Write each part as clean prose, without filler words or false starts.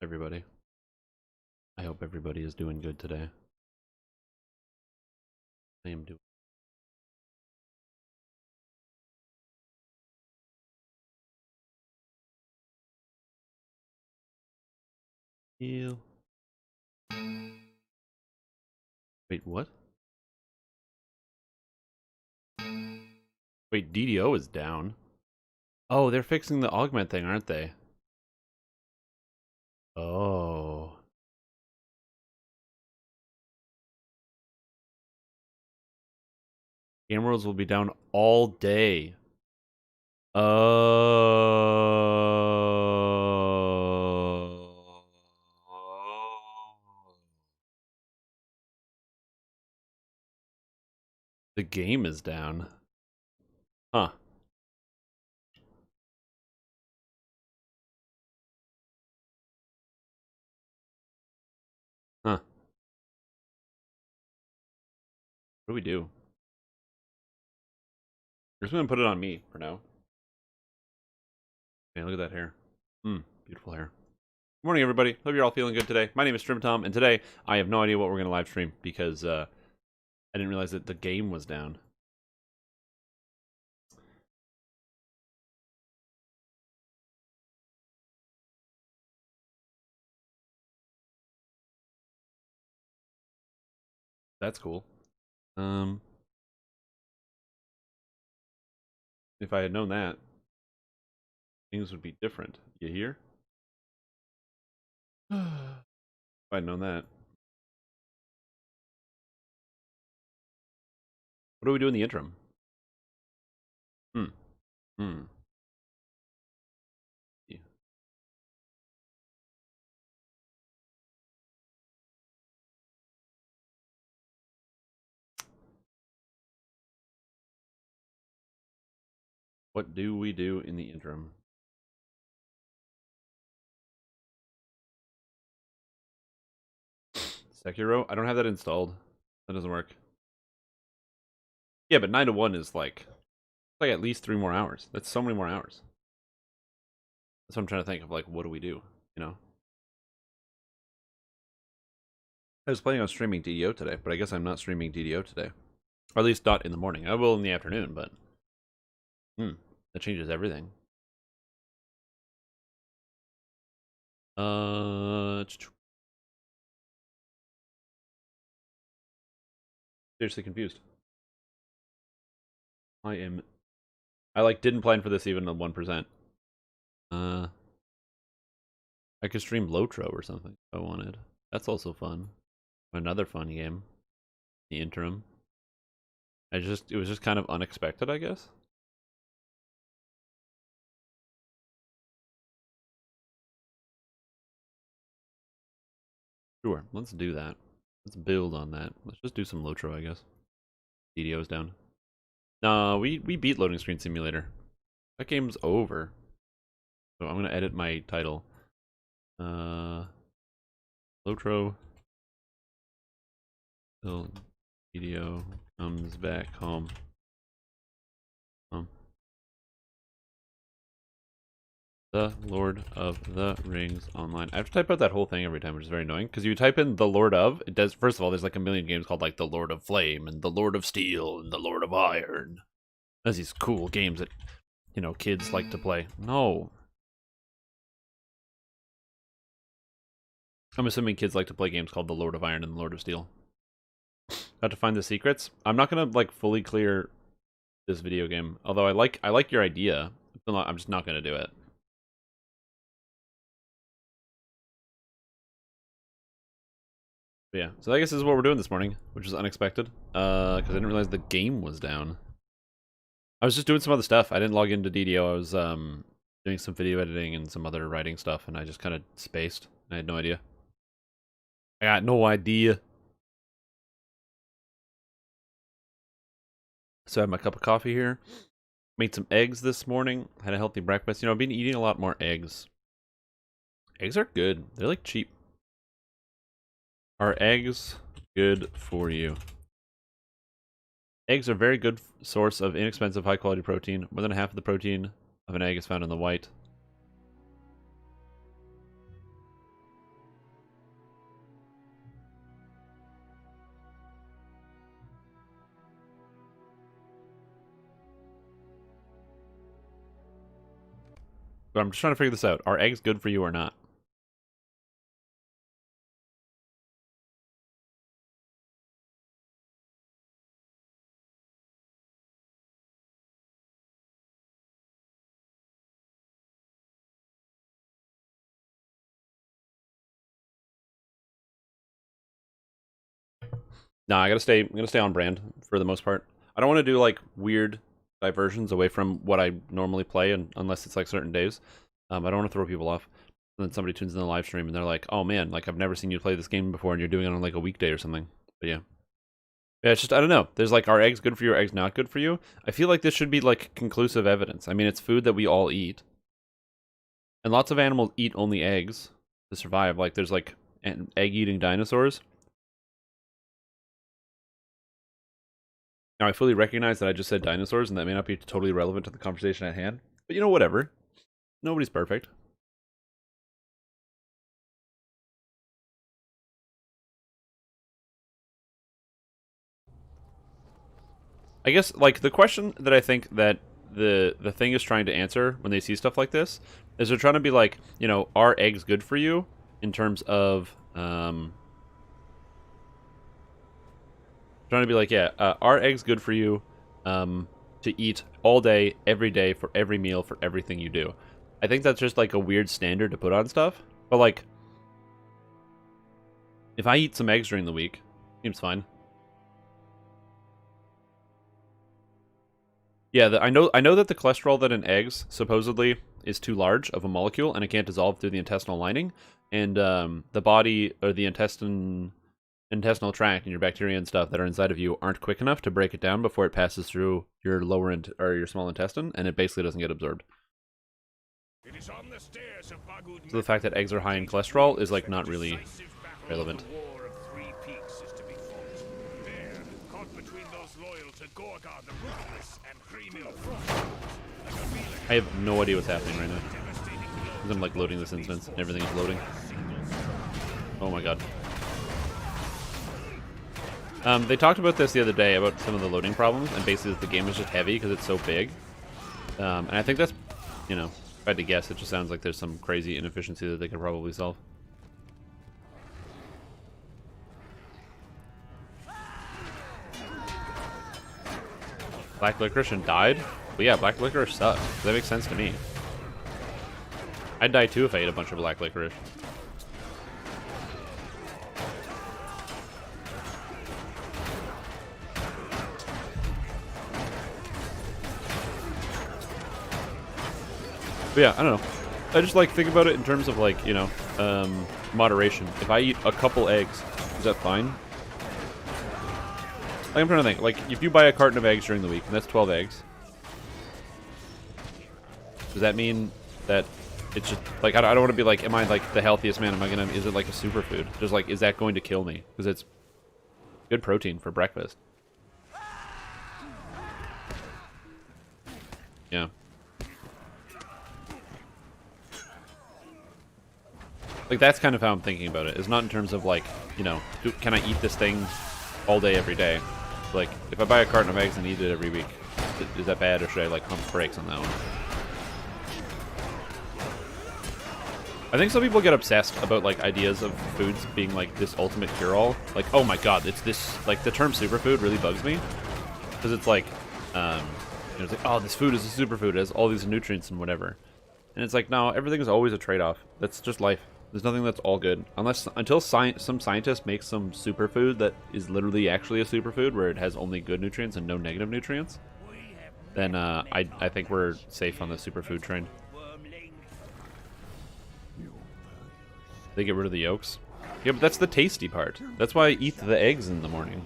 everybody. I hope everybody is doing good today. I am doing. Heal. Wait, what? Wait, DDO is down. Oh, they're fixing the augment thing, aren't they? Oh. Game Worlds will be down all day. Oh. The game is down. Huh. Huh. What do we do? We're just gonna put it on me for now. Okay, look at that hair. Beautiful hair. Good morning, everybody. Hope you're all feeling good today. My name is Stream Tom, and today I have no idea what we're gonna live stream because I didn't realize that the game was down. That's cool. If I had known that, things would be different. You hear? If I'd known that. What do we do in the interim? Hmm. Yeah. What do we do in the interim? Sekiro? I don't have that installed. That doesn't work. Yeah, but 9 to 1 is like at least 3 more hours. That's so many more hours. That's what I'm trying to think of, like, what do we do? You know? I was planning on streaming DDO today, but I guess I'm not streaming DDO today. Or at least not in the morning. I will in the afternoon, but that changes everything. Seriously confused. I like didn't plan for this even at 1%. I could stream LotRO or something if I wanted. That's also fun. Another fun game. The interim. It was just kind of unexpected, I guess. Sure, let's do that. Let's build on that. Let's just do some LotRO, I guess. DDO's down. No, we beat Loading Screen Simulator. That game's over. So I'm gonna edit my title. LotRO till DDO comes back home. The Lord of the Rings Online. I have to type out that whole thing every time, which is very annoying. Because you type in the Lord of, it does. First of all, there's like a million games called like the Lord of Flame and the Lord of Steel and the Lord of Iron. There's these cool games that, you know, kids like to play. No. I'm assuming kids like to play games called the Lord of Iron and the Lord of Steel. Got to find the secrets. I'm not gonna like fully clear this video game. Although I like your idea. I'm just not gonna do it. But yeah, so I guess this is what we're doing this morning, which is unexpected. Because I didn't realize the game was down. I was just doing some other stuff. I didn't log into DDO. I was doing some video editing and some other writing stuff, and I just kind of spaced. I had no idea. I got no idea. So I have my cup of coffee here. Made some eggs this morning. Had a healthy breakfast. You know, I've been eating a lot more eggs. Eggs are good. They're like cheap. Are eggs good for you? Eggs are a very good source of inexpensive, high-quality protein. More than half of the protein of an egg is found in the white. But I'm just trying to figure this out. Are eggs good for you or not? No, I'm gonna stay on brand for the most part. I don't want to do like weird diversions away from what I normally play, and unless it's like certain days. I don't want to throw people off. And then somebody tunes in the live stream and they're like, "Oh man, like I've never seen you play this game before, and you're doing it on like a weekday or something." But yeah, it's just I don't know. There's like, are eggs good for you? Are eggs not good for you? I feel like this should be like conclusive evidence. I mean, it's food that we all eat, and lots of animals eat only eggs to survive. Like there's like egg-eating dinosaurs. Now, I fully recognize that I just said dinosaurs, and that may not be totally relevant to the conversation at hand. But you know, whatever. Nobody's perfect. I guess, like, the question that I think that the thing is trying to answer when they see stuff like this is they're trying to be like, you know, are eggs good for you in terms of, trying to be like, yeah, are eggs good for you to eat all day, every day, for every meal, for everything you do? I think that's just like a weird standard to put on stuff. But like, if I eat some eggs during the week, seems fine. Yeah, I know that the cholesterol that in eggs supposedly is too large of a molecule and it can't dissolve through the intestinal lining, and the body or the intestinal tract and your bacteria and stuff that are inside of you aren't quick enough to break it down before it passes through your or your small intestine, and it basically doesn't get absorbed. So the fact that eggs are high in cholesterol is like not really relevant. I have no idea what's happening right now. I'm like loading this instance and everything is loading. Oh my god. They talked about this the other day about some of the loading problems, and basically the game is just heavy because it's so big. And I think that's, you know, if I had to guess, it just sounds like there's some crazy inefficiency that they could probably solve. Black licorice and died? But yeah, black licorice sucks. That makes sense to me. I'd die too if I ate a bunch of black licorice. But yeah, I don't know. I just like think about it in terms of like, you know, moderation. If I eat a couple eggs, is that fine? Like, I'm trying to think. Like, if you buy a carton of eggs during the week, and that's 12 eggs, does that mean that it's just like I don't want to be like, am I like the healthiest man? Am I gonna? Is it like a superfood? Just like, is that going to kill me? Because it's good protein for breakfast. Yeah. Like, that's kind of how I'm thinking about it. It's not in terms of like, you know, can I eat this thing all day, every day? Like, if I buy a carton of eggs and eat it every week, is that bad, or should I like pump brakes on that one? I think some people get obsessed about like ideas of foods being like this ultimate cure-all. Like, oh my god, it's this, like the term superfood really bugs me. Because it's like, you know, it's like, oh, this food is a superfood, it has all these nutrients and whatever. And it's like, no, everything is always a trade-off. That's just life. There's nothing that's all good. Until some scientist makes some superfood that is literally actually a superfood where it has only good nutrients and no negative nutrients, then I think we're safe on the superfood train. They get rid of the yolks. Yeah, but that's the tasty part. That's why I eat the eggs in the morning.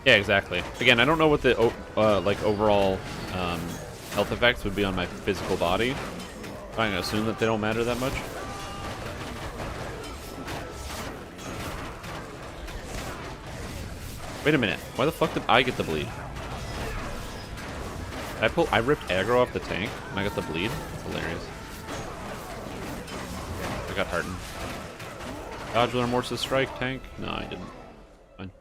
Yeah, exactly. Again, I don't know what the like overall health effects would be on my physical body. I'm gonna assume that they don't matter that much. Wait a minute. Why the fuck did I get the bleed? I ripped aggro off the tank and I got the bleed? That's hilarious. I got heartened. Dodge the remorseless strike tank? No, I didn't. Fine.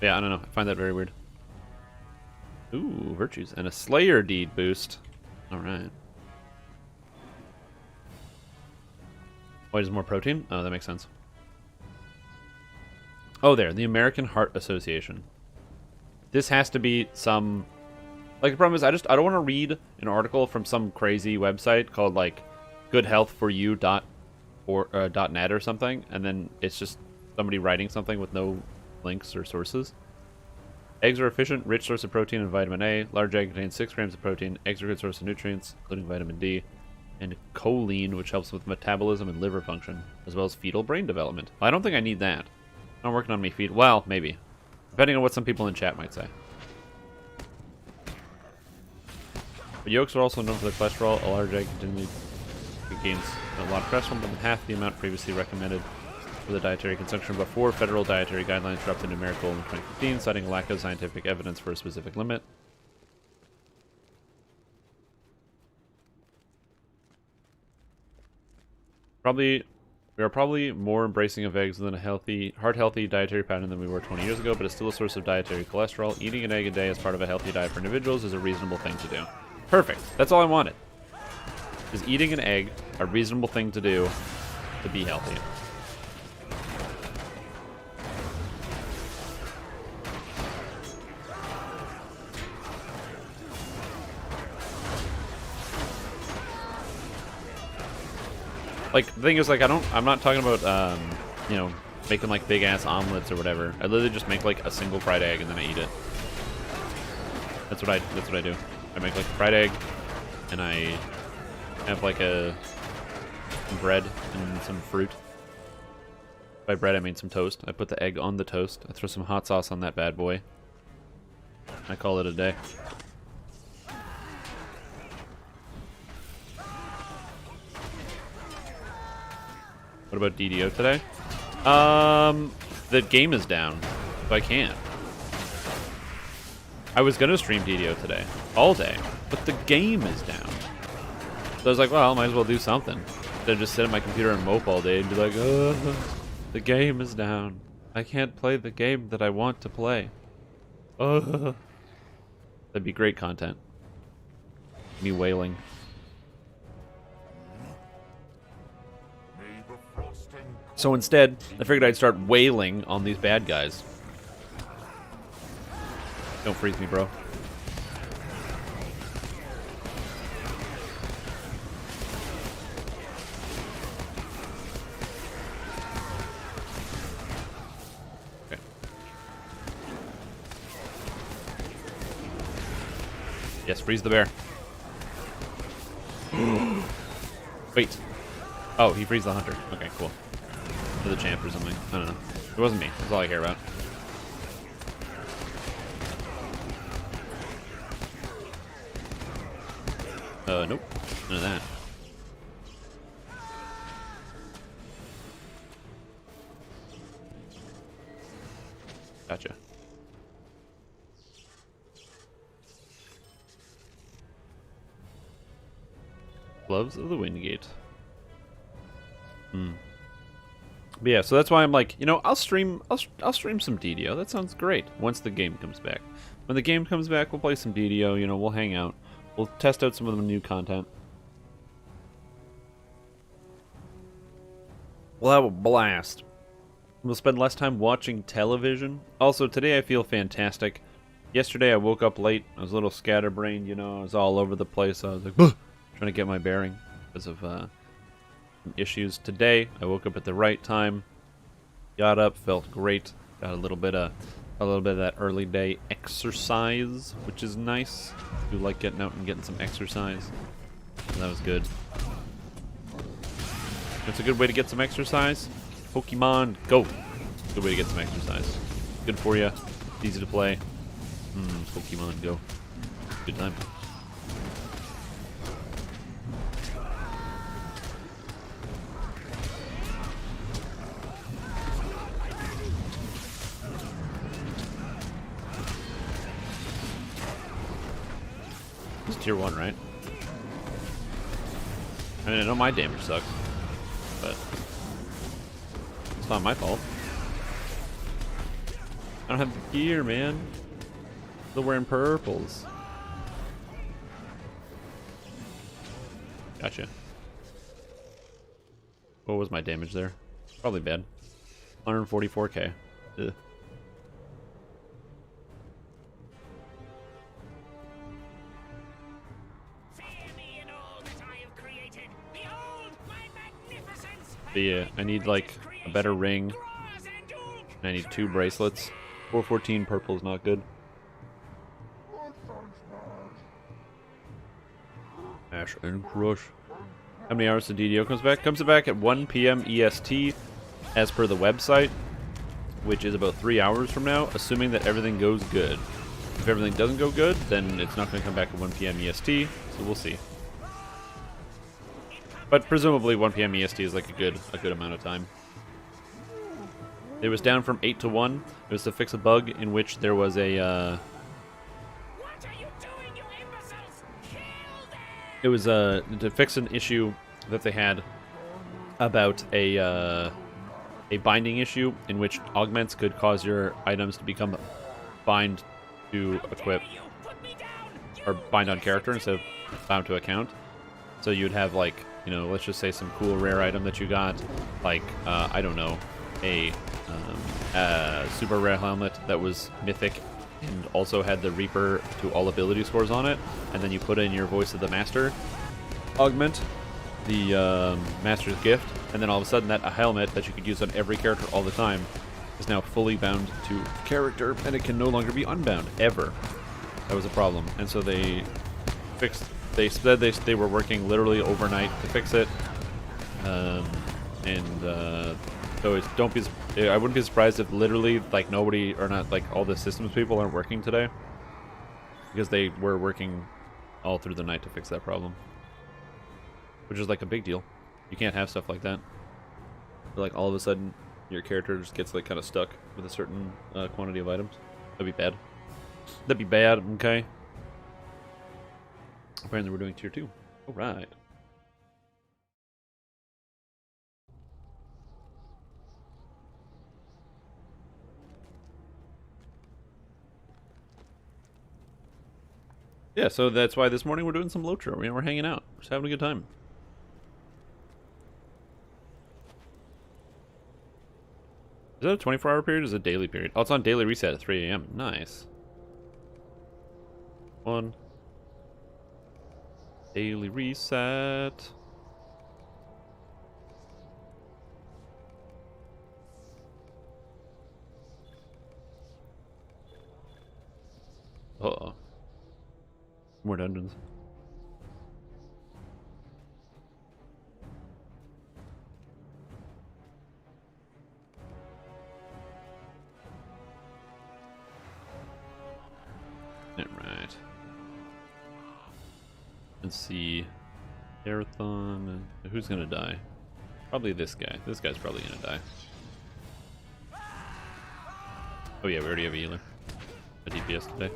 Yeah, I don't know. I find that very weird. Ooh, virtues. And a Slayer deed boost. Alright. Why does more protein? Oh, that makes sense. Oh, there. The American Heart Association. This has to be some... Like, the problem is I don't want to read an article from some crazy website called, like, goodhealthforyou.net or something, and then it's just somebody writing something with no links or sources. Eggs are efficient, rich source of protein and vitamin A. Large egg contains 6 grams of protein. Eggs are a good source of nutrients, including vitamin D. And choline, which helps with metabolism and liver function, as well as fetal brain development. Well, I don't think I need that. I'm working on me feet. Well, maybe. Depending on what some people in chat might say. But yolks are also known for their cholesterol. A large egg gains a lot of cholesterol, more than half the amount previously recommended for the dietary consumption before federal dietary guidelines dropped into numerical in 2015, citing lack of scientific evidence for a specific limit. We are probably more embracing of eggs than a heart-healthy dietary pattern than we were 20 years ago, but it's still a source of dietary cholesterol. Eating an egg a day as part of a healthy diet for individuals is a reasonable thing to do. Perfect. That's all I wanted. Is eating an egg a reasonable thing to do to be healthy? Like, the thing is, like, I'm not talking about, you know, making, like, big-ass omelets or whatever. I literally just make, like, a single fried egg and then I eat it. That's what I do. I make, like, a fried egg, and I have, like, some bread and some fruit. By bread, I mean some toast. I put the egg on the toast. I throw some hot sauce on that bad boy. I call it a day. What about DDO today? The game is down, so I can't. I was gonna stream DDO today, all day, but the game is down. So I was like, well, might as well do something. Instead of just sit at my computer and mope all day and be like, the game is down. I can't play the game that I want to play. That'd be great content. Me wailing. So instead, I figured I'd start wailing on these bad guys. Don't freeze me, bro. Okay. Yes, freeze the bear. Wait. Oh, he freezed the hunter. Okay, cool. Or the champ or something. I don't know. It wasn't me. That's all I care about. Nope. None of that. Gotcha. Gloves of the Windgate. But yeah, so that's why I'm like, you know, I'll stream some DDO. That sounds great. Once the game comes back. When the game comes back, we'll play some DDO, you know, we'll hang out. We'll test out some of the new content. We'll have a blast. We'll spend less time watching television. Also, today I feel fantastic. Yesterday I woke up late. I was a little scatterbrained, you know. I was all over the place. I was like, trying to get my bearing because of some issues. Today I woke up at the right time. Got up, felt great. Got a little bit of that early day exercise, which is nice. I do like getting out and getting some exercise. So that was good. It's a good way to get some exercise. Pokemon Go. Good way to get some exercise. Good for you. Easy to play. Pokemon Go. Good time. It's tier 1, right? I mean, I know my damage sucks, but it's not my fault. I don't have the gear, man. Still wearing purples. Gotcha. What was my damage there? Probably bad. 144k. Ugh. But yeah, I need like a better ring. And I need 2 bracelets. 414 purple is not good. Ash and Crush. How many hours the DDO comes back? Comes back at 1 p.m. EST as per the website, which is about 3 hours from now, assuming that everything goes good. If everything doesn't go good, then it's not going to come back at 1 p.m. EST, so we'll see. But presumably 1 p.m. EST is like a good amount of time. It was down from 8 to 1. It was to fix a bug in which there was a What are you doing, you imbeciles? Kill them! it was to fix an issue that they had about a binding issue in which augments could cause your items to become bind to equip or bind on character instead of bound to account. So you'd have like, you know, let's just say some cool rare item that you got, like I don't know, a super rare helmet that was mythic and also had the Reaper to all ability scores on it, and then you put in your Voice of the Master augment, the Master's Gift, and then all of a sudden a helmet that you could use on every character all the time is now fully bound to character, and it can no longer be unbound, ever. That was a problem, and so they said they were working literally overnight to fix it, so I wouldn't be surprised if literally like nobody, or not, like all the systems people aren't working today, because they were working all through the night to fix that problem, which is like a big deal. You can't have stuff like that. Or, like all of a sudden your character just gets like kind of stuck with a certain quantity of items. That'd be bad. That'd be bad. Okay. Apparently we're doing tier 2. All right. Yeah, so that's why this morning we're doing some LotRO. We're hanging out, just having a good time. Is that a 24-hour period or is it a daily period? Oh, it's on daily reset at 3 a.m. Nice. One. Daily reset. Uh-oh. More dungeons. Alright. Let's see. Marathon. Who's gonna die? Probably this guy. This guy's probably gonna die. Oh yeah, we already have a healer. A DPS today.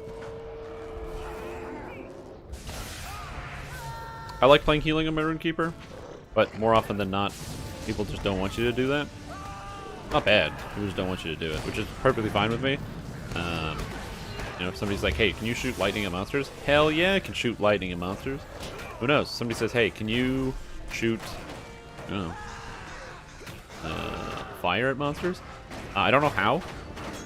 I like playing healing on my Runekeeper, but more often than not, people just don't want you to do that. Not bad, people just don't want you to do it, which is perfectly fine with me. You know, if somebody's like, hey, can you shoot lightning at monsters? Hell yeah, I can shoot lightning at monsters. Who knows? Somebody says, hey, can you shoot, I don't know, fire at monsters? I don't know how.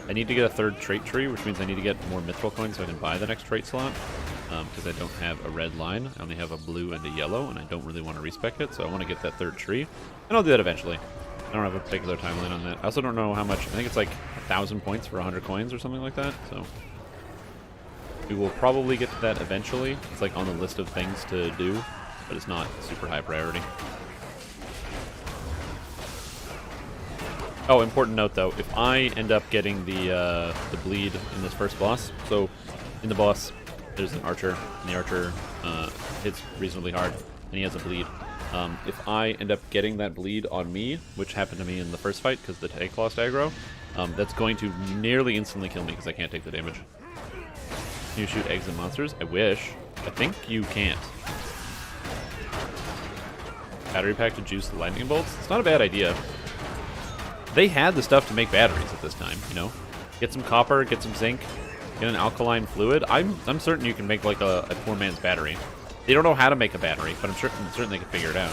I need to get a 3rd trait tree, which means I need to get more mithril coins so I can buy the next trait slot. Because I don't have a red line. I only have a blue and a yellow, and I don't really want to respec it, so I want to get that 3rd tree. And I'll do that eventually. I don't have a particular timeline on that. I also don't know how much. I think it's like 1,000 points for 100 coins or something like that, so we will probably get to that eventually. It's like on the list of things to do, but it's not super high priority. Oh, important note though, if I end up getting the bleed in this first boss, so in the boss there's an archer, and the archer hits reasonably hard, and he has a bleed. If I end up getting that bleed on me, which happened to me in the first fight because the tank lost aggro, that's going to nearly instantly kill me because I can't take the damage. Can you shoot eggs at monsters? I wish. I think you can't. Battery pack to juice the lightning bolts? It's not a bad idea. They had the stuff to make batteries at this time, you know? Get some copper, get some zinc, get an alkaline fluid. I'm certain you can make like a poor man's battery. They don't know how to make a battery, but I'm certain they can figure it out.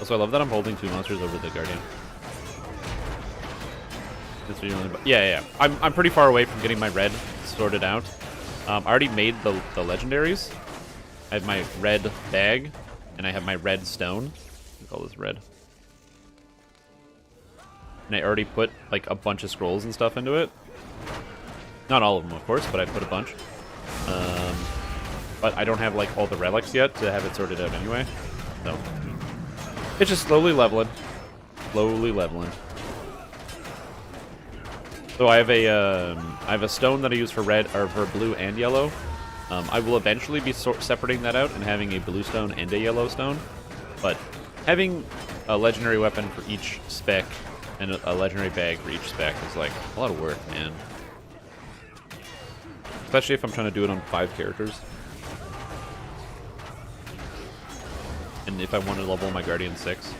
Also, I love that I'm holding 2 monsters over the Guardian. Yeah. I'm pretty far away from getting my red sorted out. I already made the legendaries. I have my red bag, and I have my red stone. We call this red. And I already put like a bunch of scrolls and stuff into it. Not all of them, of course, but I put a bunch. But I don't have like all the relics yet to have it sorted out anyway. So it's just slowly leveling. Slowly leveling. So I have a stone that I use for red or for blue and yellow. I will eventually be separating that out and having a blue stone and a yellow stone. But having a legendary weapon for each spec and a legendary bag for each spec is like a lot of work, man. Especially if I'm trying to do it on 5 characters. And if I want to level my Guardian 6.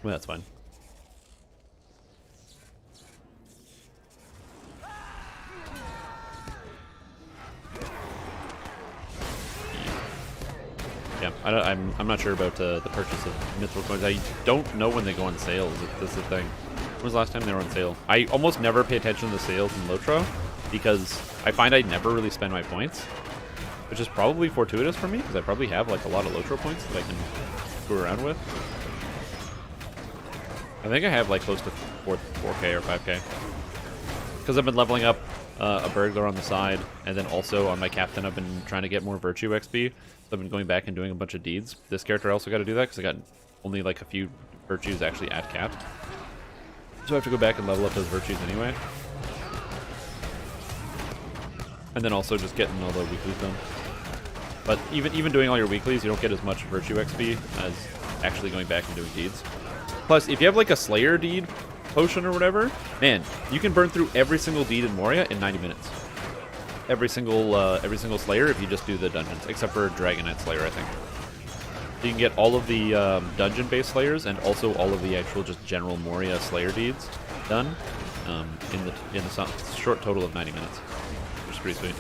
Well, that's fine. Yeah, I'm not sure about the purchase of Mithril coins. I don't know when they go on sale. That's the thing. When was the last time they were on sale? I almost never pay attention to the sales in LotRO because I find I never really spend my points, which is probably fortuitous for me because I probably have like a lot of LotRO points that I can screw around with. I think I have like close to 4K or 5K. Because I've been leveling up a burglar on the side, and then also on my captain I've been trying to get more virtue XP. So I've been going back and doing a bunch of deeds. This character also got to do that because I got only like a few virtues actually at cap. So I have to go back and level up those virtues anyway. And then also just getting all the weeklies done. But even doing all your weeklies, you don't get as much virtue XP as actually going back and doing deeds. Plus, if you have like a Slayer deed potion or whatever, man, you can burn through every single deed in Moria in 90 minutes. Every single Slayer if you just do the dungeons, except for Dragonite Slayer, I think. So you can get all of the dungeon-based Slayers and also all of the actual just general Moria Slayer deeds done in the short total of 90 minutes, which is pretty sweet.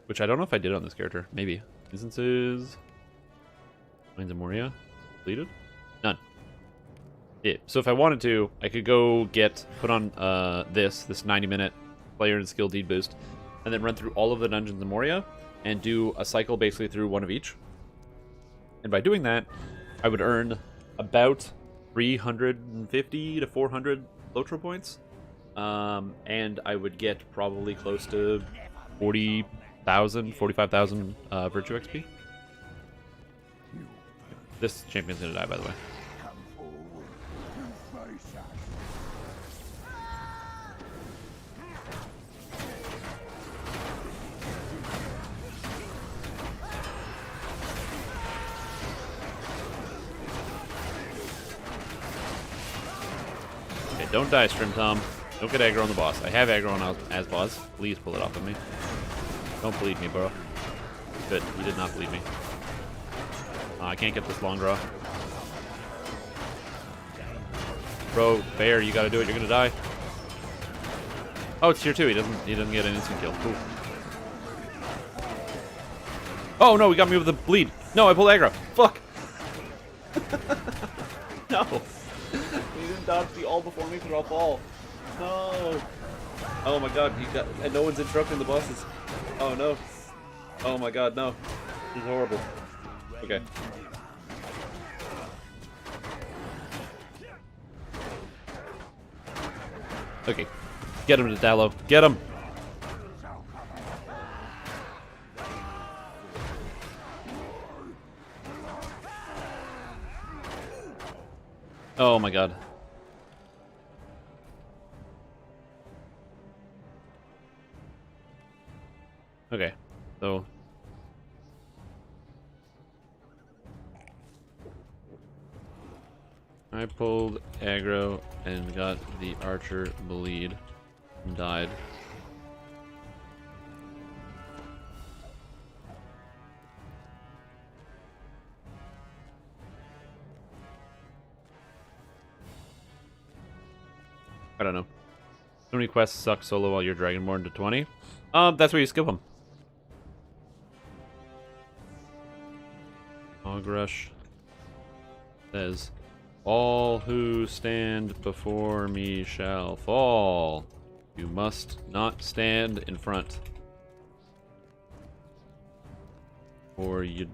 Which I don't know if I did on this character. Maybe. Instances. Mines of Moria. Completed? None. Yeah. So if I wanted to, I could go put on this 90-minute player and skill deed boost, and then run through all of the dungeons in Moria, and do a cycle basically through one of each. And by doing that, I would earn about 350 to 400 LotRO points. And I would get probably close to 45,000 virtue XP. This champion's gonna die, by the way. Okay, don't die, Strim Tom. Don't get aggro on the boss. I have aggro on Asboss. Please pull it off of me. Don't bleed me, bro. Good. You did not bleed me. I can't get this long draw. Bro, Bear, you gotta do it. You're gonna die. Oh, it's tier 2. He doesn't get an instant kill. Cool. Oh no, he got me with the bleed. No, I pulled aggro. Fuck. No. He didn't dodge the all before me through a fall. No. Oh my god, and no one's interrupting the bosses. Oh no. Oh my god, no. This is horrible. Okay. Okay. Get him, Dallo. Get him! Oh my god. Okay, so... I pulled aggro and got the archer bleed and died. I don't know. So many quests suck solo while you're Dragonborn to 20. That's where you skip them. Ogrush says, all who stand before me shall fall. You must not stand in front, or you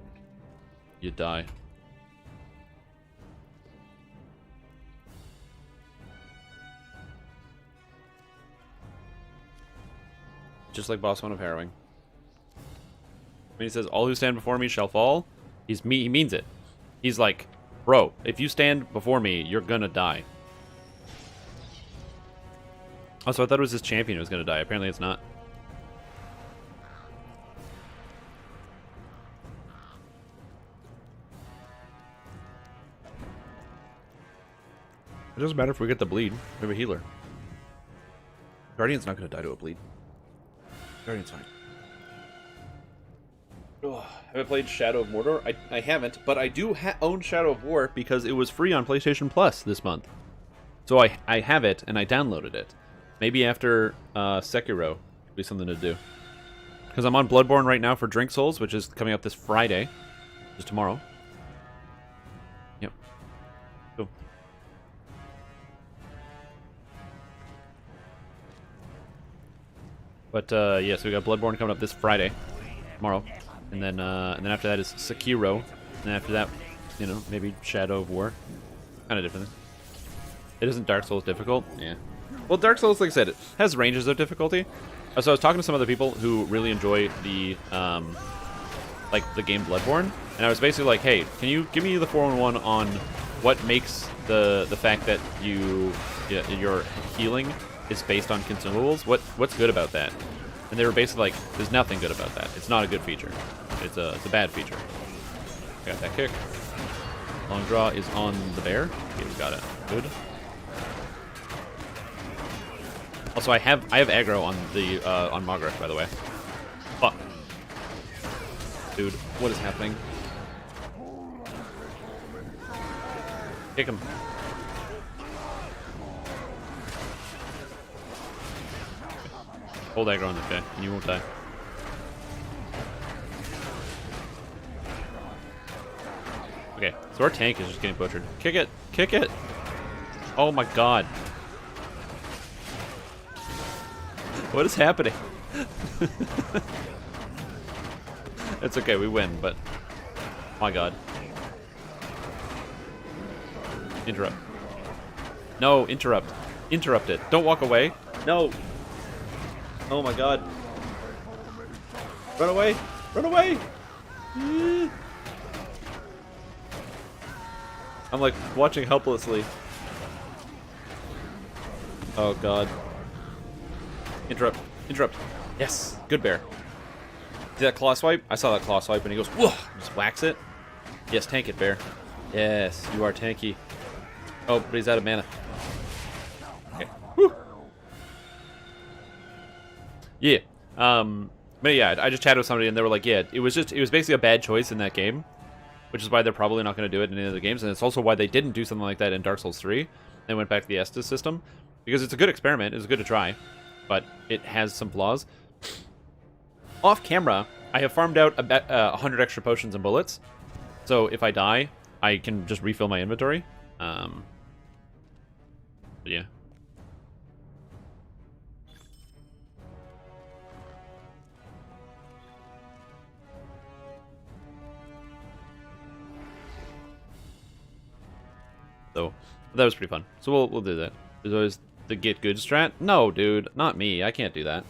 die. Just like boss 1 of Harrowing. When he says, all who stand before me shall fall, he means it. He's like, bro, if you stand before me, you're gonna die. Also, I thought it was his champion who was gonna die. Apparently it's not. It doesn't matter if we get the bleed. We have a healer. Guardian's not gonna die to a bleed. Guardian's fine. Oh, have I played Shadow of Mordor? I haven't, but I do own Shadow of War because it was free on PlayStation Plus this month. So I have it, and I downloaded it. Maybe after Sekiro would be something to do. Because I'm on Bloodborne right now for Drink Souls, which is coming up this Friday. Which is tomorrow. Yep. Cool. But yeah, so we got Bloodborne coming up this Friday, tomorrow, and then after that is Sekiro, and after that, you know, maybe Shadow of War, kind of different. It isn't Dark Souls difficult, yeah. Well, Dark Souls, like I said, it has ranges of difficulty. So I was talking to some other people who really enjoy the like the game Bloodborne, and I was basically like, hey, can you give me the 411 on what makes the fact that your healing is based on consumables? What's good about that? And they were basically like, there's nothing good about that. It's not a good feature. It's a bad feature. Got that kick. Long draw is on the bear. Okay, we got it. Good. Also, I have aggro on the on Margaret, by the way. Fuck. Dude, what is happening? Kick him. Hold aggro on this guy, and you won't die. Okay, so our tank is just getting butchered. Kick it! Kick it! Oh my god. What is happening? It's okay, we win, but... Oh my god. Interrupt. No, interrupt. Interrupt it. Don't walk away. No! Oh my god. Run away! Run away! I'm like watching helplessly. Oh god. Interrupt. Interrupt. Yes! Good bear. See that claw swipe? I saw that claw swipe and he goes, whoa! Just whacks it. Yes, tank it, bear. Yes, you are tanky. Oh, but he's out of mana. Okay. Woo! Yeah. But yeah, I just chatted with somebody and they were like, yeah, it was basically a bad choice in that game, which is why they're probably not going to do it in any other games, and it's also why they didn't do something like that in Dark Souls 3. They went back to the Estus system, because it's a good experiment, it's good to try, but it has some flaws. Off camera, I have farmed out about 100 extra potions and bullets, so if I die, I can just refill my inventory. But yeah. So that was pretty fun. So we'll do that. There's always the get good strat. No, dude, not me. I can't do that.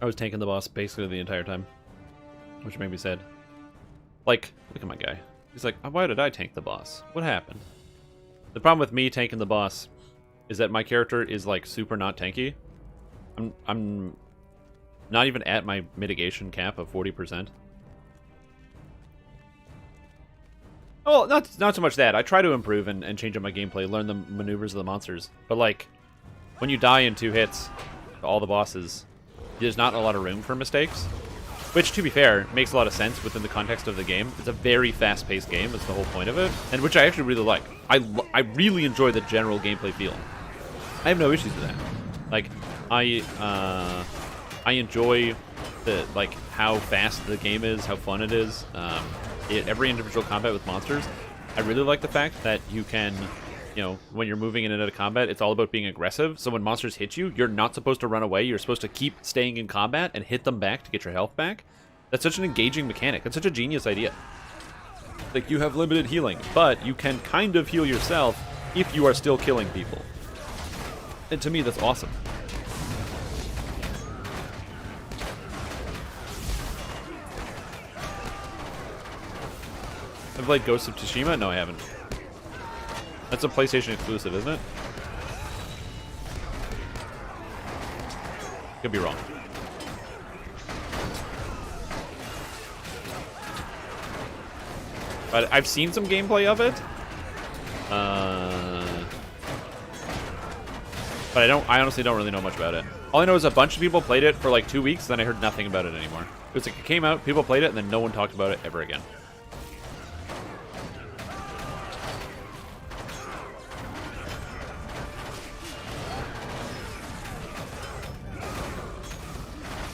I was tanking the boss basically the entire time, which made me sad. Like, look at my guy. He's like, why did I tank the boss? What happened? The problem with me tanking the boss is that my character is like super not tanky. Not even at my mitigation cap of 40%. Well, not so much that. I try to improve and change up my gameplay, learn the maneuvers of the monsters. But, like, when you die in 2 hits to all the bosses, there's not a lot of room for mistakes. Which, to be fair, makes a lot of sense within the context of the game. It's a very fast-paced game. That's the whole point of it. And which I actually really like. I really enjoy the general gameplay feel. I have no issues with that. Like, I enjoy the how fast the game is, how fun it is. Every individual combat with monsters. I really like the fact that you can, you know, when you're moving in and out of combat, it's all about being aggressive. So when monsters hit you, you're not supposed to run away. You're supposed to keep staying in combat and hit them back to get your health back. That's such an engaging mechanic. It's such a genius idea. Like, you have limited healing, but you can kind of heal yourself if you are still killing people. And to me, that's awesome. I've played Ghost of Tsushima? No, I haven't. That's a PlayStation exclusive, isn't it? Could be wrong. But I've seen some gameplay of it. But I honestly don't really know much about it. All I know is a bunch of people played it for like 2 weeks, then I heard nothing about it anymore. It was like it came out, people played it, and then no one talked about it ever again.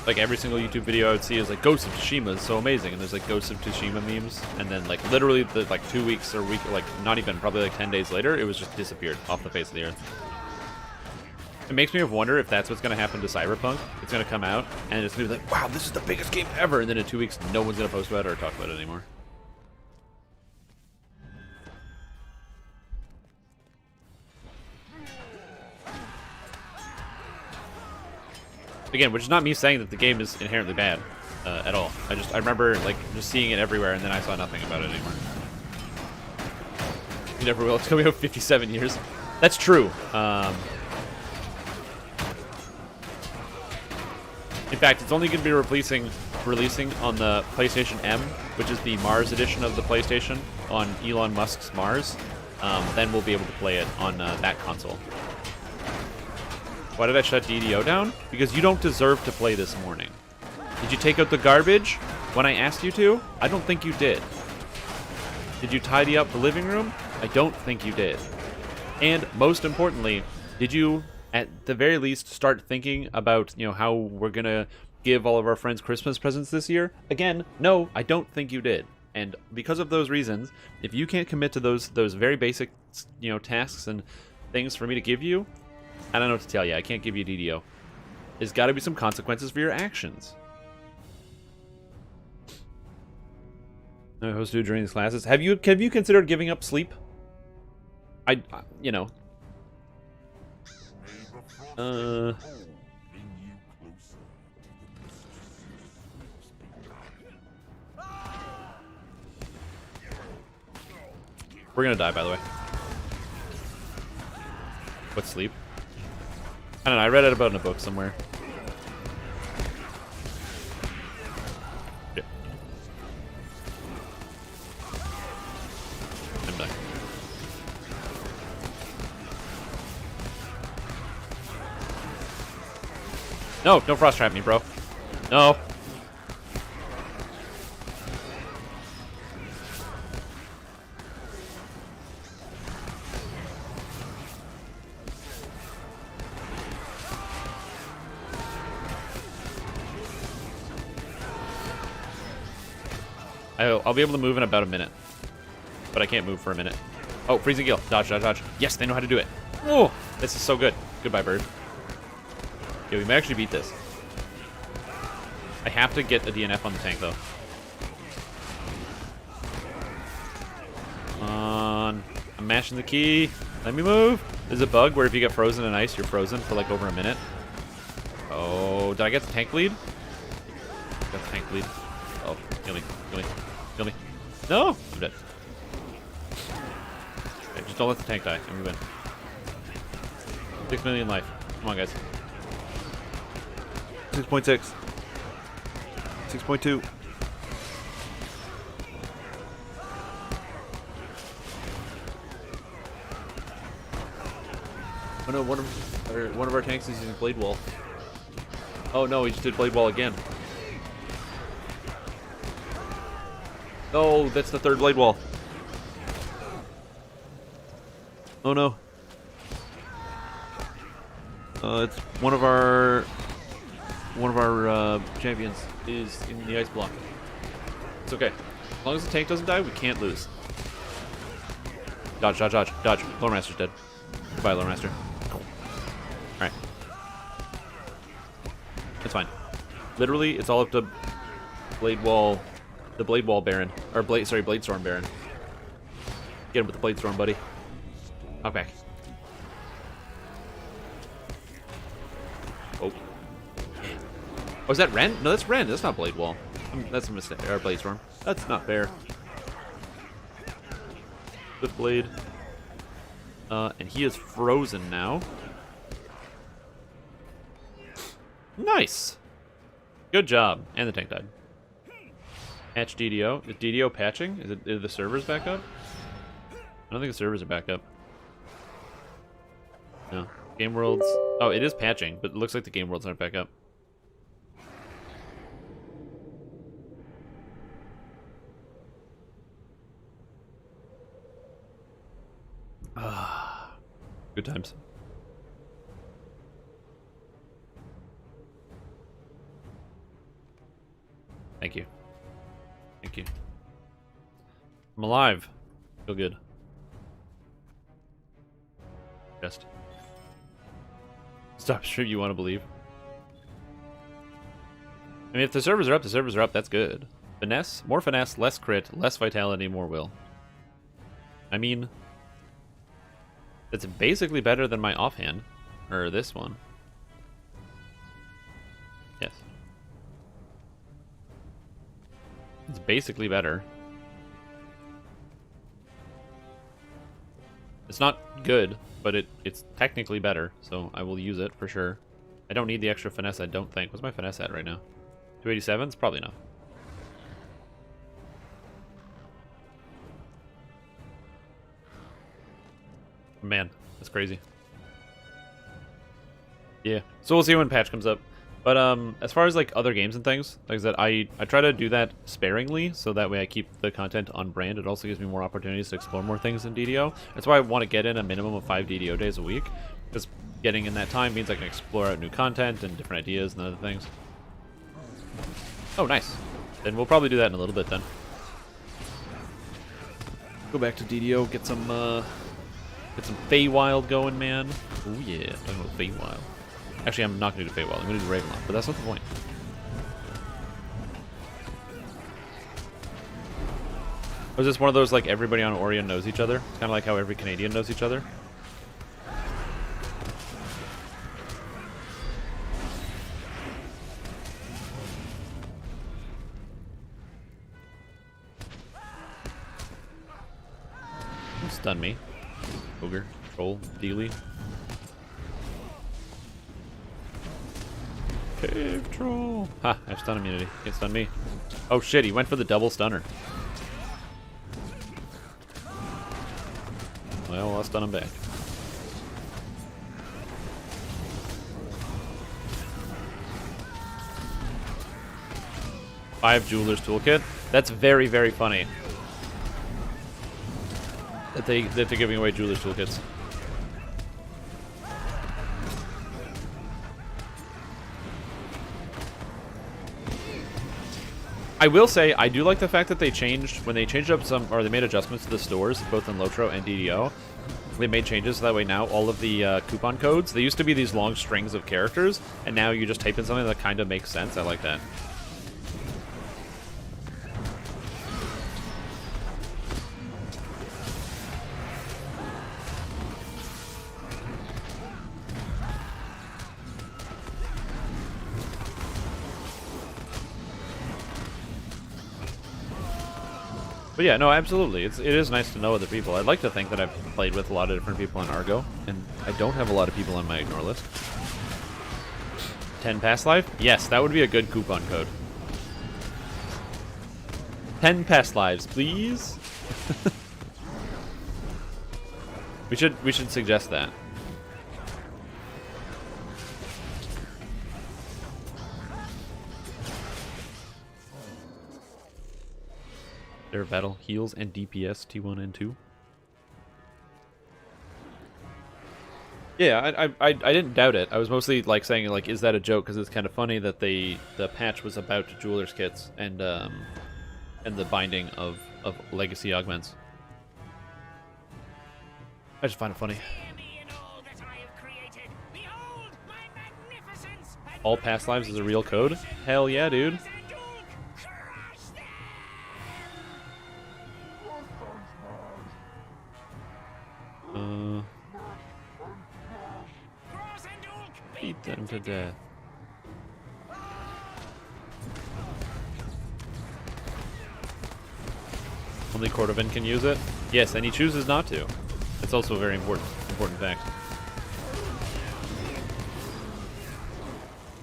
Like, every single YouTube video I would see is like, Ghost of Tsushima is so amazing, and there's like Ghost of Tsushima memes, and then like literally the 2 weeks or week, like not even, probably like 10 days later, it was just disappeared off the face of the earth. It makes me wonder if that's what's going to happen to Cyberpunk. It's going to come out, and it's going to be like, wow, this is the biggest game ever, and then in 2 weeks, no one's going to post about it or talk about it anymore. Again, which is not me saying that the game is inherently bad at all. I remember like just seeing it everywhere, and then I saw nothing about it anymore. You never will. It's coming out 57 years. That's true. In fact, it's only going to be releasing on the PlayStation M, which is the Mars edition of the PlayStation on Elon Musk's Mars. Then we'll be able to play it on that console. Why did I shut DDO down? Because you don't deserve to play this morning. Did you take out the garbage when I asked you to? I don't think you did. Did you tidy up the living room? I don't think you did. And most importantly, did you, at the very least, start thinking about, you know, how we're gonna give all of our friends Christmas presents this year? Again, no, I don't think you did. And because of those reasons, if you can't commit to those very basic, you know, tasks and things for me to give you, I don't know what to tell you. I can't give you DDO. There's got to be some consequences for your actions. I'm supposed to do during these classes. Have you considered giving up sleep? You know. We're gonna die, by the way. What, sleep? I don't know, I read it about in a book somewhere. Yeah. I'm done. No, don't frost trap me, bro. No. I'll be able to move in about a minute. But I can't move for a minute. Oh, freezing gill. Dodge, dodge, dodge. Yes, they know how to do it. Oh, this is so good. Goodbye, bird. Okay, we may actually beat this. I have to get a DNF on the tank, though. Come on. I'm mashing the key. Let me move. There's a bug where if you get frozen in ice, you're frozen for like over a minute. Oh, did I get the tank lead? Got the tank lead. Oh, kill me, kill me, kill me. No! I'm dead. Okay, just don't let the tank die, and we win. 6 million life. Come on, guys. 6.6. 6.2. Oh no, one of our tanks is using Blade Wall. Oh no, he just did Blade Wall again. Oh, that's the third Blade Wall. Oh no. It's one of our champions is in the ice block. It's okay. As long as the tank doesn't die, we can't lose. Dodge, dodge, dodge, dodge. Lore Master's dead. Goodbye, Lore Master. Alright. It's fine. Literally, it's all up to Blade Wall, the Blade Wall Baron. Or Blade Storm Baron. Get him with the Blade Storm, buddy. Knock back. Oh. Oh, is that Ren? No, that's Ren. That's not Blade Wall. That's a mistake. Or Blade Storm. That's not fair. Swift Blade. And he is frozen now. Nice. Good job. And the tank died. Patch DDO. Is DDO patching? Is the servers back up? I don't think the servers are back up. No. Game Worlds. Oh, it is patching, but it looks like the Game Worlds aren't back up. Good times. Thank you. Thank you. I'm alive. Feel good. Just. Stop stream, you want to believe. I mean, if the servers are up, the servers are up. That's good. Finesse, more finesse, less crit, less vitality, more will. I mean, it's basically better than my offhand. Or this one. Yes. It's basically better. It's not good, but it's technically better, so I will use it for sure. I don't need the extra finesse, I don't think. What's my finesse at right now? 287? It's probably enough. Man, that's crazy. Yeah, so we'll see when patch comes up. But as far as like other games and things, like I said, I try to do that sparingly, so that way I keep the content on brand. It also gives me more opportunities to explore more things in DDO. That's why I want to get in a minimum of 5 DDO days a week, because getting in that time means I can explore out new content and different ideas and other things. Oh, nice. Then we'll probably do that in a little bit then. Go back to DDO, get some Feywild going, man. Oh yeah, talking about Feywild. Actually, I'm not going to do Feywild. I'm going to do Ravenloft, but that's not the point. Was this one of those, like, everybody on Orion knows each other? It's kind of like how every Canadian knows each other. Don't stun me. Ogre, troll, dealy. Cave troll. Ha, I have stun immunity. Can't stun me. Oh shit, he went for the double stunner. Well, I'll stun him back. Five Jeweler's Toolkit. That's very, very funny. That they're giving away Jeweler's Toolkits. I will say, I do like the fact that they changed, when they changed up some, or they made adjustments to the stores, both in LotRO and DDO, they made changes so that way now all of the coupon codes, they used to be these long strings of characters, and now you just type in something that kind of makes sense. I like that. But yeah, no, absolutely. It is nice to know other people. I'd like to think that I've played with a lot of different people on Argo, and I don't have a lot of people on my ignore list. 10 past life? Yes, that would be a good coupon code. 10 past lives, please. we should suggest that. Their battle heals and DPS T1 and 2. Yeah, I didn't doubt it. I was mostly like saying like, is that a joke? Because it's kind of funny that the patch was about jewelers kits and the binding of legacy augments. I just find it funny. All past lives is a real code? Hell yeah, dude. Beat them to death. Only Cordovan can use it? Yes, and he chooses not to. It's also a very important fact.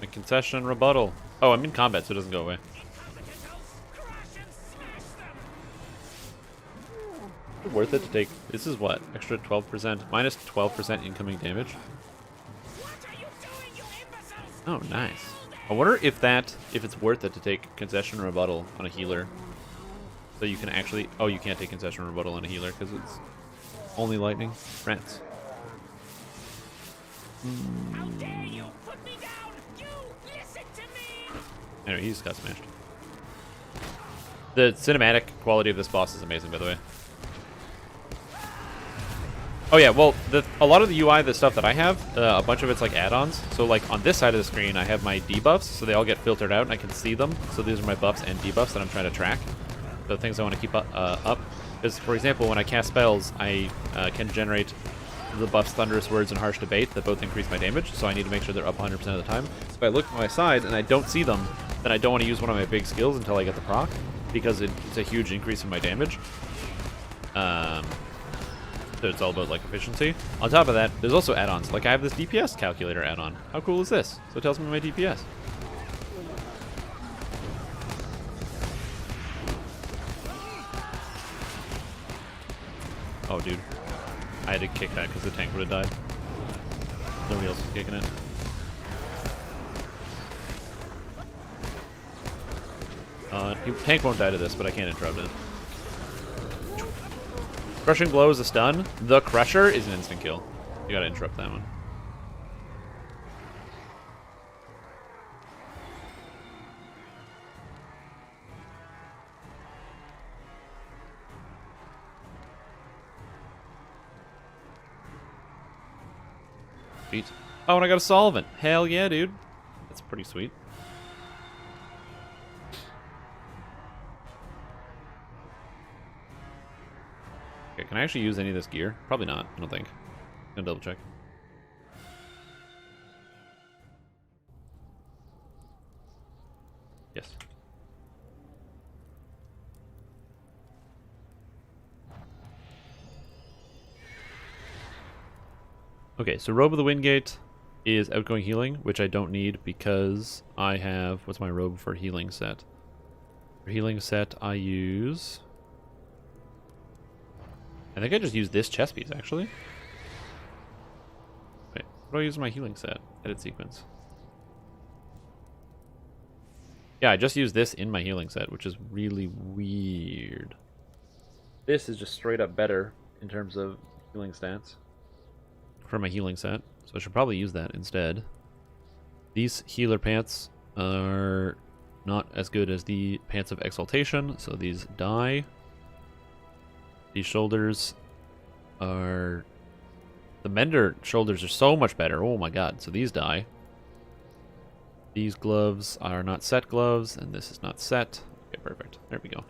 A concession rebuttal. Oh, I'm in combat, so it doesn't go away. Worth it to take. This is what? Extra 12%? Minus 12% incoming damage? Oh, nice. I wonder if it's worth it to take concession rebuttal on a healer. So you can actually... Oh, you can't take concession rebuttal on a healer because it's only lightning. Rats. How dare you put me down? You listen to me. Anyway, he just got smashed. The cinematic quality of this boss is amazing, by the way. Oh yeah, well, a lot of the UI, the stuff that I have, a bunch of it's like add-ons. So like on this side of the screen, I have my debuffs, so they all get filtered out and I can see them. So these are my buffs and debuffs that I'm trying to track. The things I want to keep up. Is, for example, when I cast spells, I can generate the buffs Thunderous Words and Harsh Debate that both increase my damage, so I need to make sure they're up 100% of the time. So if I look to my side and I don't see them, then I don't want to use one of my big skills until I get the proc, because it's a huge increase in my damage. So it's all about like efficiency. On top of that, there's also add-ons. Like I have this DPS calculator add-on. How cool is this? So it tells me my DPS. Oh, dude. I had to kick that because the tank would have died. Nobody else was kicking it. Tank won't die to this, but I can't interrupt it. Crushing Blow is a stun. The Crusher is an instant kill. You gotta interrupt that one. Sweet. Oh, and I got a Solvent. Hell yeah, dude. That's pretty sweet. Okay, can I actually use any of this gear? Probably not, I don't think. I'm gonna double check. Yes. Okay, so Robe of the Windgate is outgoing healing, which I don't need because I have... What's my robe for healing set? For healing set, I use... I think I just use this chest piece, actually. Wait, what do I use in my healing set? Edit sequence. Yeah, I just use this in my healing set, which is really weird. This is just straight up better in terms of healing stats for my healing set, so I should probably use that instead. These healer pants are not as good as the pants of exaltation, so these die. These shoulders are... The Mender shoulders are so much better. Oh my god. So these die. These gloves are not set gloves, and this is not set. Okay, perfect. There we go.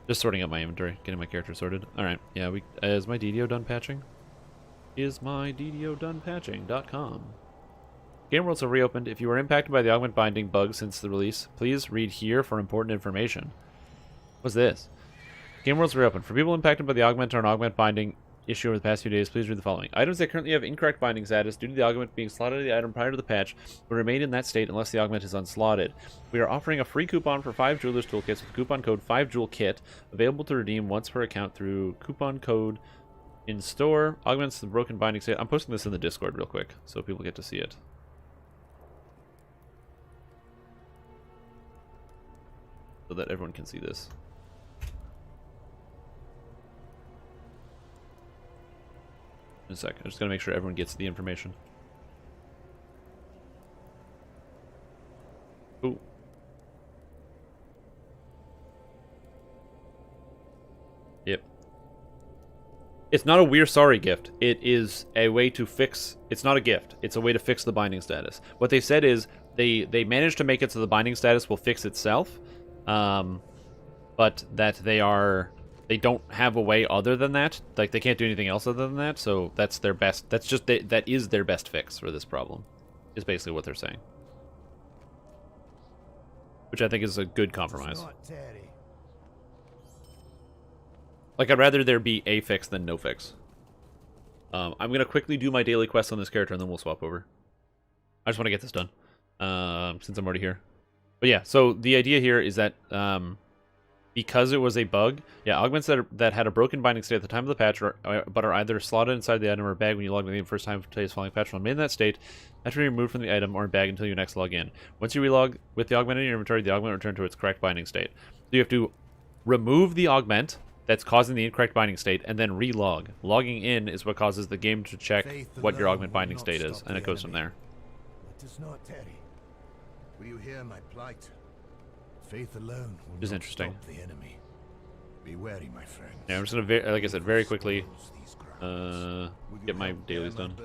Just sorting out my inventory, getting my character sorted. Alright, yeah, is my DDO done patching? Is my DDO done patching.com. Game worlds have reopened. If you were impacted by the augment binding bug since the release, please read here for important information. What's this? Game worlds reopened. For people impacted by the augment or an augment binding issue over the past few days, please read the following. Items that currently have incorrect binding status due to the augment being slotted to the item prior to the patch will remain in that state unless the augment is unslotted. We are offering a free coupon for 5 Jeweler's Toolkits with coupon code 5JewelKit, available to redeem once per account through coupon code in store. Augments the broken binding state. I'm posting this in the Discord real quick so people get to see it. So that everyone can see this. In a sec. I'm just going to make sure everyone gets the information. Ooh. Yep. It's not a we're sorry gift. It is a way to fix... It's not a gift. It's a way to fix the binding status. What they said is they managed to make it so the binding status will fix itself. But that they don't have a way other than that. Like, they can't do anything else other than that, so that's their best... That's just... that is their best fix for this problem, is basically what they're saying. Which I think is a good compromise. Like, I'd rather there be a fix than no fix. I'm going to quickly do my daily quest on this character, and then we'll swap over. I just want to get this done, since I'm already here. But yeah, so the idea here is that... because it was a bug, yeah, augments that had a broken binding state at the time of the patch, but are either slotted inside the item or bag when you log in the first time for today's following patch will remain in that state, after being removed from the item or bag until you next log in. Once you relog with the augment in your inventory, the augment will return to its correct binding state. So you have to remove the augment that's causing the incorrect binding state, and then relog. Logging in is what causes the game to check what your augment binding state is, and it goes from there. Let us not tarry. Will you hear my plight? Faith alone will Which is not interesting. stop the enemy. Be wary, my friend. Yeah, I'm just gonna, like I said, very quickly get my dailies done.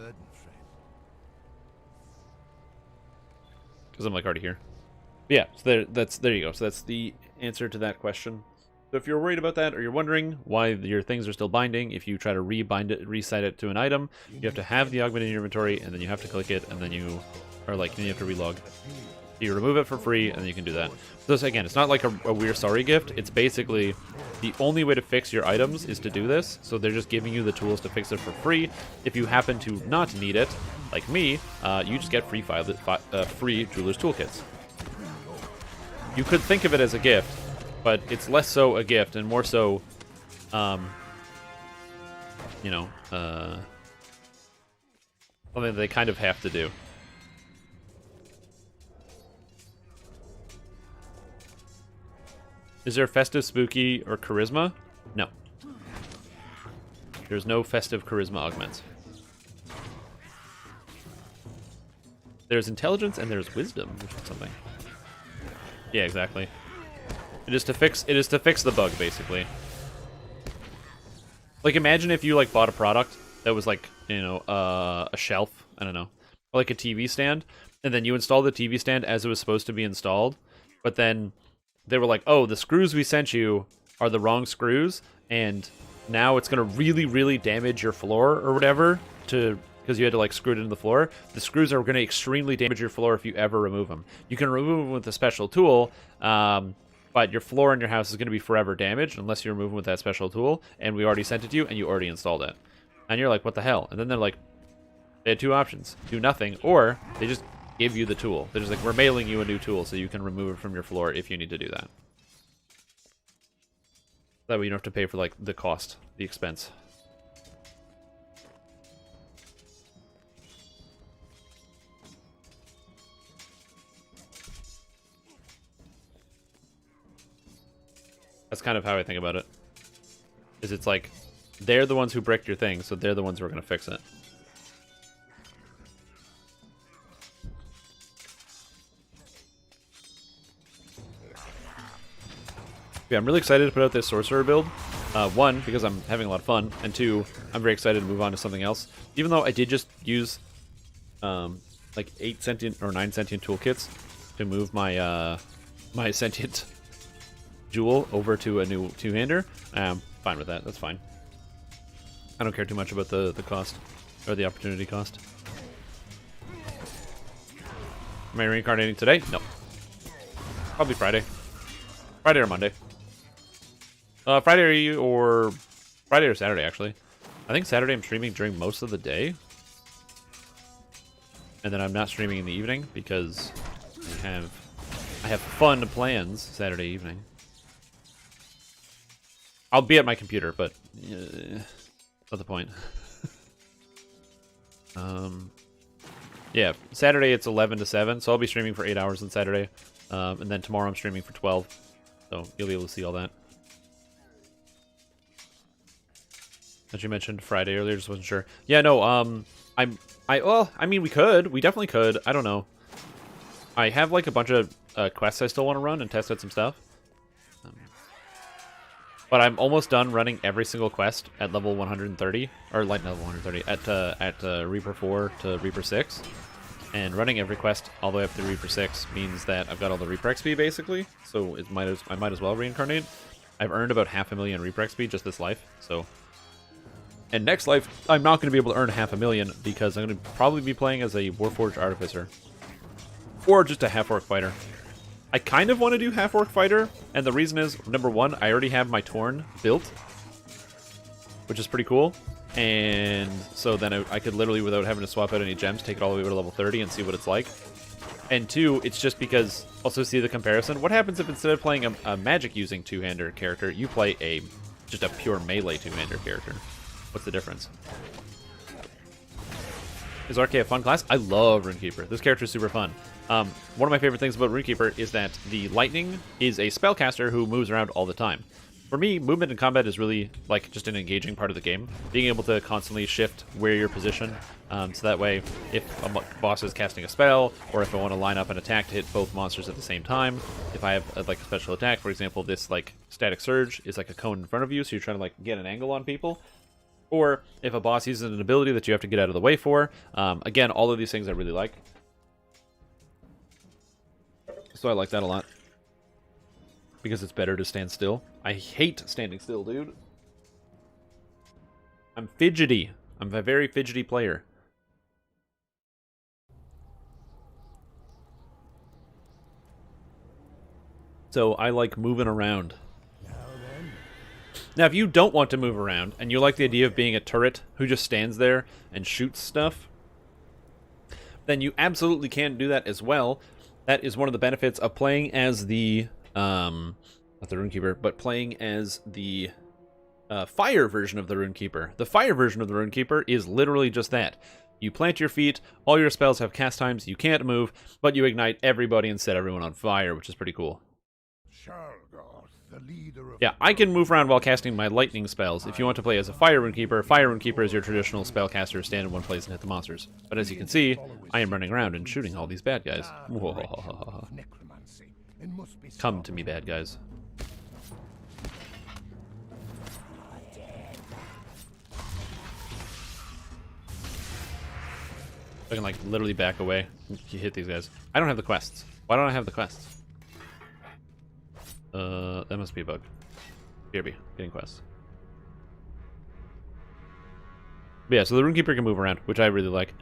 Because I'm like already here. But yeah, so there you go. So that's the answer to that question. So if you're worried about that, or you're wondering why your things are still binding, if you try to rebind it, reset it to an item, you have to have the augment in your inventory, and then you have to click it, and then you are like, then you have to relog. You remove it for free, and then you can do that. So this, again, it's not like a we're sorry gift. It's basically the only way to fix your items is to do this. So they're just giving you the tools to fix it for free. If you happen to not need it, like me, you just get free free Jeweler's Toolkits. You could think of it as a gift, but it's less so a gift and more so, you know, something that they kind of have to do. Is there festive, spooky, or charisma? No. There's no festive charisma augments. There's intelligence and there's wisdom, which is something. Yeah, exactly. It is to fix the bug, basically. Like, imagine if you like bought a product that was like, you know, a shelf, I don't know, or like a TV stand, and then you install the TV stand as it was supposed to be installed, but then they were like, oh, the screws we sent you are the wrong screws, and now it's going to really, really damage your floor or whatever, because you had to like screw it into the floor. The screws are going to extremely damage your floor if you ever remove them. You can remove them with a special tool, but your floor in your house is going to be forever damaged unless you remove them with that special tool, and we already sent it to you, and you already installed it. And you're like, what the hell? And then they're like, they had two options. Do nothing, or they just give you the tool. They're just like, we're mailing you a new tool so you can remove it from your floor if you need to do that. That way you don't have to pay for like the cost, the expense. That's kind of how I think about it. Is it's like, they're the ones who bricked your thing, so they're the ones who are going to fix it. Yeah, I'm really excited to put out this sorcerer build. One, because I'm having a lot of fun, and two, I'm very excited to move on to something else. Even though I did just use like 8 sentient or 9 sentient toolkits to move my my sentient jewel over to a new two-hander, I'm fine with that. That's fine. I don't care too much about the cost or the opportunity cost. Am I reincarnating today? No. Probably Friday. Friday or Monday. Friday or Saturday, actually. I think Saturday I'm streaming during most of the day. And then I'm not streaming in the evening because I have fun plans Saturday evening. I'll be at my computer, but not the point. Yeah, Saturday it's 11 to 7, so I'll be streaming for 8 hours on Saturday. And then tomorrow I'm streaming for 12, so you'll be able to see all that. As you mentioned Friday earlier, just wasn't sure. Yeah, no, well, I mean, we definitely could. I don't know. I have like a bunch of quests I still want to run and test out some stuff. But I'm almost done running every single quest at level 130, or like level 130 at Reaper 4 to Reaper 6, and running every quest all the way up to Reaper 6 means that I've got all the Reaper XP basically. So I might as well reincarnate. I've earned about 500,000 Reaper XP just this life. So, and next life I'm not going to be able to earn 500,000 because I'm going to probably be playing as a Warforged Artificer or just a half-orc fighter. I kind of want to do half-orc fighter, and the reason is, number one, I already have my Torn built, which is pretty cool, and so then I could literally, without having to swap out any gems, take it all the way to level 30 and see what it's like. And two, it's just because, also see the comparison, what happens if instead of playing a magic-using two-hander character, you play just a pure melee two-hander character? What's the difference? Is RK a fun class? I love Runekeeper. This character is super fun. One of my favorite things about Runekeeper is that the Lightning is a spellcaster who moves around all the time. For me, movement in combat is really like just an engaging part of the game. Being able to constantly shift where you're positioned, so that way if a boss is casting a spell, or if I want to line up an attack to hit both monsters at the same time, if I have like a special attack, for example, this like Static Surge is like a cone in front of you, so you're trying to like get an angle on people. Or if a boss uses an ability that you have to get out of the way for. Again, all of these things I really like. So I like that a lot. Because it's better to stand still. I hate standing still, dude. I'm fidgety. I'm a very fidgety player. So I like moving around. Now, if you don't want to move around, and you like the idea of being a turret who just stands there and shoots stuff, then you absolutely can do that as well. That is one of the benefits of playing as the, not the Runekeeper, but playing as the fire version of the Runekeeper. The fire version of the Runekeeper is literally just that. You plant your feet, all your spells have cast times, you can't move, but you ignite everybody and set everyone on fire, which is pretty cool. Yeah, I can move around while casting my lightning spells. If you want to play as a Fire Runekeeper is your traditional spellcaster, stand in one place and hit the monsters. But as you can see, I am running around and shooting all these bad guys. Whoa. Come to me, bad guys. I can like literally back away and hit these guys. I don't have the quests. Why don't I have the quests? That must be a bug. BRB, getting quests. But yeah, so the Runekeeper can move around, which I really like.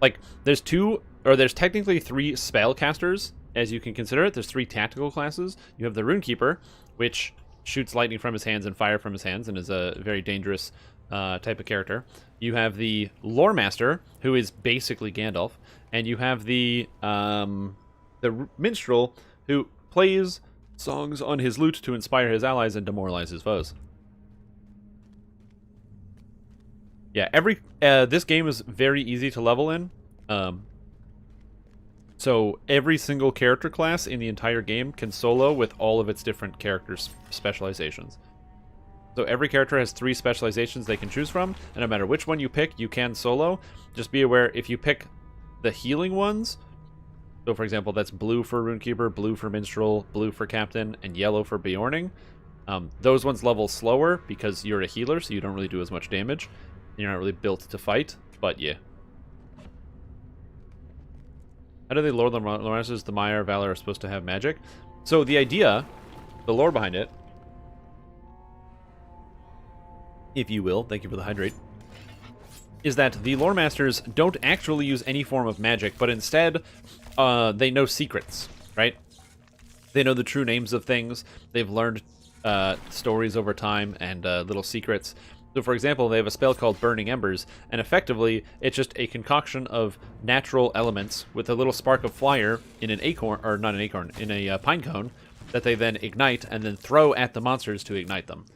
Like, there's technically 3 spellcasters, as you can consider it. There's 3 tactical classes. You have the Runekeeper, which shoots lightning from his hands and fire from his hands, and is a very dangerous type of character. You have the Lore Master, who is basically Gandalf, and you have the Minstrel, who plays songs on his lute to inspire his allies and demoralize his foes. Yeah, this game is very easy to level in. So every single character class in the entire game can solo with all of its different characters' specializations. So every character has 3 specializations they can choose from, and no matter which one you pick, you can solo. Just be aware, if you pick the healing ones, so for example, that's blue for Runekeeper, blue for Minstrel, blue for Captain, and yellow for Beorning. Those ones level slower because you're a healer, so you don't really do as much damage. You're not really built to fight, but yeah. How do they lore the Masters? The Mire, Valor are supposed to have magic. So the idea, the lore behind it, if you will, thank you for the hydrate, is that the Lore Masters don't actually use any form of magic, but instead, they know secrets, right? They know the true names of things. They've learned stories over time and little secrets. So, for example, they have a spell called Burning Embers, and effectively, it's just a concoction of natural elements with a little spark of fire in an acorn, or not an acorn, in a pine cone, that they then ignite and then throw at the monsters to ignite them.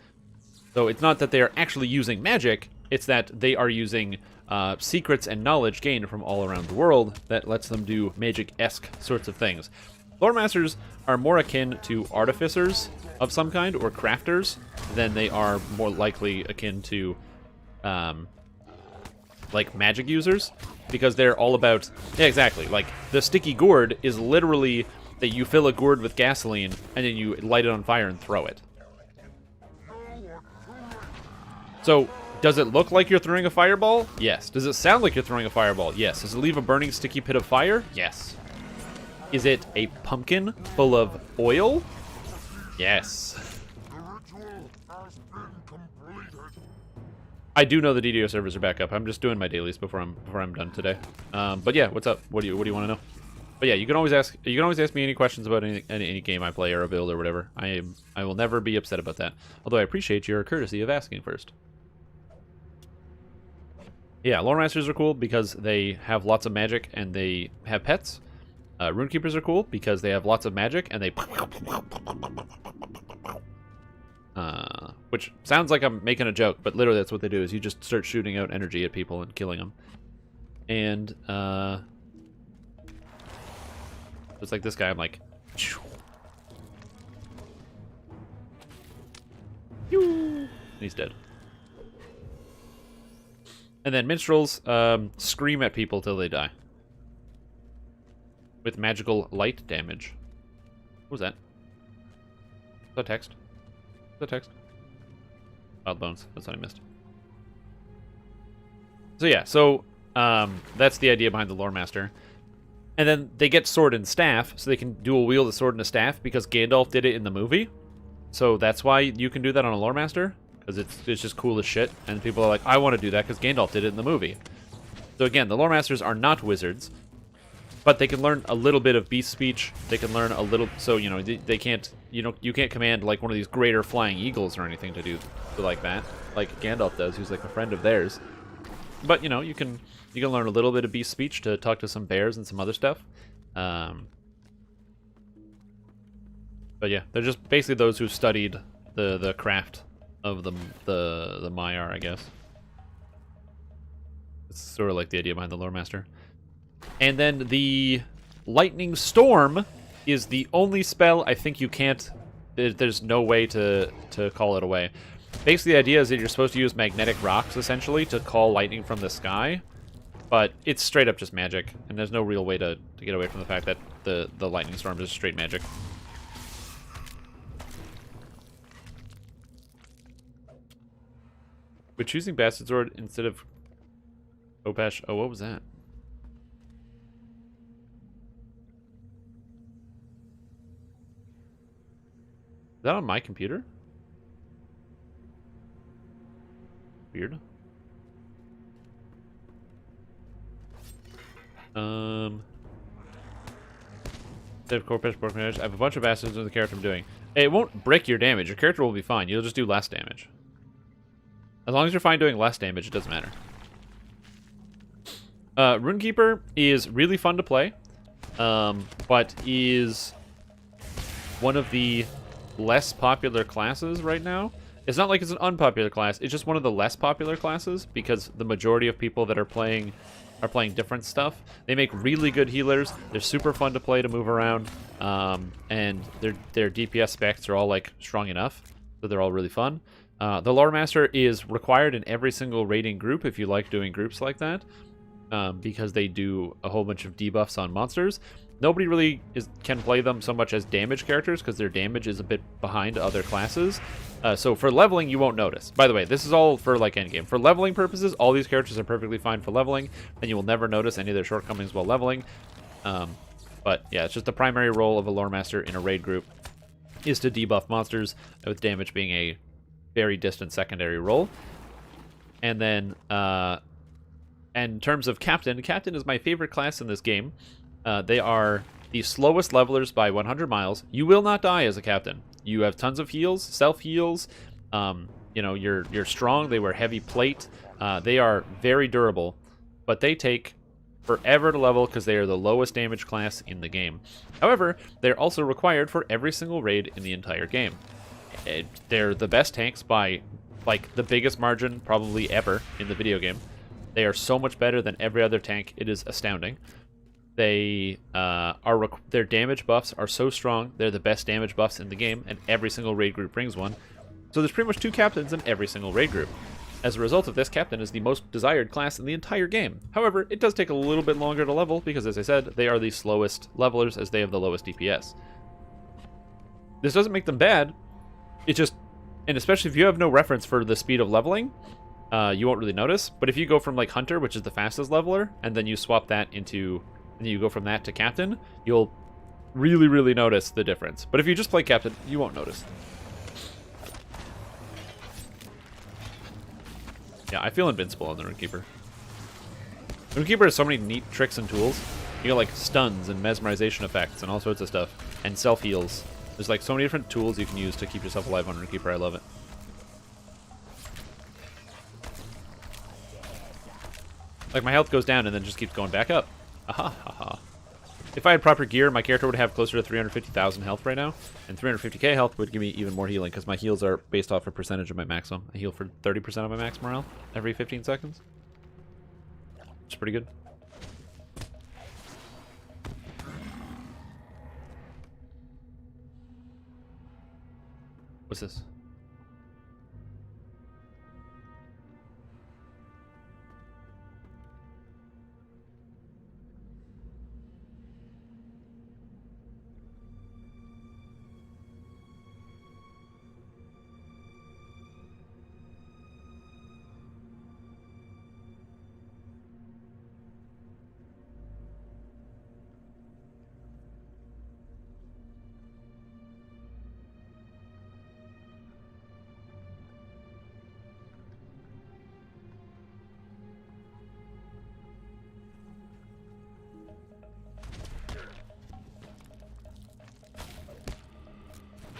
So it's not that they are actually using magic, it's that they are using secrets and knowledge gained from all around the world that lets them do magic-esque sorts of things. Lore Masters are more akin to artificers of some kind, or crafters, than they are more likely akin to, like, magic users, because they're all about... Yeah, exactly. Like, the sticky gourd is literally that you fill a gourd with gasoline, and then you light it on fire and throw it. So, does it look like you're throwing a fireball? Yes. Does it sound like you're throwing a fireball? Yes. Does it leave a burning sticky pit of fire? Yes. Is it a pumpkin full of oil? Yes. I do know the DDO servers are back up. I'm just doing my dailies before I'm done today. But yeah, what's up? What do you want to know? But yeah, you can always ask me any questions about any game I play or a build or whatever. I will never be upset about that. Although I appreciate your courtesy of asking first. Yeah, Lore Masters are cool because they have lots of magic and they have pets. Runekeepers are cool because they have lots of magic and they... which sounds like I'm making a joke, but literally that's what they do, is you just start shooting out energy at people and killing them. And, it's like this guy, I'm like... He's dead. And then minstrels scream at people till they die. With magical light damage. What was that? Is that text? Is that text? Wild bones. That's what I missed. So yeah, that's the idea behind the Lore Master. And then they get sword and staff, so they can dual wield a sword and a staff because Gandalf did it in the movie. So that's why you can do that on a Lore Master, because it's just cool as shit. And people are like, I want to do that because Gandalf did it in the movie. So again, the Lore Masters are not wizards, but they can learn a little bit of beast speech. They can learn a little, so you know they can't, you can't command like one of these greater flying eagles or anything to do like that, like Gandalf does, who's like a friend of theirs. But you can learn a little bit of beast speech to talk to some bears and some other stuff. But yeah, they're just basically those who studied the craft of the Maiar, I guess. It's sort of like the idea behind the Lore Master. And then the Lightning Storm is the only spell I think you can't... There's no way to call it away. Basically, the idea is that you're supposed to use magnetic rocks, essentially, to call lightning from the sky. But it's straight up just magic, and there's no real way to get away from the fact that the Lightning Storm is straight magic. But choosing Bastard Sword instead of Opash... Oh, what was that? Is that on my computer? Weird. Instead of Corpus Pork Manage, I have a bunch of bastards with the character I'm doing. It won't break your damage. Your character will be fine. You'll just do less damage. As long as you're fine doing less damage, it doesn't matter. Runekeeper is really fun to play, but is one of the less popular classes right now. It's not like it's an unpopular class, it's just one of the less popular classes because the majority of people that are playing different stuff. They make really good healers, they're super fun to play to move around, and their DPS specs are all like strong enough, so they're all really fun. The Lore Master is required in every single raiding group if you like doing groups like that, because they do a whole bunch of debuffs on monsters. Nobody really can play them so much as damage characters because their damage is a bit behind other classes. So for leveling, you won't notice. By the way, this is all for like endgame. For leveling purposes, all these characters are perfectly fine for leveling, and you will never notice any of their shortcomings while leveling. But yeah, it's just the primary role of a Lore Master in a raid group is to debuff monsters, with damage being a very distant secondary role. And then, in terms of Captain is my favorite class in this game. They are the slowest levelers by 100 miles. You will not die as a Captain. You have tons of heals, self-heals. you know, you're strong. They wear heavy plate. They are very durable, but they take forever to level because they are the lowest damage class in the game. However, they're also required for every single raid in the entire game. They're the best tanks by, like, the biggest margin probably ever in the video game. They are so much better than every other tank. It is astounding. They their damage buffs are so strong. They're the best damage buffs in the game, and every single raid group brings one. So there's pretty much 2 captains in every single raid group. As a result of this, captain is the most desired class in the entire game. However, it does take a little bit longer to level because, as I said, they are the slowest levelers as they have the lowest DPS. This doesn't make them bad. It just, and especially if you have no reference for the speed of leveling, you won't really notice. But if you go from like Hunter, which is the fastest leveler, and then you swap that into, and you go from that to Captain, you'll really, really notice the difference. But if you just play Captain, you won't notice. Yeah, I feel invincible on the Runekeeper. Runekeeper has so many neat tricks and tools. You got like stuns and mesmerization effects and all sorts of stuff, and self-heals. There's like so many different tools you can use to keep yourself alive on Runekeeper. I love it. Like, my health goes down and then just keeps going back up. Aha, haha. If I had proper gear, my character would have closer to 350,000 health right now, and 350k health would give me even more healing, because my heals are based off a percentage of my maximum. I heal for 30% of my max morale every 15 seconds. It's pretty good. What's this?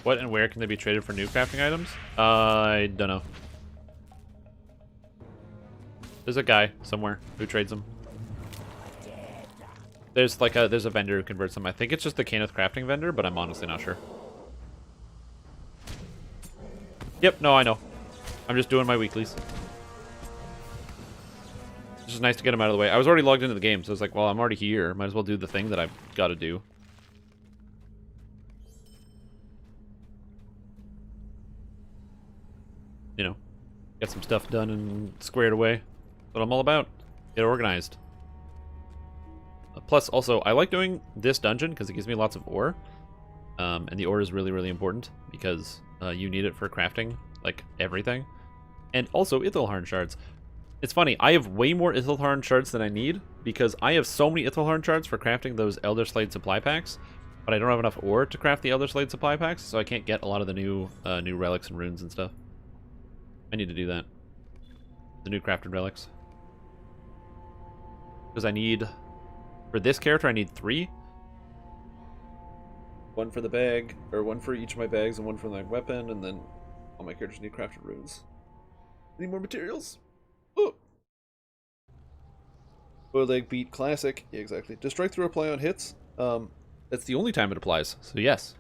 What and where can they be traded for new crafting items? I don't know. There's a guy somewhere who trades them. There's like there's a vendor who converts them. I think it's just the Kenneth crafting vendor, but I'm honestly not sure. Yep, no, I know. I'm just doing my weeklies. It's just nice to get them out of the way. I was already logged into the game, so it's like, well, I'm already here. Might as well do the thing that I've got to do. You know, get some stuff done and squared away. That's what I'm all about. Get organized. Plus, also, I like doing this dungeon because it gives me lots of ore. And the ore is really, really important because you need it for crafting, like, everything. And also, Ithalharn shards. It's funny, I have way more Ithalharn shards than I need because I have so many Ithalharn shards for crafting those Elder Slade supply packs, but I don't have enough ore to craft the Elder Slade supply packs, so I can't get a lot of the new relics and runes and stuff. I need to do that. The new crafted relics. Because I need... For this character, I need 3. One for the bag, or one for each of my bags, and one for my weapon, and then all my characters need crafted runes. Need more materials. Oh! Boiled egg beat classic. Yeah, exactly. Does strike through apply on hits? That's the only time it applies, so yes.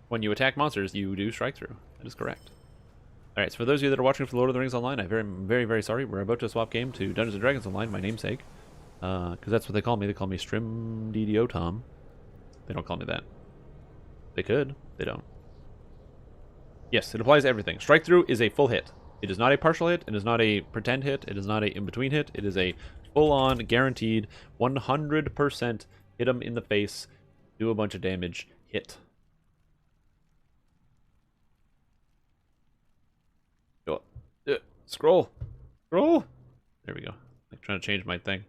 When you attack monsters, you do strike through. That is correct. Alright, so for those of you that are watching for Lord of the Rings Online, I'm very, very, very sorry. We're about to swap game to Dungeons & Dragons Online, my namesake. Because that's what they call me. They call me Strim DDO Tom. They don't call me that. They could. They don't. Yes, it applies to everything. Strike through is a full hit. It is not a partial hit. It is not a pretend hit. It is not a in-between hit. It is a full-on, guaranteed, 100% hit them in the face, do a bunch of damage, hit. Go up. Scroll. Scroll. There we go. I'm trying to change my thing.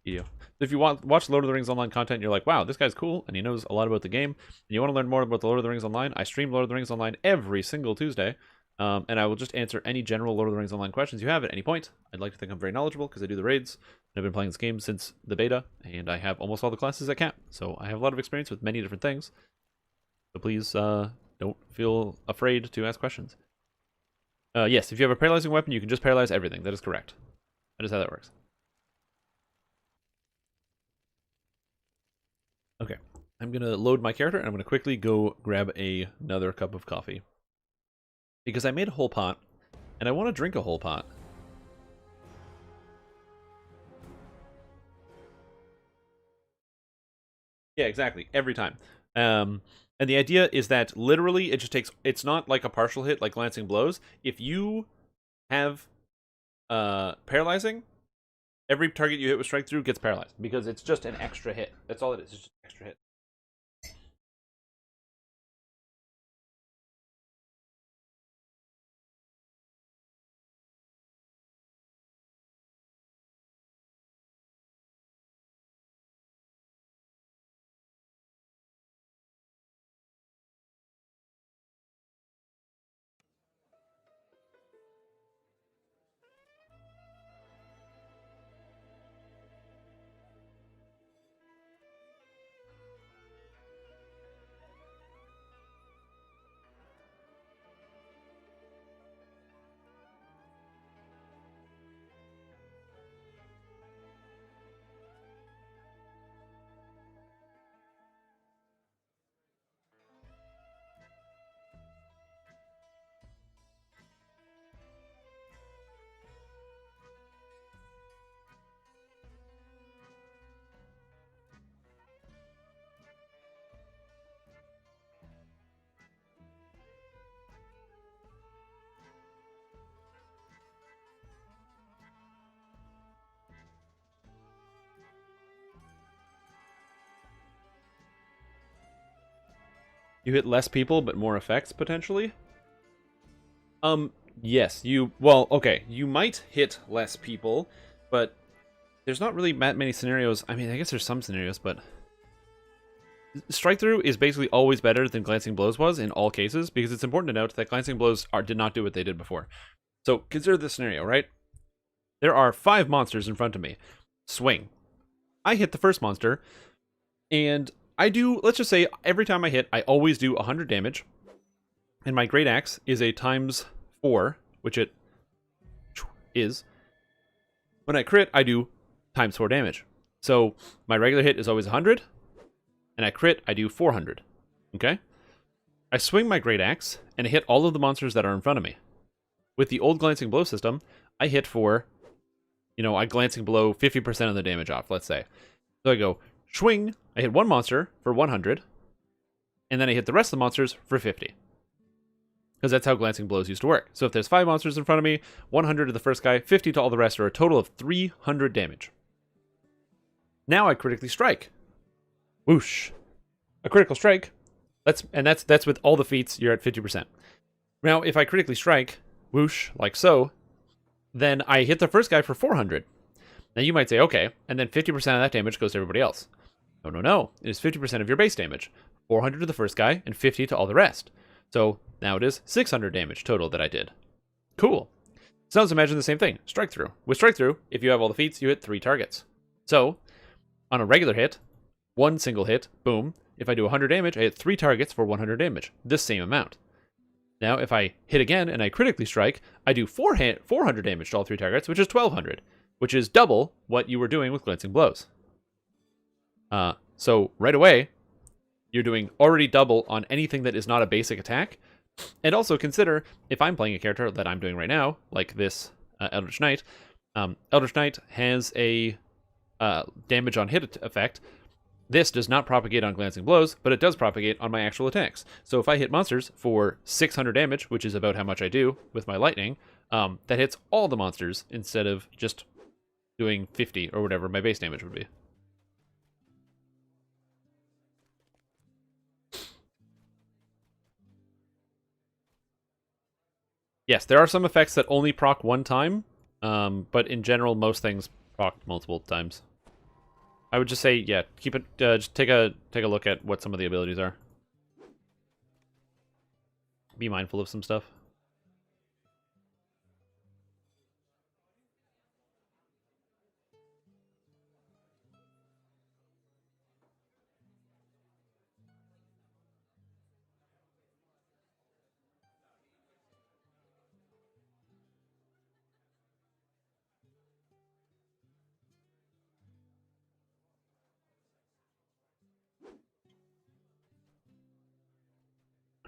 Video. So if you watch Lord of the Rings Online content and you're like, wow, this guy's cool and he knows a lot about the game, and you want to learn more about the Lord of the Rings Online, I stream Lord of the Rings Online every single Tuesday, and I will just answer any general Lord of the Rings Online questions you have at any point. I'd like to think I'm very knowledgeable because I do the raids. I've been playing this game since the beta, and I have almost all the classes at camp, so I have a lot of experience with many different things. So please don't feel afraid to ask questions. Yes, if you have a paralyzing weapon, you can just paralyze everything. That is correct. That is how that works. Okay. I'm going to load my character, and I'm going to quickly go grab another cup of coffee. Because I made a whole pot, and I want to drink a whole pot. Yeah, exactly. Every time. And the idea is that literally it just takes... It's not like a partial hit like glancing blows. If you have paralyzing, every target you hit with strike through gets paralyzed. Because it's just an extra hit. That's all it is. It's just an extra hit. You hit less people, but more effects, potentially? Yes, well, okay, you might hit less people, but there's not really that many scenarios. I mean, I guess there's some scenarios, but strike through is basically always better than glancing blows was in all cases, because it's important to note that glancing blows did not do what they did before. So consider this scenario, right? There are 5 monsters in front of me. Swing. I hit the first monster, and I do, let's just say, every time I hit, I always do 100 damage, and my great axe is a times 4, which it is. When I crit, I do times 4 damage. So my regular hit is always 100, and I crit, I do 400. Okay? I swing my great axe, and I hit all of the monsters that are in front of me. With the old glancing blow system, I hit for, I glancing blow 50% of the damage off, let's say. So I go, swing, I hit one monster for 100, and then I hit the rest of the monsters for 50. Because that's how glancing blows used to work. So if there's 5 monsters in front of me, 100 to the first guy, 50 to all the rest, or a total of 300 damage. Now I critically strike. Whoosh. A critical strike. That's with all the feats, you're at 50%. Now, if I critically strike, whoosh, like so, then I hit the first guy for 400. Now you might say, okay, and then 50% of that damage goes to everybody else. No, no, no. It is 50% of your base damage. 400 to the first guy, and 50 to all the rest. So now it is 600 damage total that I did. Cool. So let's imagine the same thing. Strike through. With strike through, if you have all the feats, you hit 3 targets. So, on a regular hit, one single hit, boom. If I do 100 damage, I hit 3 targets for 100 damage. This same amount. Now, if I hit again and I critically strike, I do 400 damage to all 3 targets, which is 1200, which is double what you were doing with glancing blows. So right away, you're doing already double on anything that is not a basic attack. And also consider, if I'm playing a character that I'm doing right now, like this Eldritch Knight, Eldritch Knight has a damage on hit effect. This does not propagate on glancing blows, but it does propagate on my actual attacks. So if I hit monsters for 600 damage, which is about how much I do with my lightning, that hits all the monsters instead of just doing 50 or whatever my base damage would be. Yes, there are some effects that only proc one time, but in general, most things proc multiple times. I would just say, yeah, keep it. Just take a look at what some of the abilities are. Be mindful of some stuff.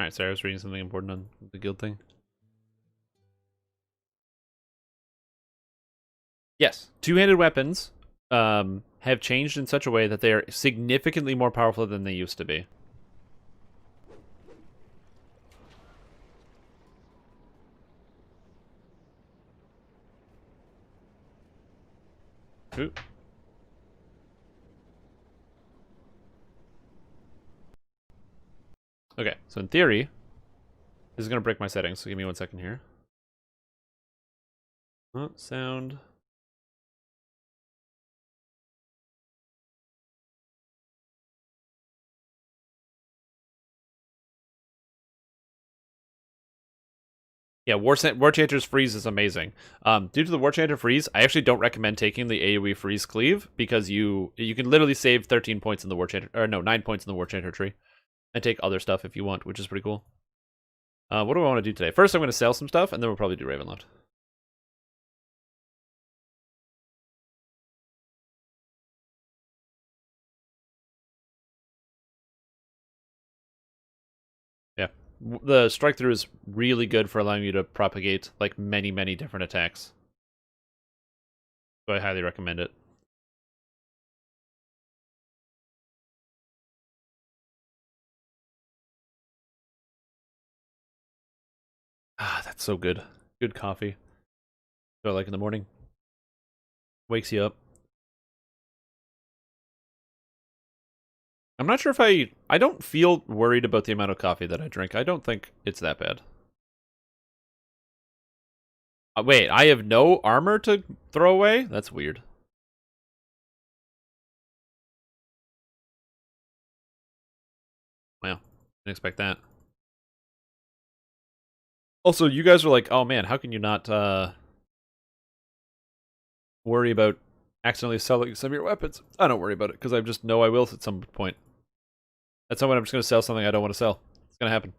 Alright, sorry, I was reading something important on the guild thing. Yes, two-handed weapons have changed in such a way that they are significantly more powerful than they used to be. Ooh. Okay, so in theory, this is going to break my settings, so give me 1 second here. Oh, sound. Yeah, War Chanter's freeze is amazing. Due to the War Chanter freeze, I actually don't recommend taking the AoE freeze cleave because you can literally save 13 points in the War Chanter, or no, 9 points in the War Chanter tree, and take other stuff if you want, which is pretty cool. What do I want to do today? First, I'm going to sell some stuff, and then we'll probably do Ravenloft. Yeah, the strike through is really good for allowing you to propagate like many different attacks. So I highly recommend it. Ah, that's so good. Good coffee. So like in the morning. Wakes you up. I'm not sure if I don't feel worried about the amount of coffee that I drink. I don't think it's that bad. Wait, I have no armor to throw away? That's weird. Wow, didn't expect that. Also, you guys are like, oh man, how can you not worry about accidentally selling some of your weapons? I don't worry about it, because I just know I will at some point. At some point, I'm just going to sell something I don't want to sell. It's going to happen.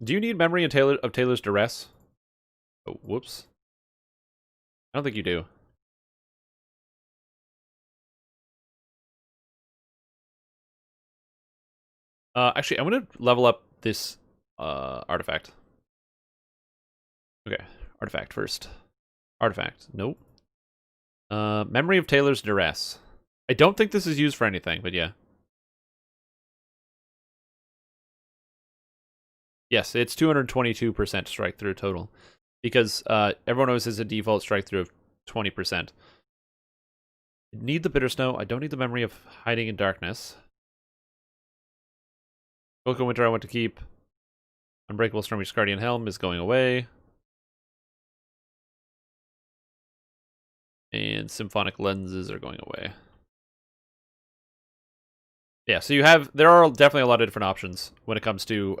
Do you need memory of Taylor's duress? Oh, whoops. I don't think you do. Actually, I'm going to level up this artifact. Okay, artifact first. Artifact, nope. Memory of Taylor's duress. I don't think this is used for anything, but yeah. Yes, it's 222% strike through total. Because everyone always has a default strike through of 20%. Need the bitter snow. I don't need the memory of hiding in darkness. Cocoa Winter I want to keep. Unbreakable Stormy Guardian Helm is going away. And Symphonic Lenses are going away. Yeah, so there are definitely a lot of different options when it comes to,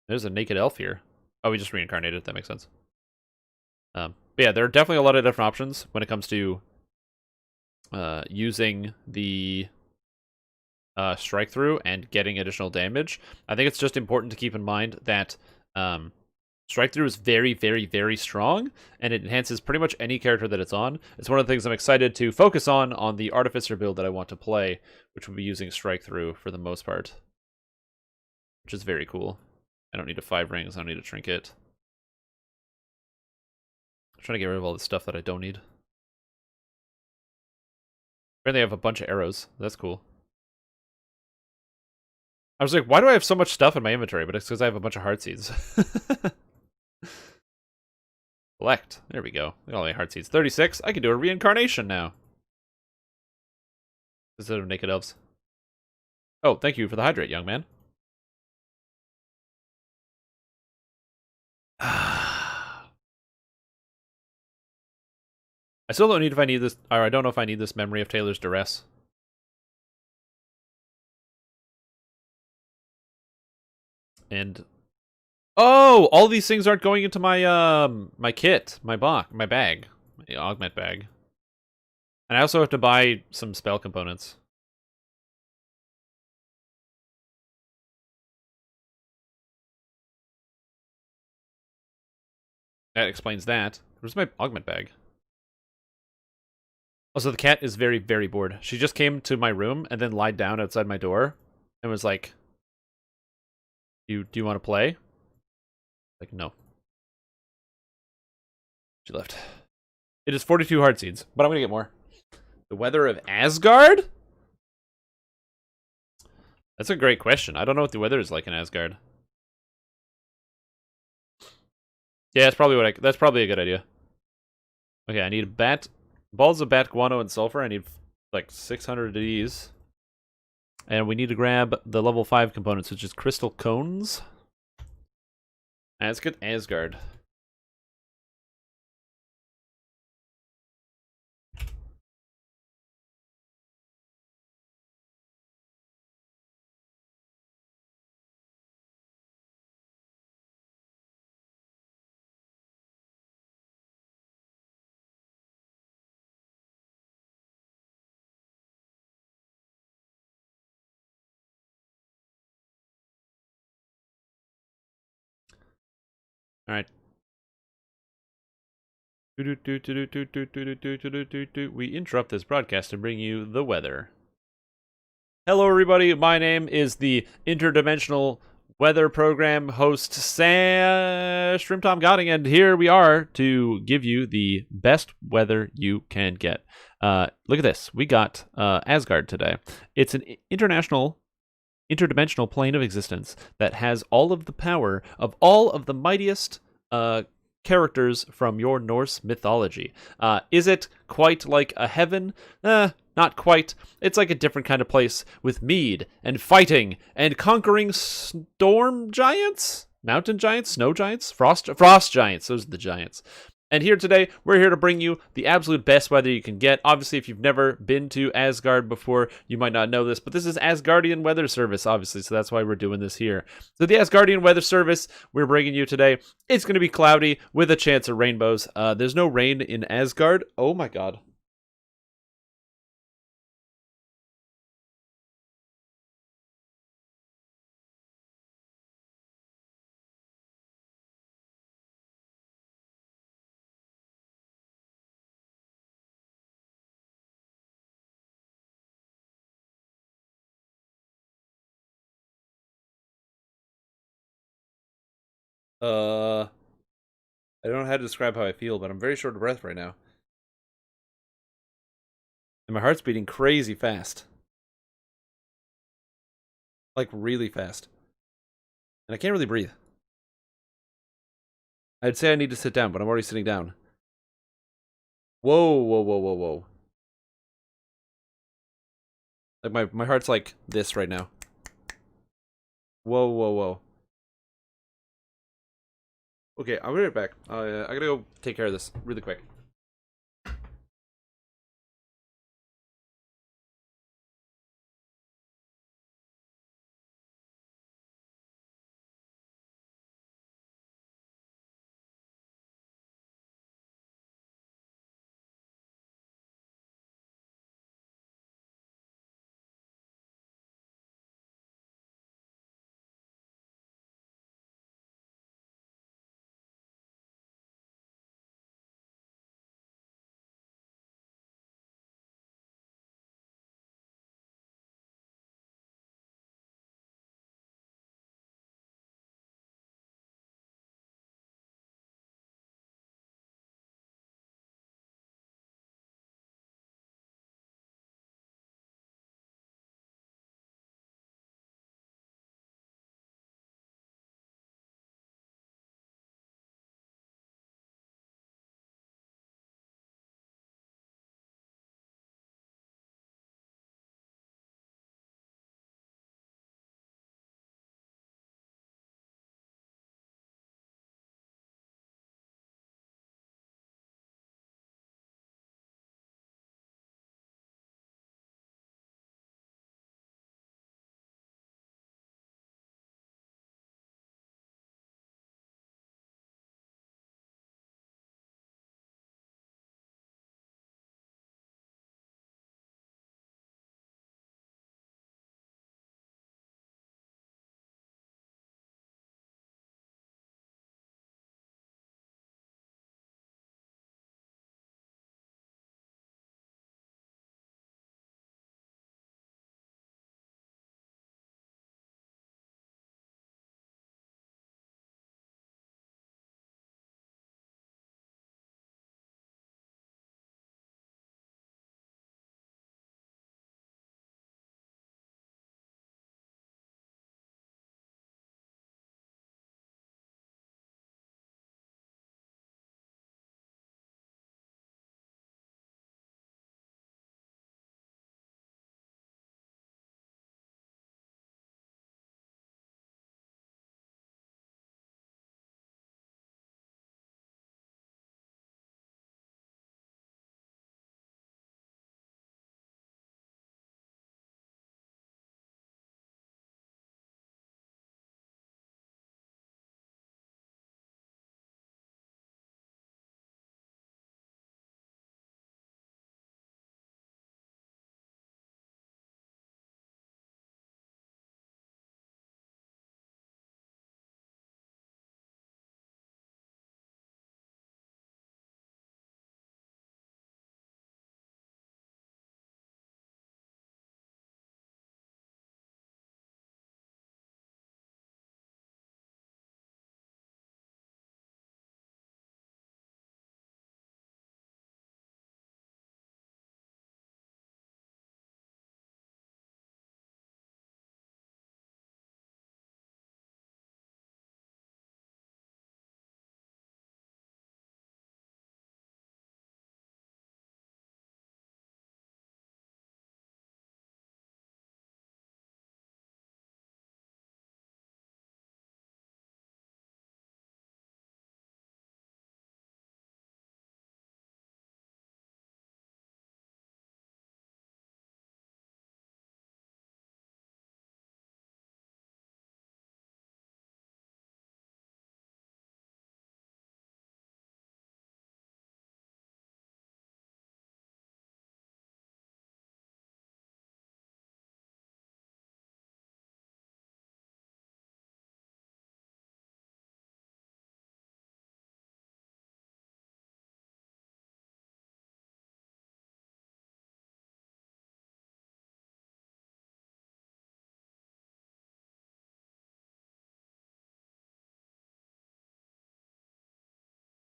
there's a naked elf here. Oh, we just reincarnated, that makes sense. But yeah, there are definitely a lot of different options when it comes to using the strike through and getting additional damage. I think it's just important to keep in mind that strike through is very strong, and it enhances pretty much any character that it's on. It's one of the things I'm excited to focus on the Artificer build that I want to play, which will be using strike through for the most part, which is very cool. I don't need a 5 rings, I don't need a trinket. I'm trying to get rid of all the stuff that I don't need. Apparently I have a bunch of arrows. That's cool. I was like, why do I have so much stuff in my inventory? But it's because I have a bunch of heart seeds. Collect. There we go. Look at all my heart seeds. 36. I can do a reincarnation now. Instead of naked elves. Oh, thank you for the hydrate, young man. I still don't need if I need this, or I don't know if I need this memory of Taylor's duress. And oh, all these things aren't going into my my kit, my bag, my augment bag. And I also have to buy some spell components. That explains that. Where's my augment bag? Also, the cat is very bored. She just came to my room and then lied down outside my door and was like, do you want to play? Like, no. She left. It is 42 heart seeds, but I'm gonna get more. The weather of Asgard? That's a great question. I don't know what the weather is like in Asgard. Yeah, that's probably a good idea. Okay, I need balls of bat, guano, and sulfur. I need like 600 of these. And we need to grab the level 5 components, which is crystal cones. And let's get Asgard. All right. We interrupt this broadcast to bring you the weather. Hello, everybody. My name is the interdimensional weather program host, Shrimp Godding, and here we are to give you the best weather you can get. Look at this. We got Asgard today. It's an interdimensional plane of existence that has all of the power of all of the mightiest characters from your Norse mythology. Is it quite like a heaven? Not quite. It's like a different kind of place with mead and fighting and conquering storm giants, mountain giants, snow giants, frost giants. Those are the giants. And here today, we're here to bring you the absolute best weather you can get. Obviously, if you've never been to Asgard before, you might not know this, but this is Asgardian Weather Service, obviously, so that's why we're doing this here. So the Asgardian Weather Service we're bringing you today, it's going to be cloudy with a chance of rainbows. There's no rain in Asgard. Oh my god. I don't know how to describe how I feel, but I'm very short of breath right now. And my heart's beating crazy fast. Like, really fast. And I can't really breathe. I'd say I need to sit down, but I'm already sitting down. Whoa, whoa, whoa, whoa, whoa. Like, my heart's like this right now. Whoa, whoa, whoa. Okay, I'll be right back. I gotta go take care of this really quick.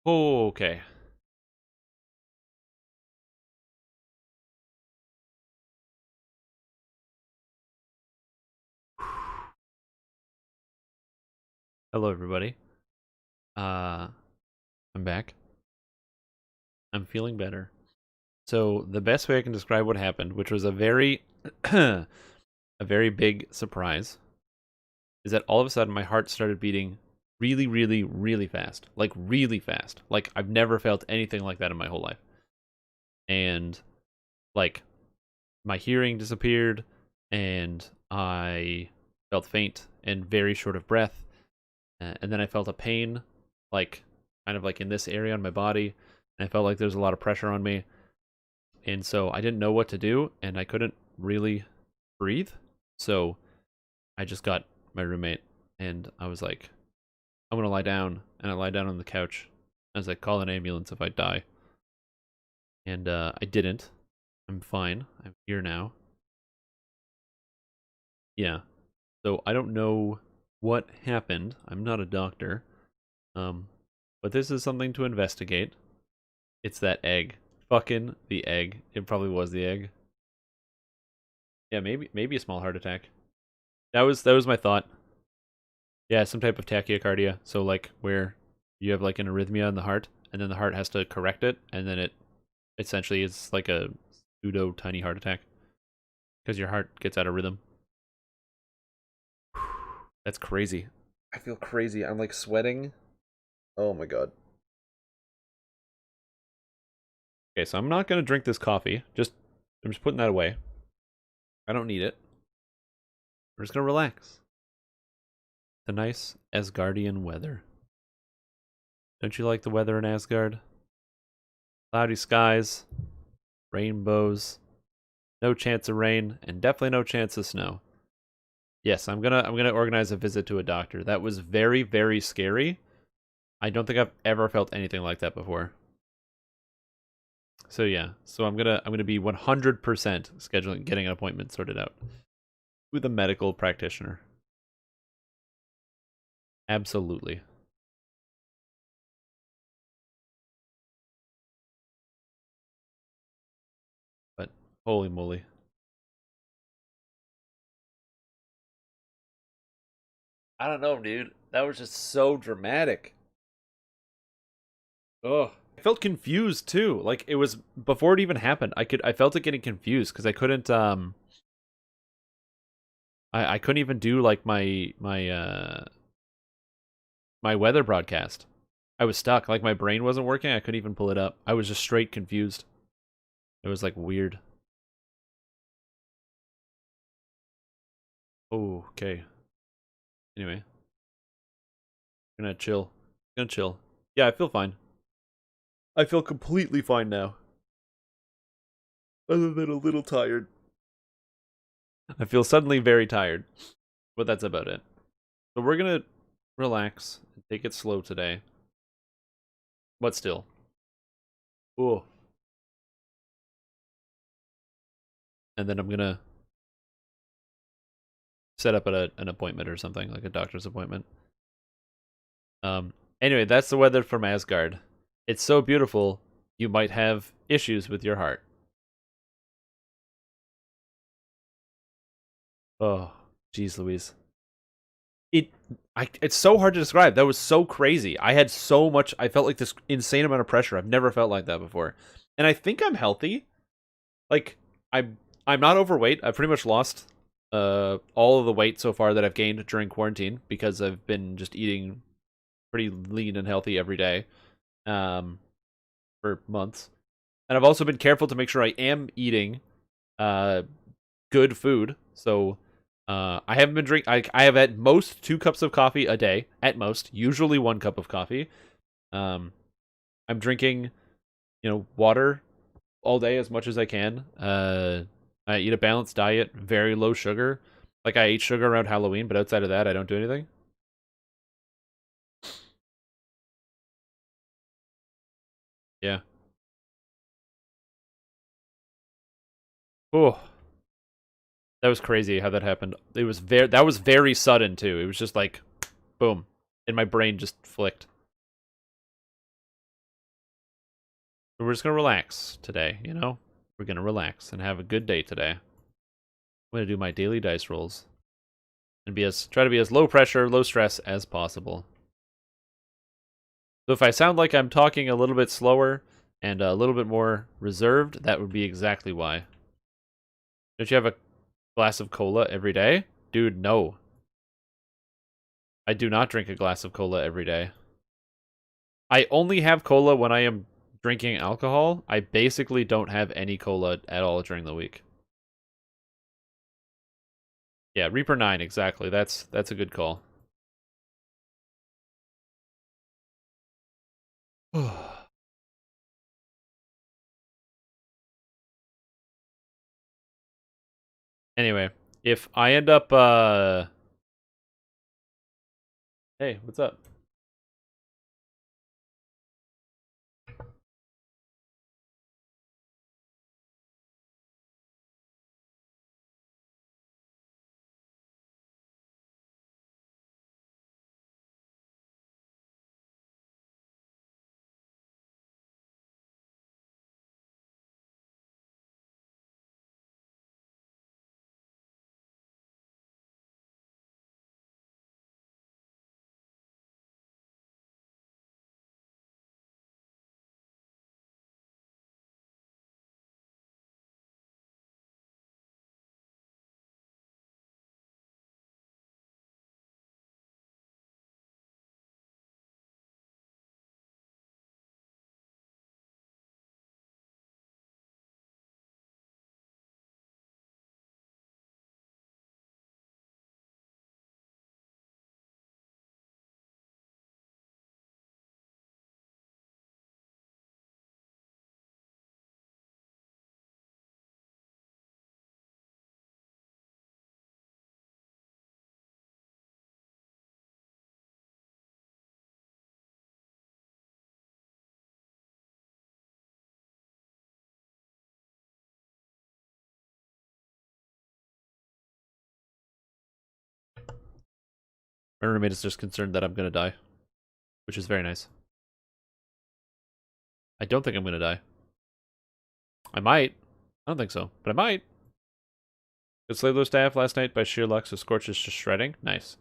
Okay. Hello, everybody. I'm back. I'm feeling better. So the best way I can describe what happened, which was a very, a very big surprise, is that all of a sudden my heart started beating really, really, really fast. Like really fast. Like I've never felt anything like that in my whole life. And like my hearing disappeared, and I felt faint and very short of breath. And then I felt a pain, like kind of like in this area on my body. And I felt like there's a lot of pressure on me. And so I didn't know what to do, and I couldn't really breathe. So I just got my roommate, and I was like, I'm gonna lie down. And I lie down on the couch. I was like, call an ambulance if I die. And I didn't. I'm fine. I'm here now. Yeah. So I don't know what happened. I'm not a doctor. Um, but this is something to investigate. It's that egg. Fucking the egg. It probably was the egg. Yeah, maybe a small heart attack. That was my thought. Yeah, some type of tachycardia. So like where you have like an arrhythmia in the heart, and then the heart has to correct it, and then it essentially is like a pseudo tiny heart attack because your heart gets out of rhythm. That's crazy. I feel crazy. I'm like sweating. Oh my god. Okay, so I'm not gonna drink this coffee. I'm just putting that away. I don't need it. We're just gonna relax. The nice Asgardian weather. Don't you like the weather in Asgard? Cloudy skies, rainbows, no chance of rain, and definitely no chance of snow. Yes, I'm gonna organize a visit to a doctor. That was very, very scary. I don't think I've ever felt anything like that before. So yeah, so I'm gonna be 100% scheduling getting an appointment sorted out with a medical practitioner. Absolutely. But holy moly. I don't know, dude. That was just so dramatic. Ugh. I felt confused too. Like it was before it even happened. I felt it getting confused because I couldn't I couldn't even do like my weather broadcast. I was stuck. Like my brain wasn't working. I couldn't even pull it up. I was just straight confused. It was like weird. Oh, okay. Anyway, gonna chill. Gonna chill. Yeah, I feel fine. I feel completely fine now. Other than a little tired. I feel suddenly very tired. But that's about it. So we're gonna relax and take it slow today. But still. Ooh. And then I'm gonna set up an appointment or something, like a doctor's appointment. Anyway, that's the weather from Asgard. It's so beautiful, you might have issues with your heart. Oh, jeez Louise. It's so hard to describe. That was so crazy. I had so much, I felt like this insane amount of pressure. I've never felt like that before. And I think I'm healthy. Like, I'm not overweight. I've pretty much lost all of the weight so far that I've gained during quarantine because I've been just eating pretty lean and healthy every day for months. And I've also been careful to make sure I am eating uh, good food. So I haven't been I have at most 2 cups of coffee a day, at most. Usually 1 cup of coffee. Um, I'm drinking, water all day as much as I can. I eat a balanced diet, very low sugar. Like I eat sugar around Halloween, but outside of that, I don't do anything. Yeah. Oh, that was crazy how that happened. That was very sudden too. It was just like, boom, and my brain just flicked. So we're just gonna relax today, you know? We're gonna relax and have a good day today. I'm gonna do my daily dice rolls and try to be as low pressure, low stress as possible. So if I sound like I'm talking a little bit slower and a little bit more reserved, that would be exactly why. Don't you have a glass of cola every day? Dude, no. I do not drink a glass of cola every day. I only have cola when I am drinking alcohol. I basically don't have any cola at all during the week. Yeah, Reaper 9, exactly. That's a good call. Anyway, if I end up hey, what's up? My roommate is just concerned that I'm gonna die, which is very nice. I don't think I'm gonna die. I might. I don't think so, but I might. Good Slavelo staff last night by sheer luck, so Scorch is just shredding. Nice.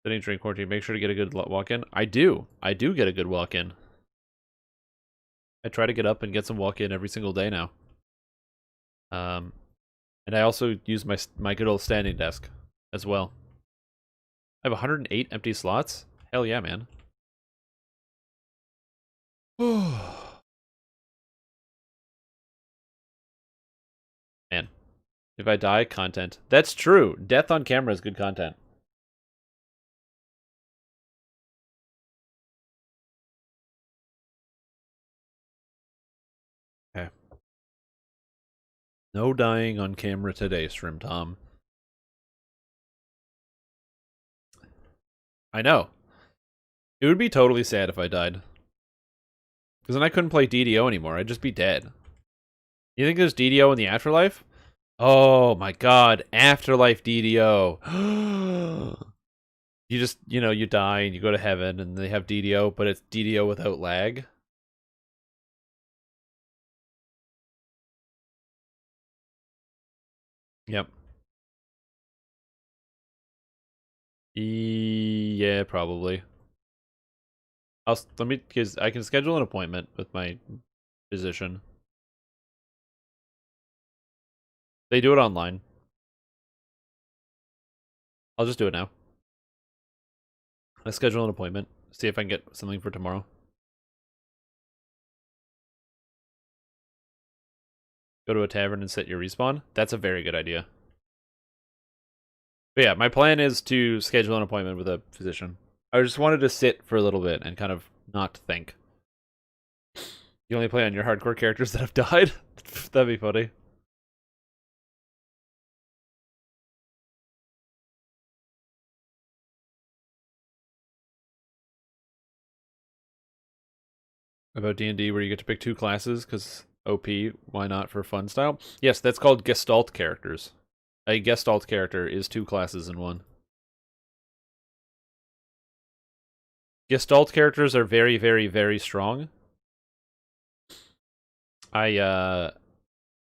Sitting during quarantine, make sure to get a good walk-in. I do. I do get a good walk-in. I try to get up and get some walk-in every single day now. And I also use my good old standing desk as well. I have 108 empty slots. Hell yeah, man. Man, if I die, content. That's true. Death on camera is good content. Okay. No dying on camera today, Shrim Tom. I know. It would be totally sad if I died. Because then I couldn't play DDO anymore. I'd just be dead. You think there's DDO in the afterlife? Oh my god, afterlife DDO. You just, you die and you go to heaven and they have DDO, but it's DDO without lag. Yep. Yeah, probably. Because I can schedule an appointment with my physician. They do it online. I'll just do it now. I schedule an appointment. See if I can get something for tomorrow. Go to a tavern and set your respawn. That's a very good idea. But yeah, my plan is to schedule an appointment with a physician. I just wanted to sit for a little bit and kind of not think. You only play on your hardcore characters that have died? That'd be funny. About D&D where you get to pick two classes because OP, why not for fun style? Yes, that's called Gestalt characters. A Gestalt character is two classes in one. Gestalt characters are very, very, very strong. I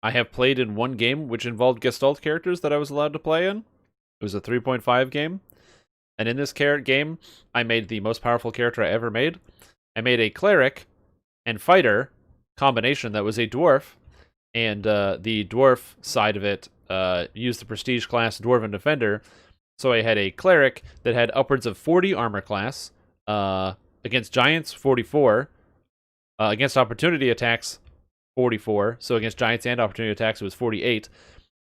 have played in one game which involved Gestalt characters that I was allowed to play in. It was a 3.5 game. And in this game, I made the most powerful character I ever made. I made a cleric and fighter combination that was a dwarf. And the dwarf side of it used the prestige class Dwarven Defender. So I had a cleric that had upwards of 40 armor class. Against giants, 44. Against opportunity attacks, 44. So against giants and opportunity attacks, it was 48.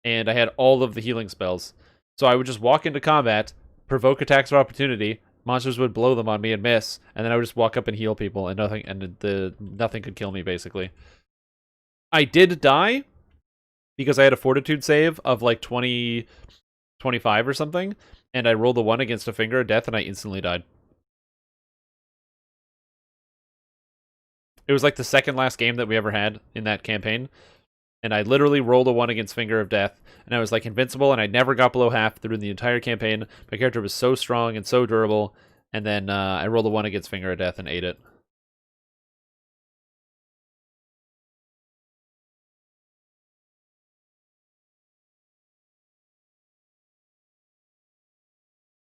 And I had all of the healing spells. So I would just walk into combat, provoke attacks of opportunity, monsters would blow them on me and miss, and then I would just walk up and heal people, and nothing could kill me, basically. I did die, because I had a fortitude save of like 20, 25 or something, and I rolled a 1 against a Finger of Death, and I instantly died. It was like the second last game that we ever had in that campaign. And I literally rolled a 1 against Finger of Death. And I was like invincible, and I never got below half through the entire campaign. My character was so strong and so durable. And then I rolled a 1 against Finger of Death and ate it.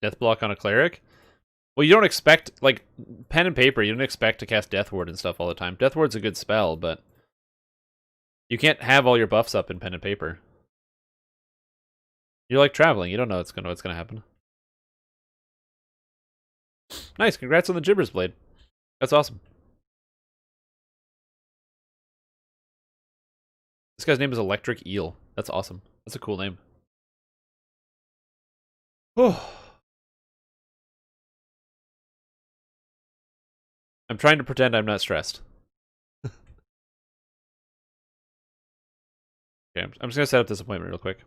Death block on a cleric? Well, you don't expect, like, pen and paper, you don't expect to cast Death Ward and stuff all the time. Death Ward's a good spell, but you can't have all your buffs up in pen and paper. You're like traveling, you don't know what's gonna happen. Nice, congrats on the Gibbers Blade. That's awesome. This guy's name is Electric Eel. That's awesome. That's a cool name. Oh. I'm trying to pretend I'm not stressed. Okay, I'm just gonna set up this appointment real quick.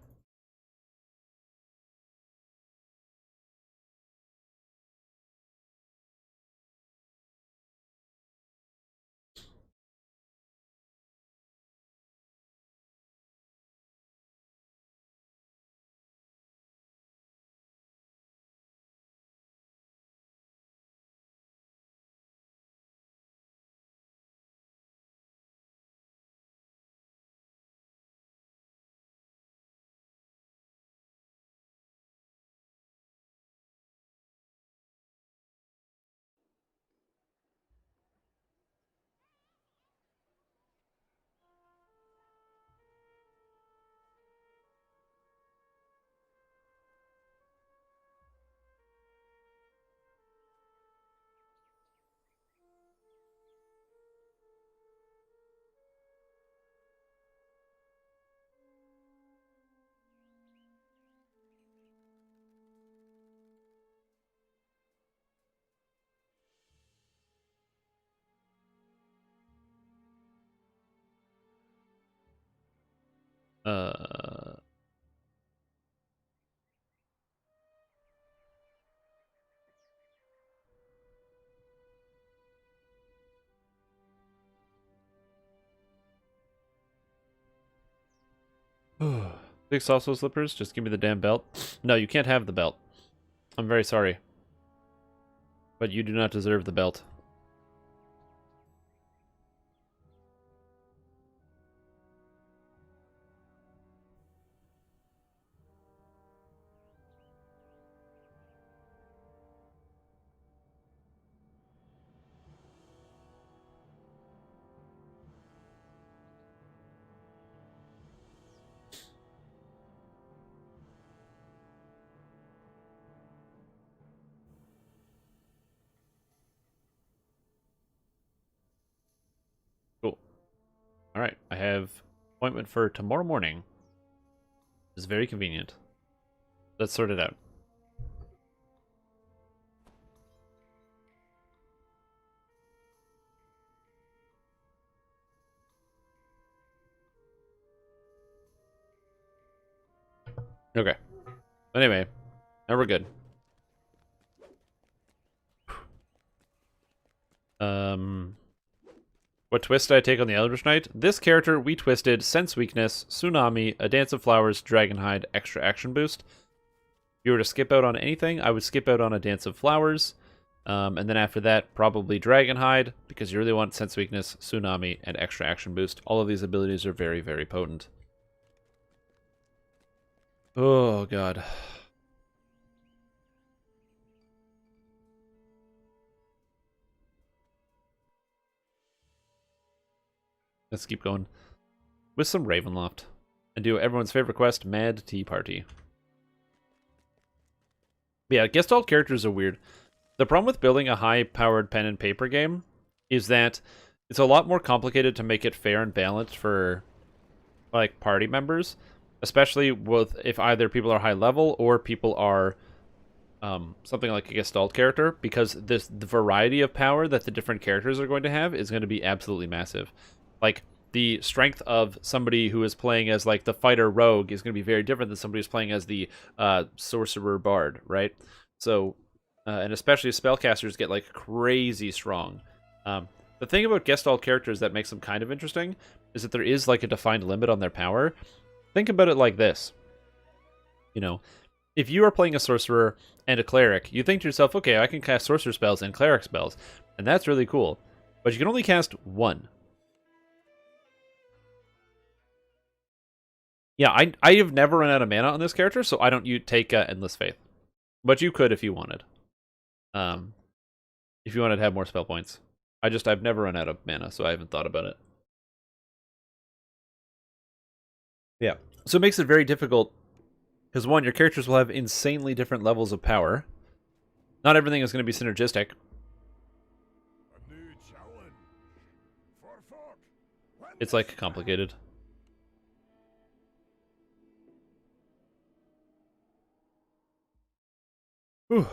Uh... Big salsa slippers, just give me the damn belt. No, you can't have the belt. I'm very sorry. But you do not deserve the belt. Cool. Alright, I have appointment for tomorrow morning. It's very convenient. Let's sort it out. Okay. Anyway, now we're good. What twist did I take on the Eldritch Knight? This character, we twisted Sense Weakness, Tsunami, A Dance of Flowers, Dragonhide, Extra Action Boost. If you were to skip out on anything, I would skip out on A Dance of Flowers. And then after that, probably Dragonhide, because you really want Sense Weakness, Tsunami, and Extra Action Boost. All of these abilities are very, very potent. Oh, God. Let's keep going with some Ravenloft and do everyone's favorite quest, Mad Tea Party. But yeah, Gestalt characters are weird. The problem with building a high-powered pen and paper game is that it's a lot more complicated to make it fair and balanced for like party members, especially with if either people are high level or people are something like a Gestalt character, because the variety of power that the different characters are going to have is going to be absolutely massive. Like, the strength of somebody who is playing as, like, the fighter rogue is going to be very different than somebody who's playing as the sorcerer bard, right? So, and especially spellcasters get, like, crazy strong. The thing about Gestalt characters that makes them kind of interesting is that there is, like, a defined limit on their power. Think about it like this. You know, if you are playing a sorcerer and a cleric, you think to yourself, okay, I can cast sorcerer spells and cleric spells, and that's really cool. But you can only cast one. Yeah, I have never run out of mana on this character, so I don't take Endless Faith. But you could if you wanted. If you wanted to have more spell points. I've never run out of mana, so I haven't thought about it. Yeah. So it makes it very difficult, because one, your characters will have insanely different levels of power. Not everything is going to be synergistic. It's, like, complicated. Whew.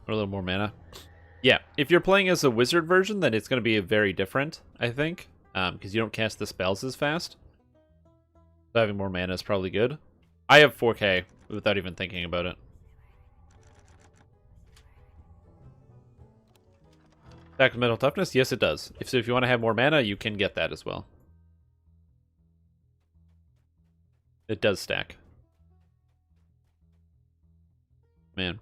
Or a little more mana. Yeah, if you're playing as a wizard version, then it's going to be very different, I think. Because you don't cast the spells as fast. So having more mana is probably good. I have 4K without even thinking about it. Back to mental toughness? Yes, it does. If you want to have more mana, you can get that as well. It does stack. Man.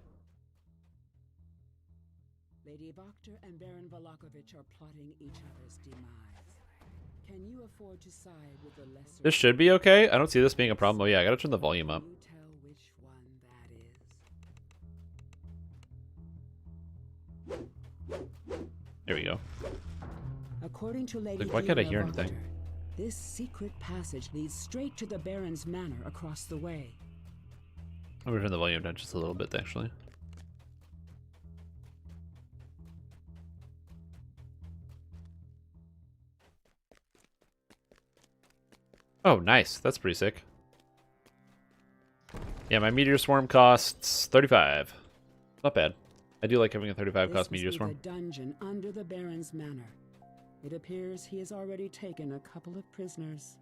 Lady Boktor and Baron Valakovich are plotting each other's demise. Can you afford to side with the lesser? This should be okay. I don't see this being a problem. Oh yeah, I gotta turn the volume up. Can you tell which one that is? There we go. According to Lady Like, why can't I hear Boktor, anything? this secret passage leads straight to the Baron's manor across the way. I'm gonna turn the volume down just a little bit, actually. Oh, nice. That's pretty sick. Yeah, my Meteor Swarm costs 35. Not bad. I do like having a 35 cost Meteor This Swarm. must be the dungeon under the Baron's manor. It appears he has already taken a couple of prisoners.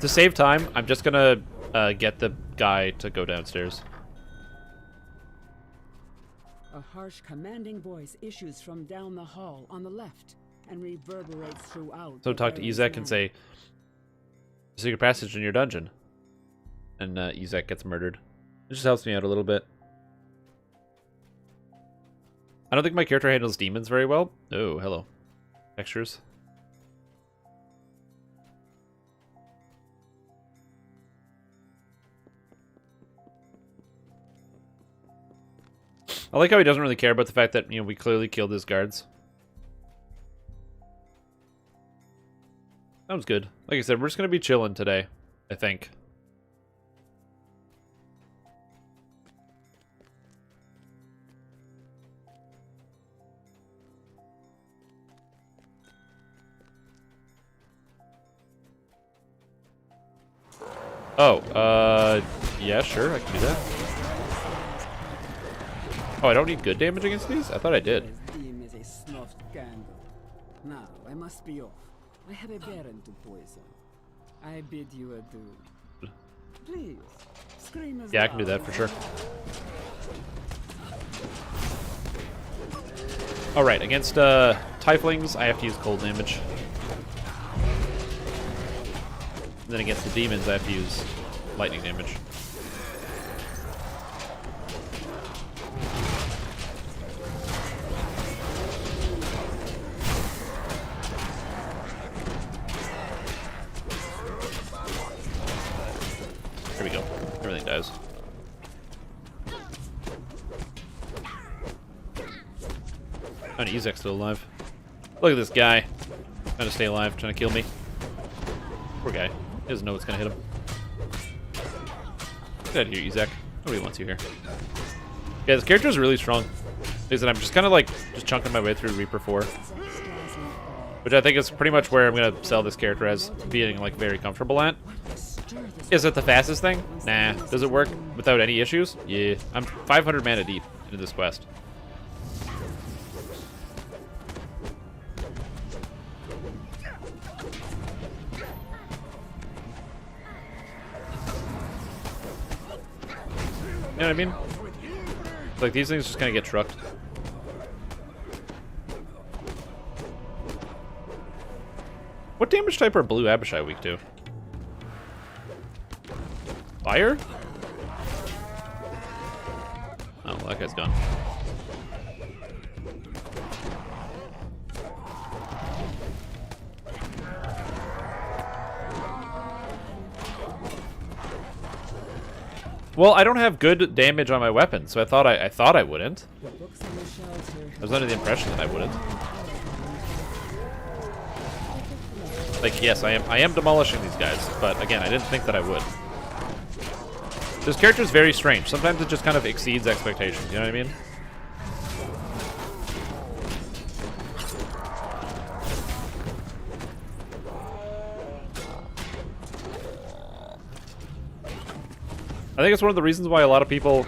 To save time, I'm just gonna get the guy to go downstairs. A harsh, commanding voice issues from down the hall on the left and reverberates throughout. So the talk to Baron's Ezek and manor. say, secret passage in your dungeon. And Ezek gets murdered. It just helps me out a little bit. I don't think my character handles demons very well. Oh, hello. Textures. I like how he doesn't really care about the fact that, you know, we clearly killed his guards. Sounds good. Like I said, we're just going to be chilling today, I think. Oh, yeah, sure, I can do that. Oh, I don't need good damage against these? I thought I did. His beam is a snuffed candle. Now, I must be off. I have a Baron to poison. I bid you adieu. Please, scream as Yeah, I can do loud that for as sure. you Alright, against Tieflings, I have to use cold damage. And then against the demons, I have to use lightning damage. Here we go. Everything dies. Oh, Ezek's still alive. Look at this guy. Trying to stay alive, trying to kill me. Poor guy. He doesn't know what's gonna hit him. Get out of here, Ezek. Nobody wants you here. Yeah, this character is really strong. Is that I'm just kind of like just chunking my way through Reaper 4, which I think is pretty much where I'm gonna sell this character as being like very comfortable at. Is it the fastest thing? Nah. Does it work without any issues? Yeah. I'm 500 mana deep into this quest. You know what I mean? Like, these things just kind of get trucked. What damage type are Blue Abishai weak to? Fire? Oh, well, that guy's gone. Well, I don't have good damage on my weapon, so I thought I wouldn't. The books on the shelves here I was under the impression that I wouldn't. Like, yes, I am demolishing these guys, but again, I didn't think that I would. This character is very strange. Sometimes it just kind of exceeds expectations, you know what I mean? I think it's one of the reasons why a lot of people,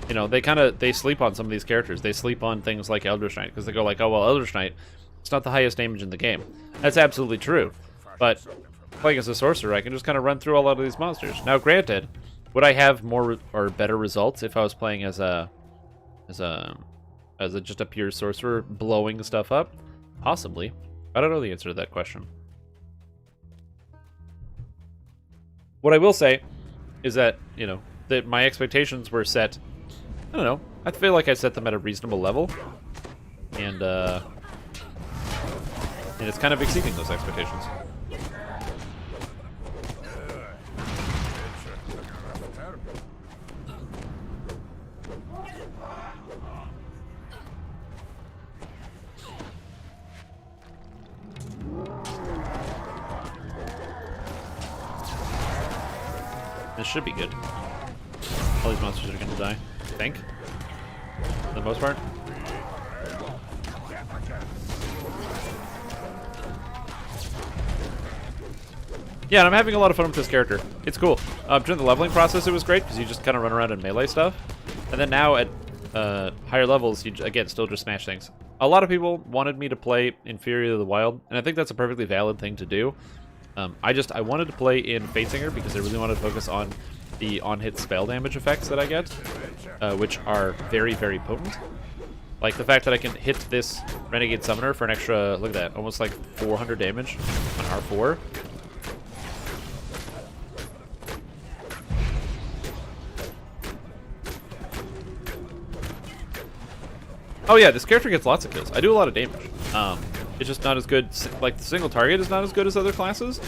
you know, they sleep on some of these characters. They sleep on things like Eldritch Knight because they go like, oh well, Eldritch Knight, it's not the highest damage in the game. That's absolutely true. But playing as a sorcerer, I can just kind of run through a lot of these monsters. Now, granted, would I have more or better results if I was playing as just a pure sorcerer blowing stuff up? Possibly. I don't know the answer to that question. What I will say is that, you know, that my expectations were set, I don't know, I feel like I set them at a reasonable level, and it's kind of exceeding those expectations. This should be good. All these monsters are going to die, I think, for the most part. Yeah, and I'm having a lot of fun with this character. It's cool. During the leveling process, it was great because you just kind of run around and melee stuff. And then now at higher levels, you, again, still just smash things. A lot of people wanted me to play Inferior to the Wild, and I think that's a perfectly valid thing to do. I wanted to play in Fatesinger because I really wanted to focus on the on-hit spell damage effects that I get, which are very, very potent. Like the fact that I can hit this Renegade Summoner for an extra, look at that, almost like 400 damage on R4. Oh yeah, this character gets lots of kills. I do a lot of damage. It's just not as good, like the single target is not as good as other classes,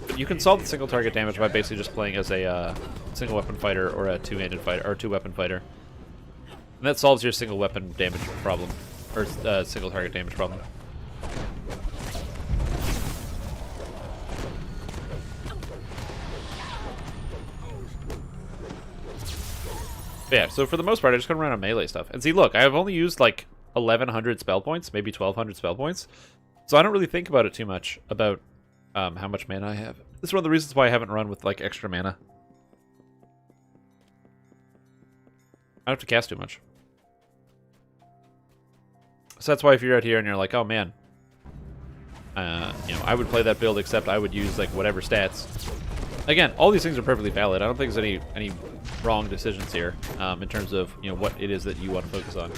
but you can solve the single target damage by basically just playing as a single weapon fighter or a two-handed fighter, or two-weapon fighter. And that solves your single weapon damage problem, or single target damage problem. But yeah, so for the most part, I just gonna run on melee stuff. And see, look, I have only used like 1,100 spell points, maybe 1,200 spell points. So I don't really think about it too much about how much mana I have. This is one of the reasons why I haven't run with like extra mana. I don't have to cast too much. So that's why if you're out here and you're like, oh man, you know, I would play that build except I would use like whatever stats. again, all these things are perfectly valid. I don't think there's any wrong decisions here in terms of what it is that you want to focus on.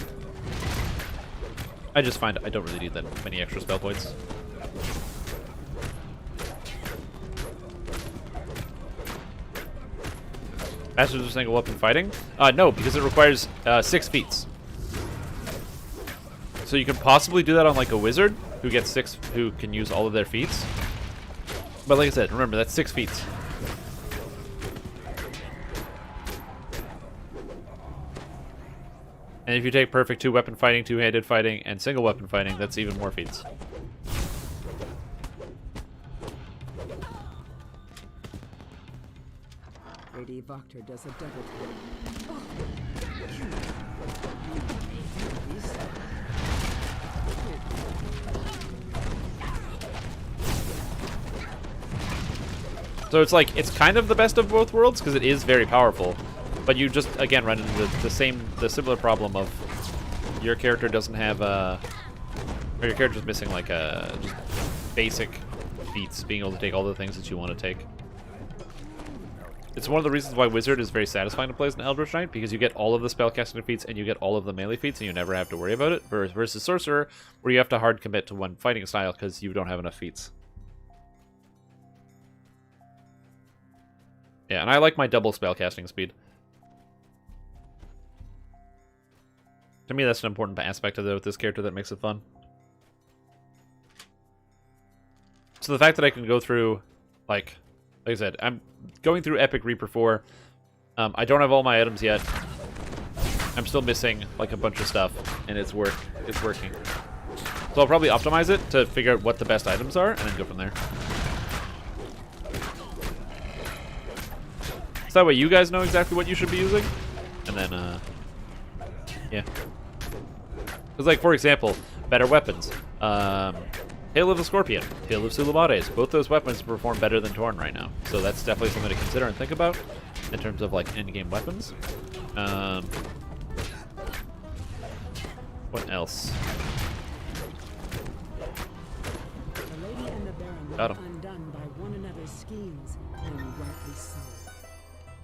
I just find I don't really need that many extra spell points. Masters of single weapon fighting? No, because it requires 6 feats. So you can possibly do that on like a wizard who gets 6, who can use all of their feats. But like I said, remember that's 6 feats. And if you take perfect 2-weapon fighting, 2-handed fighting, and single weapon fighting, that's even more feats. Lady Voctor does a double tap. So it's like, it's kind of the best of both worlds, because it is very powerful. But you just, again, run into the similar problem of your character doesn't have or your character's missing like just basic feats, being able to take all the things that you want to take. It's one of the reasons why Wizard is very satisfying to play as an Eldritch Knight, because you get all of the spellcasting feats and you get all of the melee feats and you never have to worry about it, versus Sorcerer, where you have to hard commit to one fighting style because you don't have enough feats. Yeah, and I like my double spellcasting speed. To me, that's an important aspect of this character that makes it fun. So the fact that I can go through, like I said, I'm going through Epic Reaper 4. I don't have all my items yet. I'm still missing like a bunch of stuff, and it's working. So I'll probably optimize it to figure out what the best items are, and then go from there. So that way you guys know exactly what you should be using, and then yeah. Because like, for example, better weapons. Hail of the Scorpion, Hail of Sulumares. Both those weapons perform better than Torn right now. So that's definitely something to consider and think about in terms of like endgame weapons. What else? The lady and the baron were Got 'em. undone by one another's schemes, and rightly so.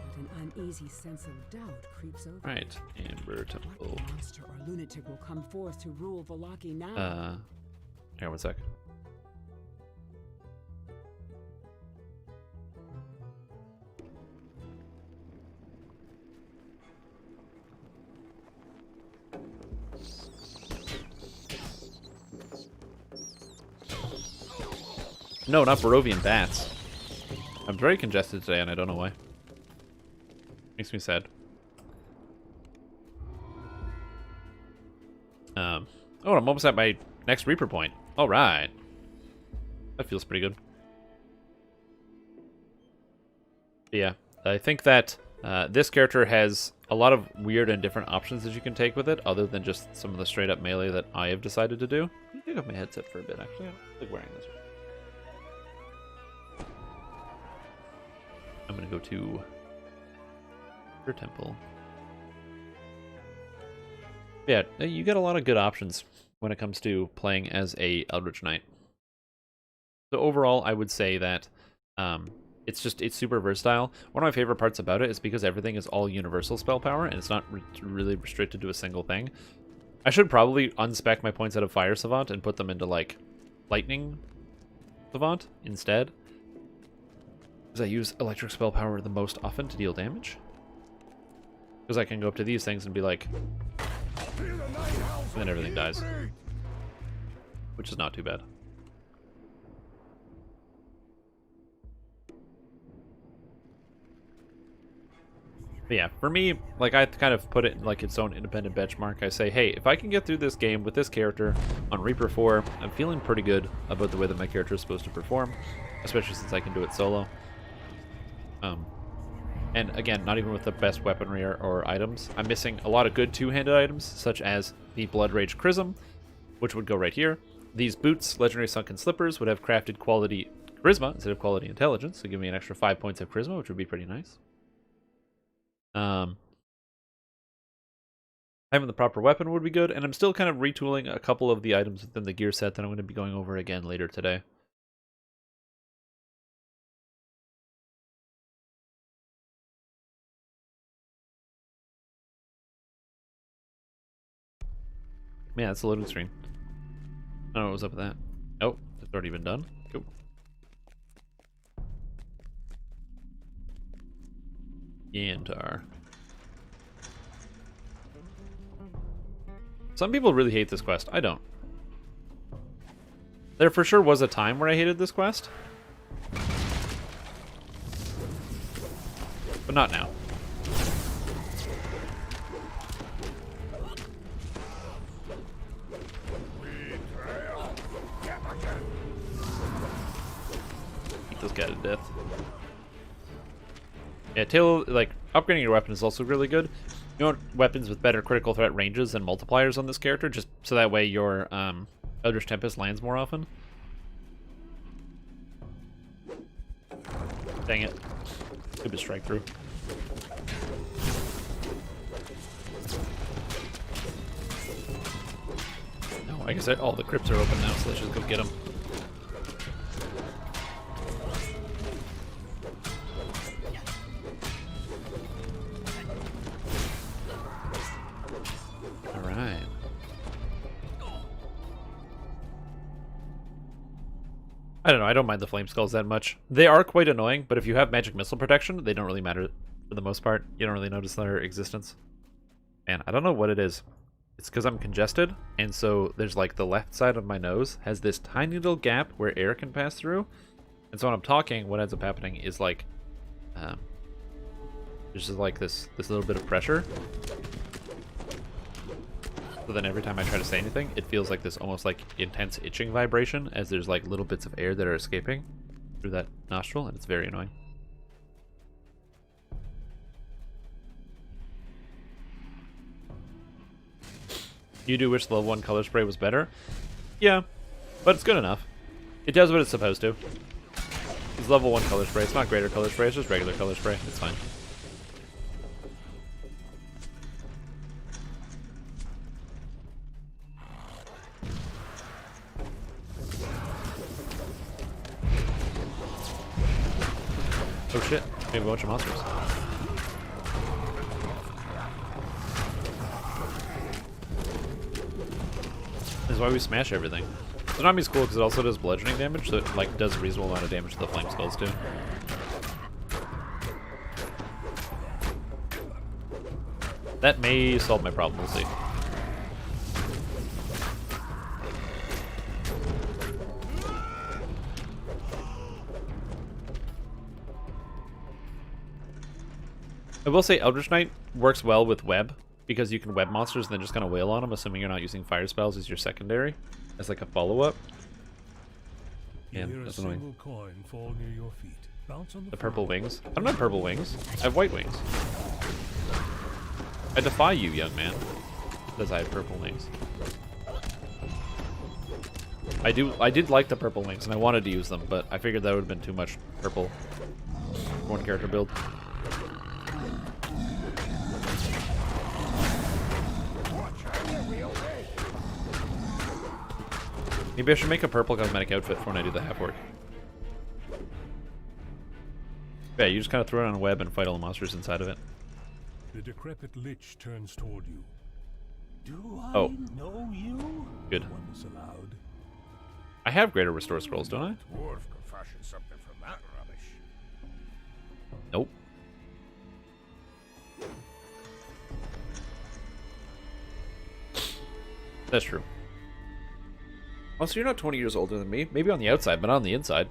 But an uneasy sense of doubt creeps over. Right, Amber Temple. What monster or lunatic will come forth to rule Vallaki now? Here, 1 sec. No, not Barovian bats. I'm very congested today, and I don't know why. Makes me sad. Oh, I'm almost at my next Reaper point. All right. That feels pretty good. Yeah, I think that this character has a lot of weird and different options that you can take with it, other than just some of the straight-up melee that I have decided to do. Let me take off my headset for a bit, actually. I don't like wearing this one. I'm going to go to your temple. Yeah, you get a lot of good options when it comes to playing as a Eldritch Knight. So overall, I would say that it's super versatile. One of my favorite parts about it is because everything is all universal spell power, and it's not really restricted to a single thing. I should probably unspec my points out of Fire Savant and put them into, like, Lightning Savant instead. Because I use electric spell power the most often to deal damage. Because I can go up to these things and be like... and then everything dies. Which is not too bad. But yeah, for me, like, I kind of put it in like its own independent benchmark. I say, hey, if I can get through this game with this character on Reaper 4, I'm feeling pretty good about the way that my character is supposed to perform, especially since I can do it solo. And again, not even with the best weaponry or items. I'm missing a lot of good two-handed items, such as the Blood Rage Chrism, which would go right here. These boots, Legendary Sunken Slippers, would have crafted quality Charisma instead of quality Intelligence, so give me an extra 5 points of Charisma, which would be pretty nice. Having the proper weapon would be good, and I'm still kind of retooling a couple of the items within the gear set that I'm going to be going over again later today. Yeah, that's the loading screen. I don't know what was up with that. Oh, it's already been done. Cool. Yantar. Some people really hate this quest. I don't. There for sure was a time where I hated this quest. But not now. Beat this guy to death. Yeah, like, upgrading your weapon is also really good. You want weapons with better critical threat ranges and multipliers on this character, just so that way your Eldritch Tempest lands more often. Dang it. Stupid strike through. Oh, I guess all the crypts are open now, so let's just go get them. Alright. I don't know, I don't mind the flame skulls that much. They are quite annoying, but if you have magic missile protection, they don't really matter for the most part. You don't really notice their existence. Man, I don't know what it is. It's because I'm congested, and so there's like the left side of my nose has this tiny little gap where air can pass through. And so when I'm talking, what ends up happening is like, there's just like this little bit of pressure. So then every time I try to say anything, it feels like this almost like intense itching vibration as there's like little bits of air that are escaping through that nostril, and it's very annoying. You do wish the level 1 color spray was better? Yeah, but it's good enough. It does what it's supposed to. It's level 1 color spray. It's not greater color spray, it's just regular color spray. It's fine. Oh shit, we have a bunch of monsters. This is why we smash everything. Tsunami's cool because it also does bludgeoning damage, so it like does a reasonable amount of damage to the flame skulls too. That may solve my problem, we'll see. I will say Eldritch Knight works well with web, because you can web monsters and then just kind of wail on them, assuming you're not using fire spells as your secondary, as like a follow-up. And that's annoying. Coin fall near your feet. Bounce on The purple wings. I don't have purple wings. I have white wings. I defy you, young man, because I have purple wings. I did like the purple wings, and I wanted to use them, but I figured that would have been too much purple for one character build. Maybe I should make a purple cosmetic outfit for when I do the half work. Yeah, you just kind of throw it on a web and fight all the monsters inside of it. The decrepit lich turns toward you. Do I know you? Good. One is allowed. I have greater restore scrolls, don't I? Dwarf could fashion something from that rubbish. Nope. That's true. Oh, so you're not 20 years older than me? Maybe on the outside, but not on the inside.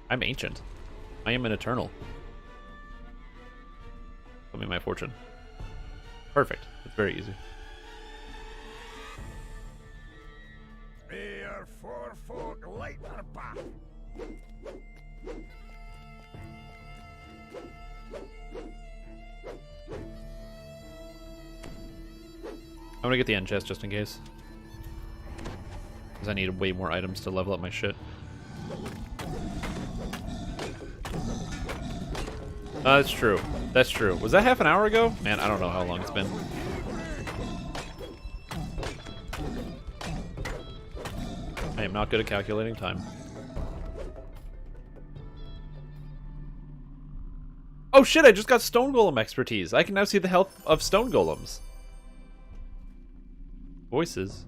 I'm ancient. I am an eternal. Tell me my fortune. Perfect. It's very easy. Here for folk light our path. I'm gonna get the end chest just in case. Because I need way more items to level up my shit. That's true. That's true. Was that half an hour ago? Man, I don't know how long it's been. I am not good at calculating time. Oh shit, I just got stone golem expertise. I can now see the health of stone golems. Voices.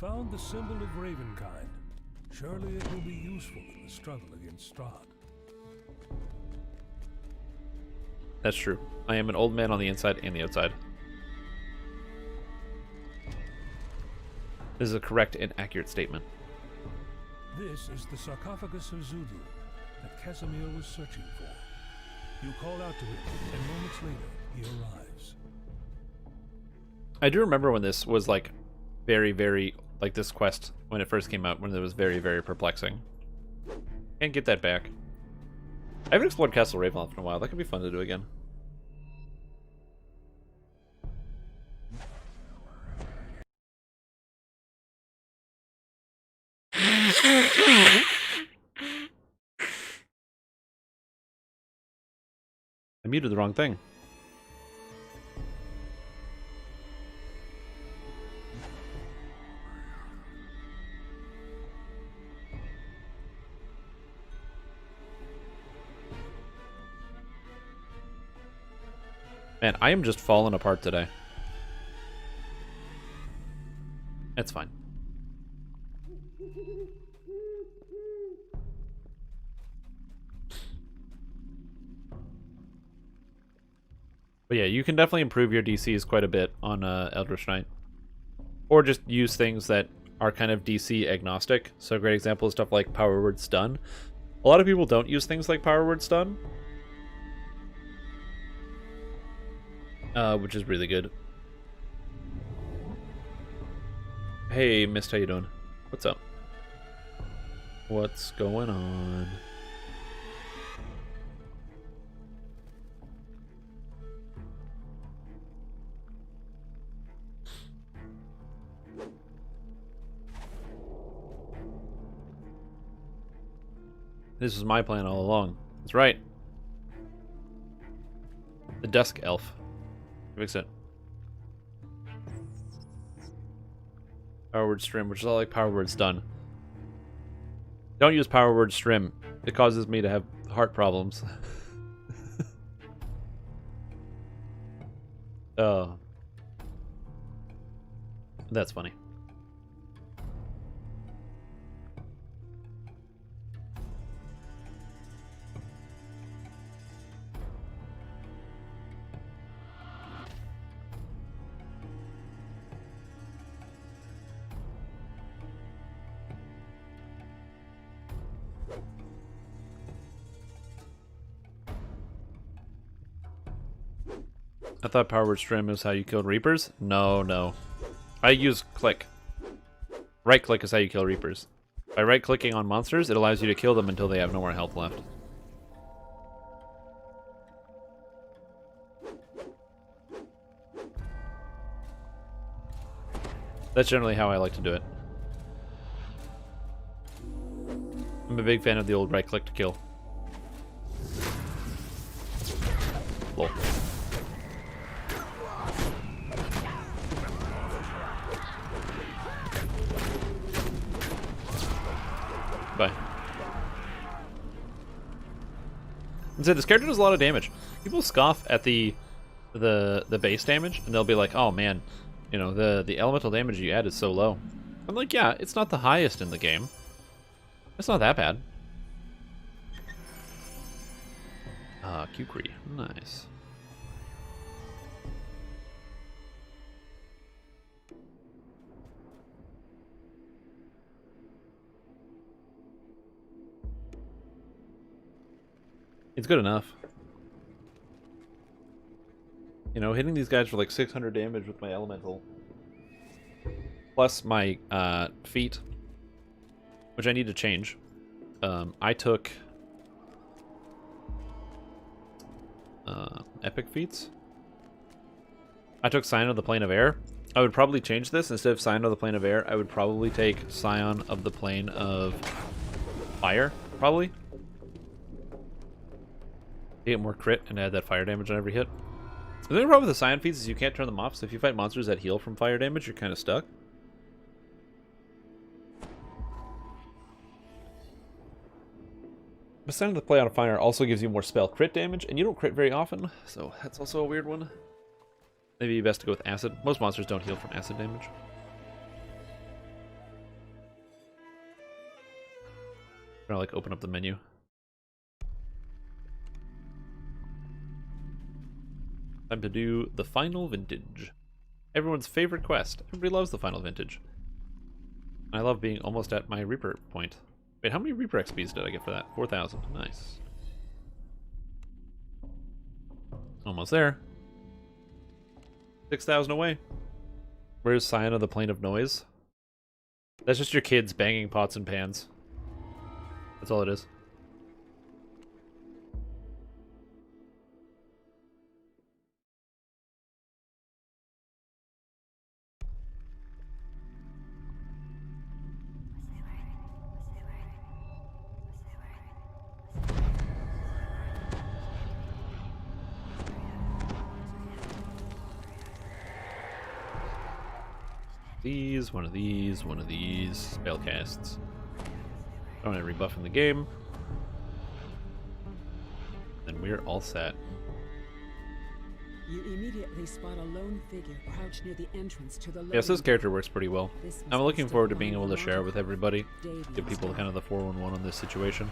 found the symbol of Ravenkind. Surely it will be useful in the struggle against Strahd. That's true. I am an old man on the inside and the outside. This is a correct and accurate statement. This is the sarcophagus of Zulu that Casimir was searching for. You call out to him, and moments later, he arrives. I do remember when this was like very, very, like this quest when it first came out, when it was very, very perplexing. Can't get that back. I haven't explored Castle Ravenloft in a while. That could be fun to do again. I muted the wrong thing. Man, I am just falling apart today. It's fine. But yeah, you can definitely improve your DCs quite a bit on Eldritch Knight. Or just use things that are kind of DC agnostic. So a great example is stuff like Power Word Stun. A lot of people don't use things like Power Word Stun, which is really good. Hey, Mist, how you doing? What's up? What's going on? This was my plan all along. That's right. The Dusk Elf. Fix it. Power Word Strim, which is all like Power Word Stun. Don't use Power Word Strim. It causes me to have heart problems. Oh. That's funny. I thought Power Word Strim is how you killed Reapers. No, no. I use click. Right click is how you kill Reapers. By right clicking on monsters, it allows you to kill them until they have no more health left. That's generally how I like to do it. I'm a big fan of the old right click to kill. Lol. Bye. And so this character does a lot of damage. People scoff at the base damage, and they'll be like, "Oh man, you know the elemental damage you add is so low." I'm like, yeah, it's not the highest in the game. It's not that bad. Kukri, nice. It's good enough. You know, hitting these guys for like 600 damage with my elemental. Plus my feat, which I need to change. I took epic feats. I took Scion of the Plane of Air. I would probably change this. Instead of Scion of the Plane of Air, I would probably take Scion of the Plane of Fire, probably. Get more crit and add that fire damage on every hit. The only problem with the Scion feats is you can't turn them off, so if you fight monsters that heal from fire damage, you're kind of stuck. But Scion of the Plane of Fire also gives you more spell crit damage, and you don't crit very often, so that's also a weird one. Maybe best to go with acid. Most monsters don't heal from acid damage. Trying to like open up the menu. Time to do the final vintage. Everyone's favorite quest. Everybody loves the final vintage. I love being almost at my Reaper point. Wait, how many Reaper XPs did I get for that? 4,000. Nice. Almost there. 6,000 away. Where's Scion of the Plane of Noise? That's just your kids banging pots and pans. That's all it is. These, one of these, one of these. Spellcasts. Don't have rebuff in the game. Then we're all set. You immediately spot a lone figure crouched near the entrance to the Yes, this loading character works pretty well. This must I'm be looking forward to being Stefan able to share it with everybody. Davies Give people style. kind of the 411 on this situation.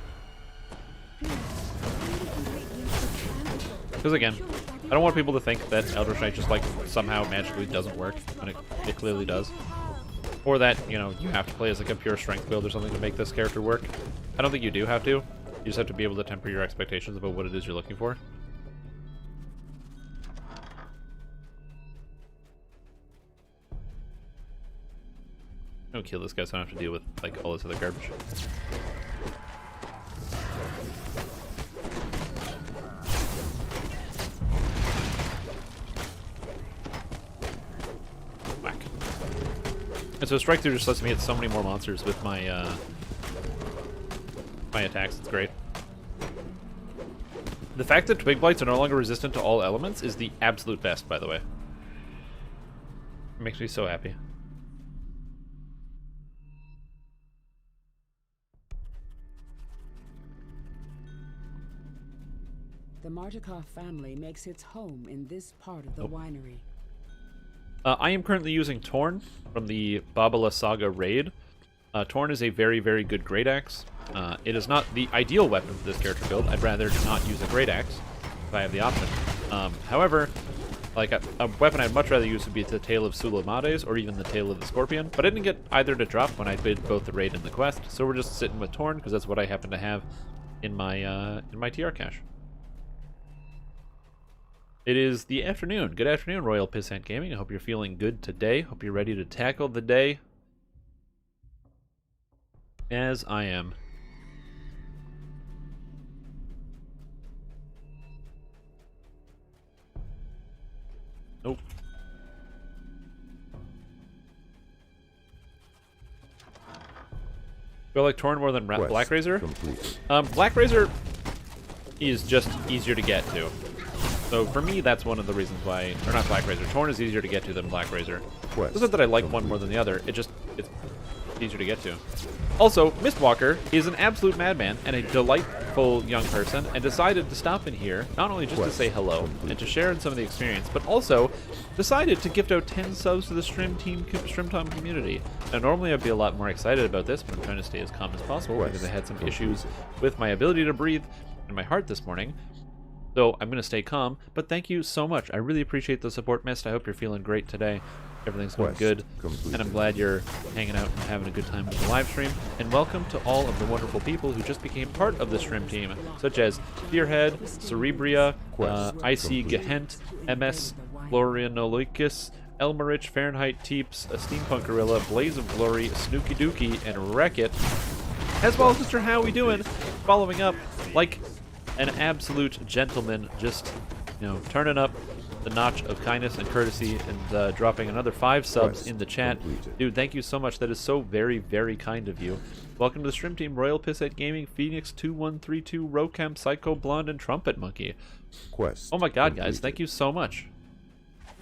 Because again, I don't want people to think that Eldritch Knight just like somehow magically doesn't work when it clearly does. Or that, you know, you have to play as like a pure strength build or something to make this character work. I don't think you do have to. You just have to be able to temper your expectations about what it is you're looking for. I'll kill this guy so I don't have to deal with like all this other garbage. Whack. And so strike through just lets me hit so many more monsters with my my attacks. It's great. The fact that Twig Blights are no longer resistant to all elements is the absolute best, by the way. It makes me so happy. The Martikov family makes its home in this part of the winery. I am currently using Torn from the Babala Saga raid. Torn is a very, very good Great Axe. It is not the ideal weapon for this character build. I'd rather not use a Great Axe if I have the option. However, like a weapon I'd much rather use would be the Tail of Sulamades or even the Tail of the Scorpion. But I didn't get either to drop when I did both the raid and the quest, so we're just sitting with Torn because that's what I happen to have in my TR cache. It is the afternoon. Good afternoon, Royal Pissant Gaming. I hope you're feeling good today. Hope you're ready to tackle the day. As I am. Nope. Feel like Torn more than Black Razor? Black Razor is just easier to get to. So for me, that's one of the reasons why, or not Black Razor. Torn is easier to get to than Black Razor. It's not that I like one more than the other. It's easier to get to. Also, Mistwalker is an absolute madman and a delightful young person, and decided to stop in here not only just to say hello and to share in some of the experience, but also decided to gift out 10 subs to the Strimtom community. Now, normally I'd be a lot more excited about this, but I'm trying to stay as calm as possible because I had some issues with my ability to breathe in my heart this morning. So I'm going to stay calm, but thank you so much. I really appreciate the support, Mist. I hope you're feeling great today. Everything's going good, and I'm glad you're hanging out and having a good time with the live stream. And welcome to all of the wonderful people who just became part of the stream team, such as Spearhead, Cerebria, IC Gehent, MS Florianolicus, Elmerich, Fahrenheit Teeps, a Steampunk Gorilla, Blaze of Glory, Snooky Dookie, and Wreck-It, as well as Mr. How We Doing, following up like an absolute gentleman, just, you know, turning up the notch of kindness and courtesy and dropping another 5 subs in the chat. Dude, thank you so much. That is so very, very kind of you. Welcome to the stream team, Royal Pissant Gaming, Phoenix 2132, Rocamp, Psycho Blonde, and Trumpet Monkey. Oh my god, guys, thank you so much.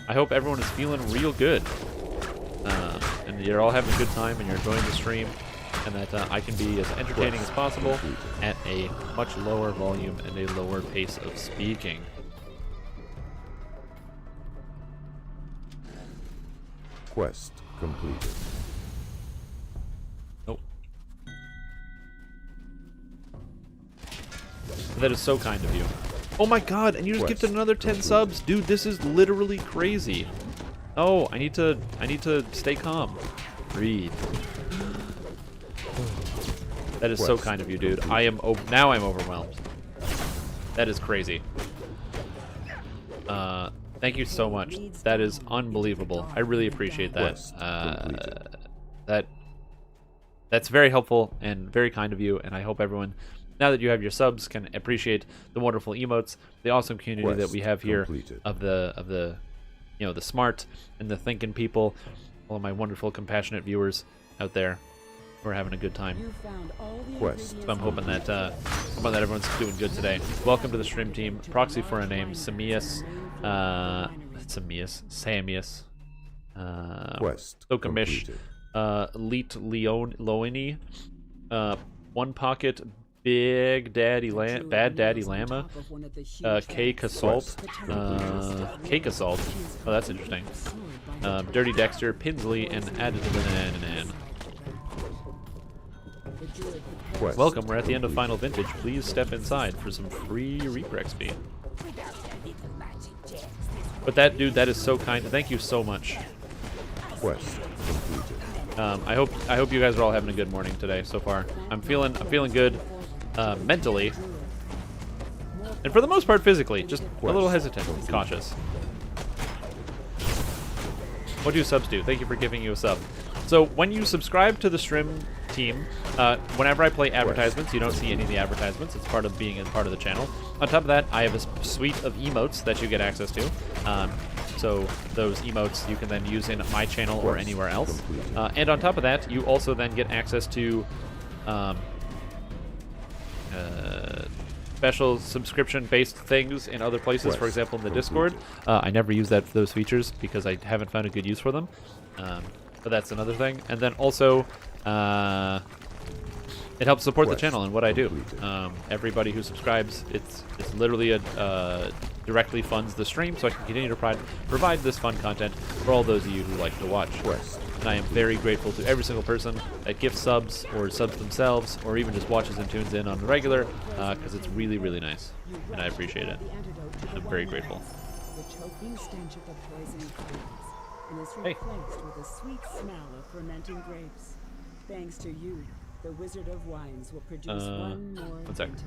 I hope everyone is feeling real good. And you're all having a good time and you're enjoying the stream. And that I can be as entertaining as possible at a much lower volume and a lower pace of speaking. Quest completed. Nope. That is so kind of you. Oh my god, and you just gifted another 10 subs. Dude, this is literally crazy. Oh, I need to stay calm. Breathe. That is so kind of you, dude. Now I'm overwhelmed. That is crazy. Thank you so much. That is unbelievable. I really appreciate that. That's very helpful and very kind of you, and I hope everyone, now that you have your subs, can appreciate the wonderful emotes, the awesome community that we have here of the the smart and the thinking people, all of my wonderful compassionate viewers out there who are having a good time. You found all the Quest. So I'm hoping that everyone's doing good today. Welcome to the stream team. Proxy for a name, Samius, Quest Okamish, Elite Loini, One Pocket, Bad Daddy Lama, Cake Assault, Cake Assault. Oh, that's interesting. Dirty Dexter, Pinsley, and Additive. Quest. Welcome, we're at the end of Final Vintage. Please step inside for some free Reaper XP. But that, dude, that is so kind. Thank you so much. Quest completed. I hope you guys are all having a good morning today so far. I'm feeling good mentally, and for the most part physically. Just a little hesitant, cautious. What do subs do? Thank you for giving you a sub. So when you subscribe to the stream team, whenever I play advertisements, you don't see any of the advertisements. It's part of being a part of the channel. On top of that, I have a suite of emotes that you get access to. So those emotes you can then use in my channel or anywhere else. And on top of that, you also then get access to special subscription-based things in other places. For example, in the Discord. I never use those features because I haven't found a good use for them. But that's another thing. And then also, it helps support the channel and what I do. Everybody who subscribes, it's literally directly funds the stream, so I can continue to provide this fun content for all those of you who like to watch. And I am very grateful to every single person that gifts subs or subs themselves, or even just watches and tunes in on the regular, because it's really, really nice, and I appreciate it. I'm very grateful. And is replaced with a sweet smell of fermenting grapes. Thanks to you, the Wizard of Wines will produce one more one sec. vintage.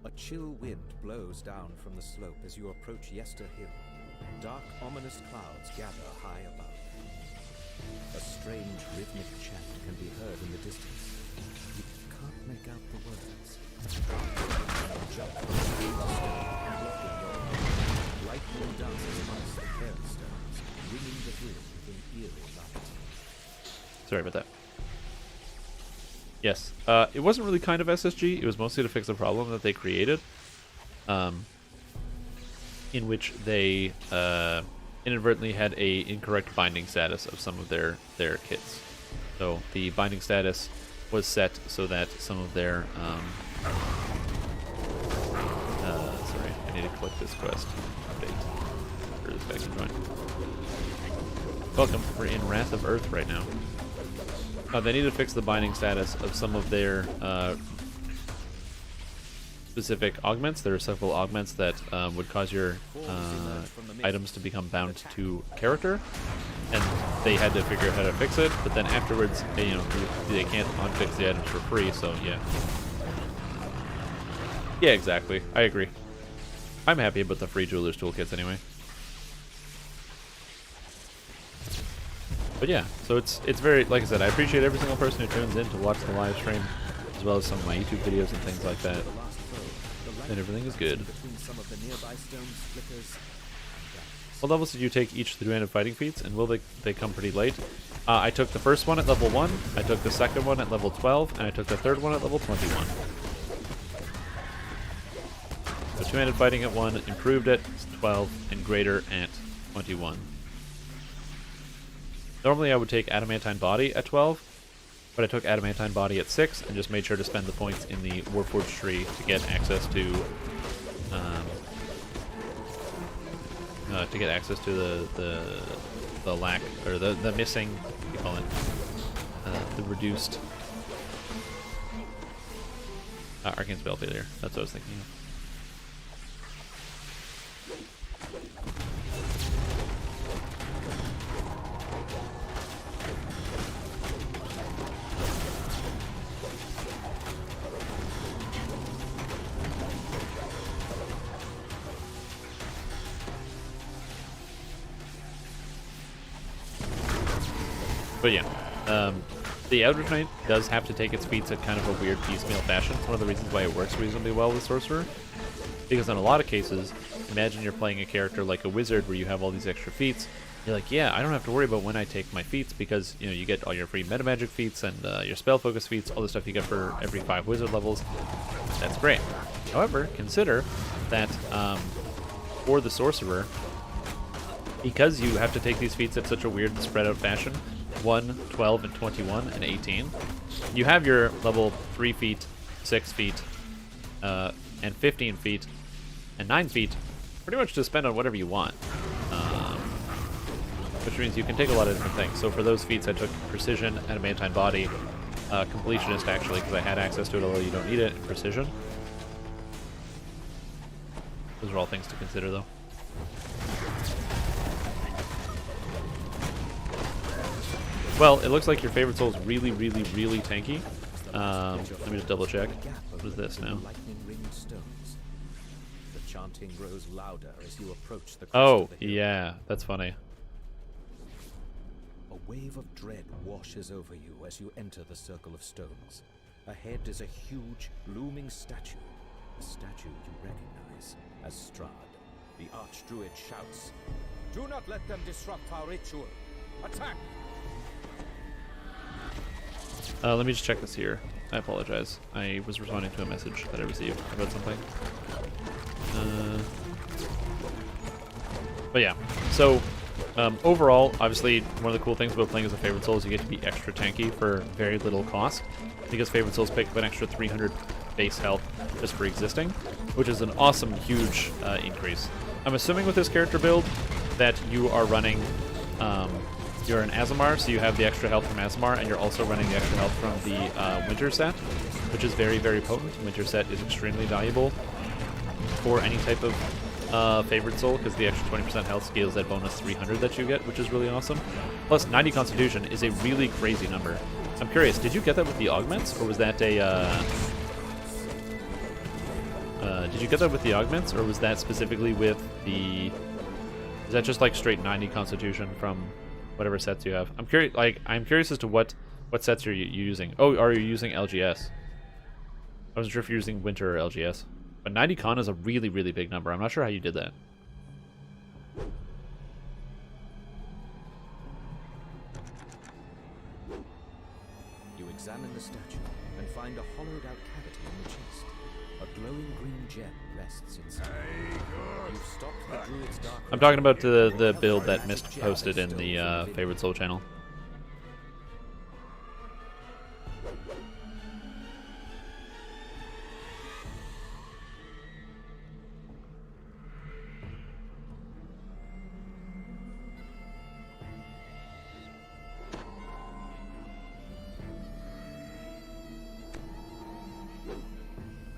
A chill wind blows down from the slope as you approach Yester Hill. Dark, ominous clouds gather high above. A strange rhythmic chant can be heard in the distance. You can't make out the words. Jump from the stone and look at your lightning dances amongst the cairnstones, ringing the hill within Sorry about that. Yes. It wasn't really kind of SSG. It was mostly to fix a problem that they created. In which they inadvertently had a incorrect binding status of some of their kits. So the binding status was set so that some of their sorry, I need to click this quest update. Sure, this guy can join. Welcome. We're in Wrath of Earth right now. They need to fix the binding status of some of their specific augments. There are several augments that would cause your items to become bound to character, and they had to figure out how to fix it. But then afterwards, they can't unfix the items for free. So yeah, exactly. I agree. I'm happy about the free Jeweler's Toolkits anyway. But yeah, so it's very, like I said, I appreciate every single person who tunes in to watch the live stream, as well as some of my YouTube videos and things like that. And everything is good. What levels did you take each of the 2-handed fighting feats, and will they come pretty late? I took the first one at level 1, I took the second one at level 12, and I took the third one at level 21. So 2-handed fighting at 1, improved at 12, and greater at 21. Normally I would take Adamantine Body at 12, but I took Adamantine Body at 6 and just made sure to spend the points in the Warforged tree to get access to the lack, or the missing, what do you call it, the reduced arcane spell failure. That's what I was thinking of. But yeah, the Eldritch Knight does have to take its feats at kind of a weird piecemeal fashion. It's one of the reasons why it works reasonably well with Sorcerer. Because in a lot of cases, imagine you're playing a character like a wizard where you have all these extra feats. You're like, yeah, I don't have to worry about when I take my feats because, you know, you get all your free meta magic feats and your spell focus feats, all the stuff you get for every 5 wizard levels. That's great. However, consider that for the Sorcerer, because you have to take these feats at such a weird spread out fashion, 1, 12, and 21, and 18. You have your level 3 feet, 6 feet, and 15 feet, and 9 feet pretty much to spend on whatever you want. Which means you can take a lot of different things. So for those feats I took Precision, Adamantine Body, Completionist actually, because I had access to it, although you don't need it, and Precision. Those are all things to consider though. Well, it looks like your favorite soul is really, really, really tanky. Let me just double check. What is this now? The chanting grows louder as you approach the crest Oh, of the hill. yeah, that's funny. A wave of dread washes over you as you enter the circle of stones. Ahead is a huge, looming statue. A statue you recognize as Strahd. The Archdruid shouts, "Do not let them disrupt our ritual! Attack!" Let me just check this here. I apologize. I was responding to a message that I received about something. But yeah, so overall, obviously, one of the cool things about playing as a favorite soul is you get to be extra tanky for very little cost, because favorite souls pick up an extra 300 base health just for existing, which is an awesome, huge increase. I'm assuming with this character build that you are running, you're an Azamar, so you have the extra health from Azamar, and you're also running the extra health from the Winter set, which is very, very potent. Winter set is extremely valuable for any type of favorite soul, because the extra 20% health scales that bonus 300 that you get, which is really awesome. Plus, 90 Constitution is a really crazy number. I'm curious, did you get that with the augments, or was that a... did you get that with the augments, or was that specifically with the... Is that just like straight 90 Constitution from whatever sets you have? I'm curious. Like, I'm curious as to what sets you're using. Oh, are you using LGS? I wasn't sure if you're using Winter or LGS. But 90 Con is a really, really big number. I'm not sure how you did that. Examine the statue and find a hollowed-out cavity in the chest. A glowing green gem rests inside. You've stopped the druid's dark. I'm talking about the build that Mist posted in the favorite soul channel.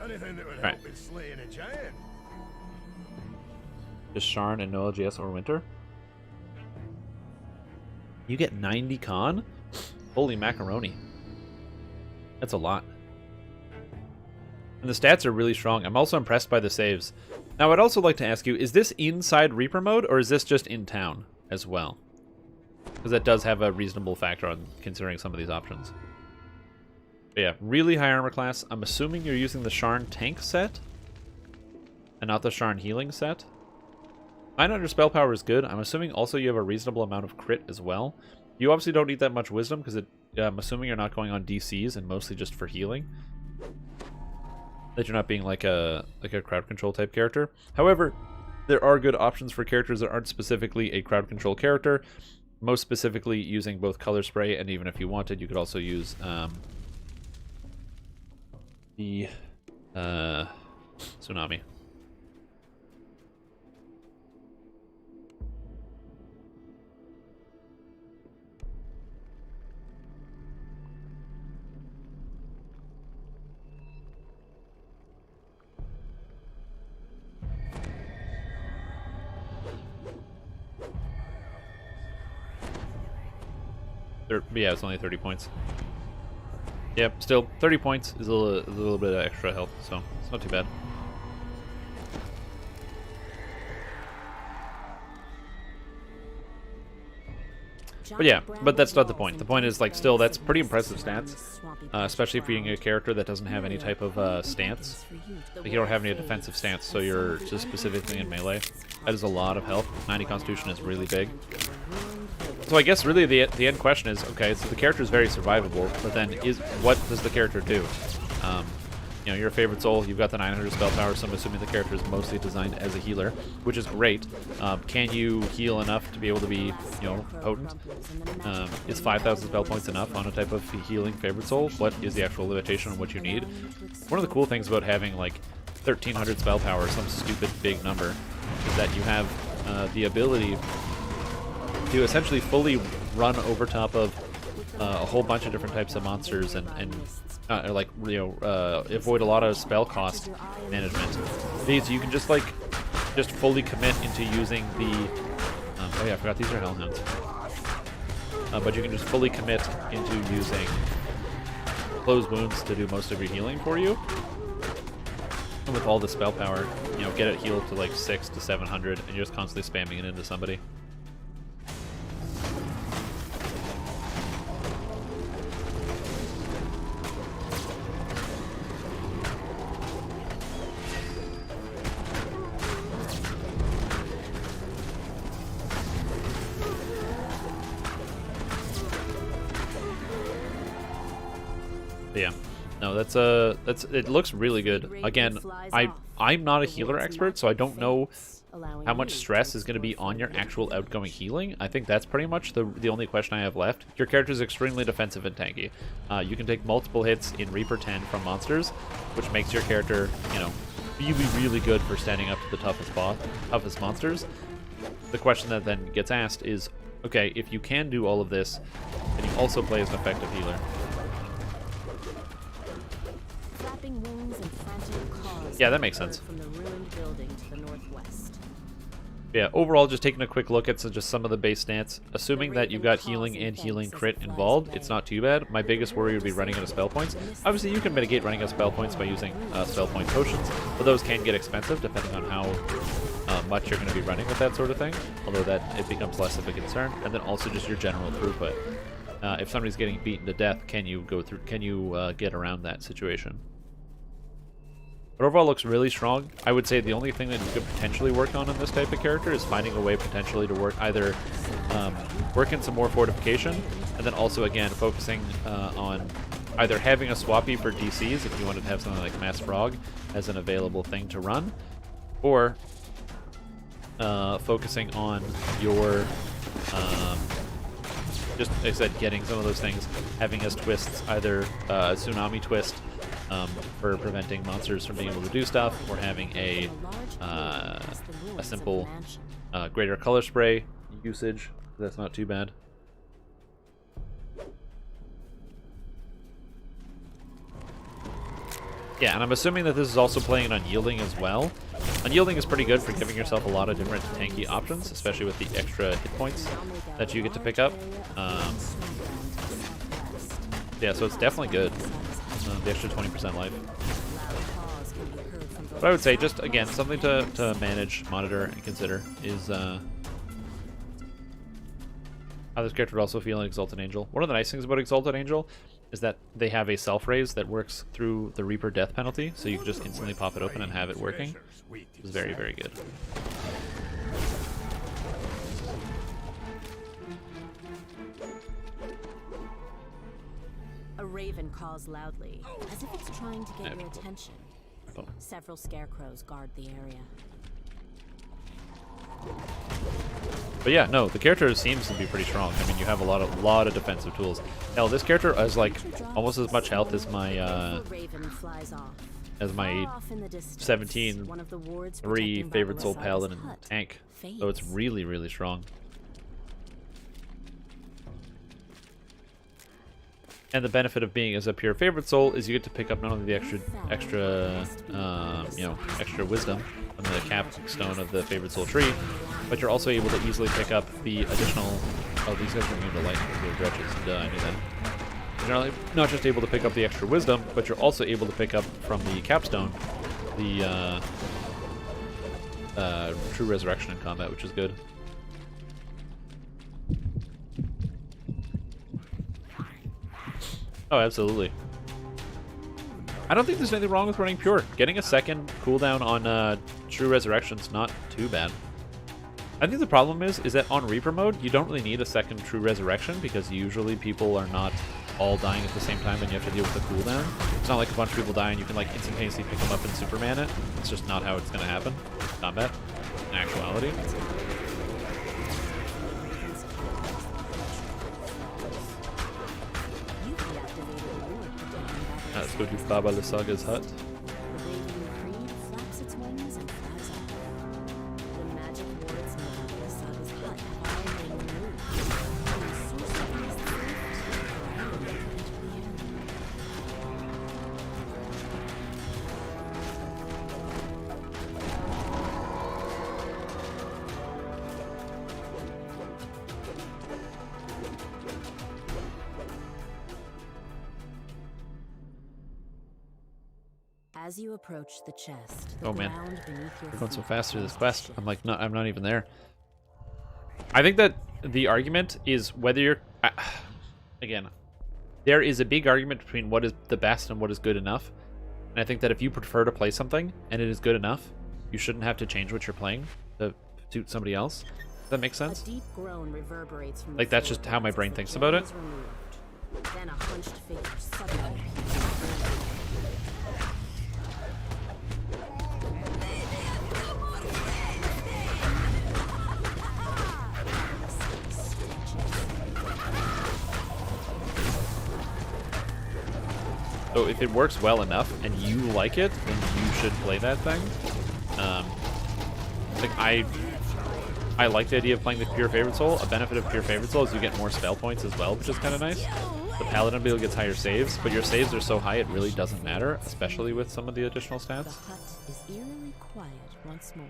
Anything that would Right. help with slaying a giant. Just Sharn and no LGS over winter. You get 90 con? Holy macaroni. That's a lot. And the stats are really strong. I'm also impressed by the saves. Now, I'd also like to ask you, is this inside Reaper mode, or is this just in town as well? Because that does have a reasonable factor on considering some of these options. But yeah, really high armor class. I'm assuming you're using the Sharn tank set, and not the Sharn healing set. 900 spell power is good. I'm assuming also you have a reasonable amount of crit as well. You obviously don't need that much wisdom, because I'm assuming you're not going on DCs and mostly just for healing. That you're not being like a crowd control type character. However, there are good options for characters that aren't specifically a crowd control character. Most specifically using both color spray, and even if you wanted, you could also use the tsunami. Yeah, it's only 30 points. Yep, still 30 points is a little bit of extra health, so it's not too bad. But yeah, but that's not the point. The point is, like, still, that's pretty impressive stats, especially for being a character that doesn't have any type of stance. Like, you don't have any defensive stance, so you're just specifically in melee. That is a lot of health. 90 constitution is really big. So I guess really the end question is, okay, so the character is very survivable, but then what does the character do? You know, your favorite soul, you've got the 900 spell power, so I'm assuming the character is mostly designed as a healer, which is great. Can you heal enough to be able to be, you know, potent? Is 5,000 spell points enough on a type of healing favorite soul? What is the actual limitation on what you need? One of the cool things about having like 1,300 spell power, some stupid big number, is that you have the ability to essentially fully run over top of a whole bunch of different types of monsters and like, you know, avoid a lot of spell cost management. These you can just fully commit into using the oh yeah, I forgot these are hellhounds. But you can just fully commit into using closed wounds to do most of your healing for you. And with all the spell power, you know, get it healed to like 600 to 700, and you're just constantly spamming it into somebody. Yeah, no, that's it looks really good. Again, I'm not a healer expert, so I don't know how much stress is going to be on your actual outgoing healing. I think that's pretty much the only question I have left. Your character is extremely defensive and tanky. You can take multiple hits in Reaper 10 from monsters, which makes your character, you know, really, really good for standing up to the toughest monsters. The question that then gets asked is, okay, if you can do all of this, can you also play as an effective healer? Yeah, that makes sense. From the ruined building to the northwest. Yeah, overall, just taking a quick look at just some of the base stats. Assuming that you've got healing and healing crit involved, it's not too bad. My biggest worry would be running out of spell points. Obviously, you can mitigate running out of spell points by using spell point potions, but those can get expensive depending on how much you're going to be running with that sort of thing, although that it becomes less of a concern. And then also just your general throughput. If somebody's getting beaten to death, can you get around that situation? But overall, looks really strong. I would say the only thing that you could potentially work on in this type of character is finding a way potentially to work either work in some more fortification, and then also again focusing on either having a swappy for DCs if you wanted to have something like Mass Frog as an available thing to run, or focusing on your just, like I said, getting some of those things, having as twists, either a Tsunami Twist for preventing monsters from being able to do stuff, or having a simple greater color spray usage. That's not too bad. Yeah, and I'm assuming that this is also playing it Unyielding as well. Unyielding is pretty good for giving yourself a lot of different tanky options, especially with the extra hit points that you get to pick up. Yeah, so it's definitely good. The extra 20% life. But I would say, just again, something to manage, monitor, and consider is how this character would also feel in Exalted Angel. One of the nice things about Exalted Angel is that they have a self-raise that works through the Reaper death penalty, so you can just instantly pop it open and have it working. It's very, very good. A raven calls loudly, as if it's trying to get your attention. Several scarecrows guard the area. But yeah, no, the character seems to be pretty strong. I mean, you have a lot of defensive tools. Hell, this character has like almost as much health as my 17 3 favorite soul paladin and tank. So it's really, really strong. And the benefit of being as a pure favorite soul is you get to pick up not only the extra wisdom from the capstone of the favorite soul tree, but you're also able to easily pick up the additional. Oh, these guys are immune to light with dredges. Duh, I knew that. You're not just able to pick up the extra wisdom, but you're also able to pick up from the capstone the true resurrection in combat, which is good. Oh, absolutely. I don't think there's anything wrong with running pure. Getting a second cooldown on True Resurrection's not too bad. I think the problem is that on Reaper mode, you don't really need a second True Resurrection because usually people are not all dying at the same time and you have to deal with the cooldown. It's not like a bunch of people die and you can like instantaneously pick them up and Superman it. It's just not how it's going to happen in combat, in actuality. Let's go to Baba Lysaga's hut. As you approach the chest, oh man, we're going so fast through this quest. I'm like, I'm not even there. I think that the argument is whether you're again, there is a big argument between what is the best and what is good enough. And I think that if you prefer to play something and it is good enough, you shouldn't have to change what you're playing to suit somebody else. Does that make sense? A deep groan reverberates from like that's just how my brain thinks about it. Then a hunched figure suddenly So if it works well enough and you like it, then you should play that thing. Like I like the idea of playing the Pure Favorite Soul. A benefit of Pure Favorite Soul is you get more spell points as well, which is kind of nice. The Paladin ability gets higher saves, but your saves are so high it really doesn't matter, especially with some of the additional stats. The hut is eerily quiet once more.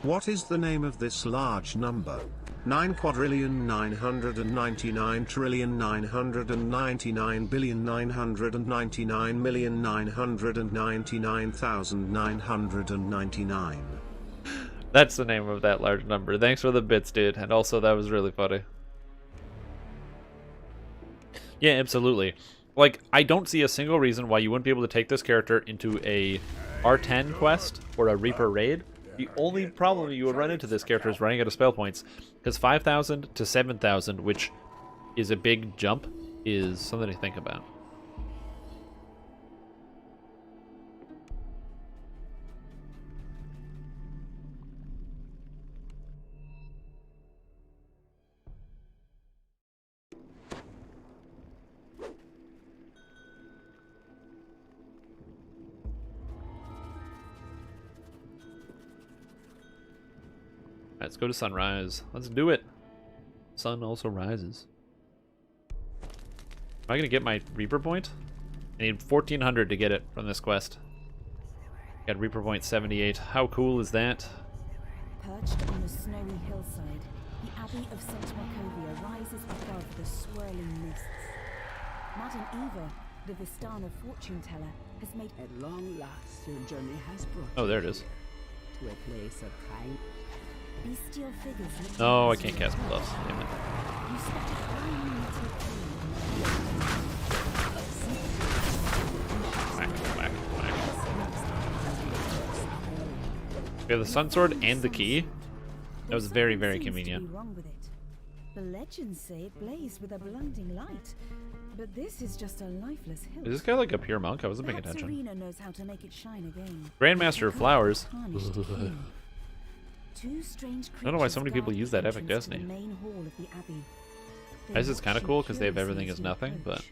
What is the name of this large number? 9,999,999,999,999,999,999. That's the name of that large number. Thanks for the bits, dude. And also, that was really funny. Yeah, absolutely. Like, I don't see a single reason why you wouldn't be able to take this character into a R10 quest or a Reaper raid The only problem you would run into this character is running out of spell points, because 5,000 to 7,000, which is a big jump, is something to think about. Let's go to sunrise. Let's do it. Sun also rises. Am I gonna get my Reaper point? I need 1,400 to get it from this quest. Got Reaper point 78. How cool is that? Perched on the snowy hillside, the Abbey of St. Markovia rises above the swirling mists. Madame Eva, the Vistana fortune teller, has made... At long last, your journey has brought Oh, there it is. to a place of kind. Bestial figures... Oh, I can't cast gloves. Damn it. You spot a tiny little Whack, whack, whack. We have the Sun Sword and the key. That was very, very convenient. Wrong with it. The legends say it blazed with a blinding light, but this is just a lifeless hill. Is this guy like a pure monk? I wasn't paying attention. Serena knows how to make it shine again. Grandmaster of Flowers. Two strange I don't know why so many people use that epic entrance to destiny. the main hall of the Abbey. They I guess it's watch kind of you cool because they have curiously everything as as you nothing, but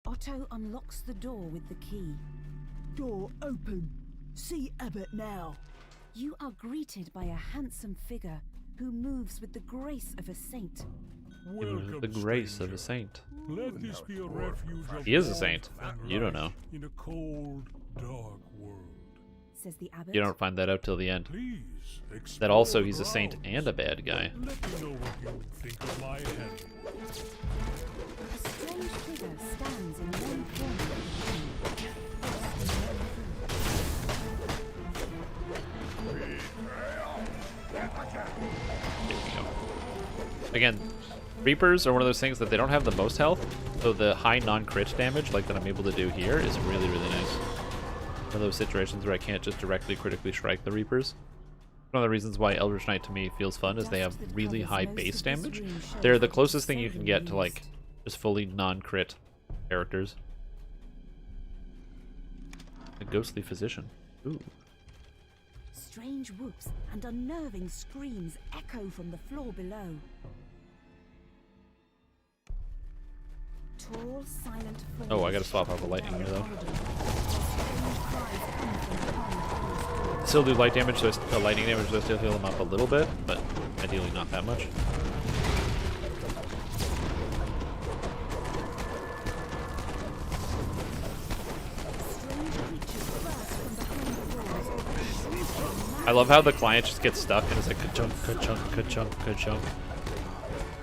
approach. Otto unlocks the door with the key. Door open. See Abbot now. You are greeted by a handsome figure who moves with the grace of a saint. Welcome, the grace of stranger. a saint. Let this be a refuge of He is a warmth saint. and You don't light know. In a cold, dark world. Says the abbot. You don't find that out till the end. Please That also explore he's a saint grounds. and a bad guy. Let me know what you think of my handiwork. A strange figure stands in one corner of the room. There we go. Again, Reapers are one of those things that they don't have the most health, so the high non-crit damage, like that I'm able to do here, is really, really nice. One of those situations where I can't just directly critically strike the Reapers. One of the reasons why Eldritch Knight to me feels fun is they have really high base damage. They're the closest thing you can get to like just fully non-crit characters. A ghostly physician. Ooh. Strange whoops and unnerving screams echo from the floor below. Tall, silent forms Oh, I gotta swap out the lightning here though. Still do light damage, so lightning damage, so I still heal them up a little bit, but ideally not that much. I love how the client just gets stuck and it's like ka-chunk, ka-chunk, ka-chunk, ka-chunk.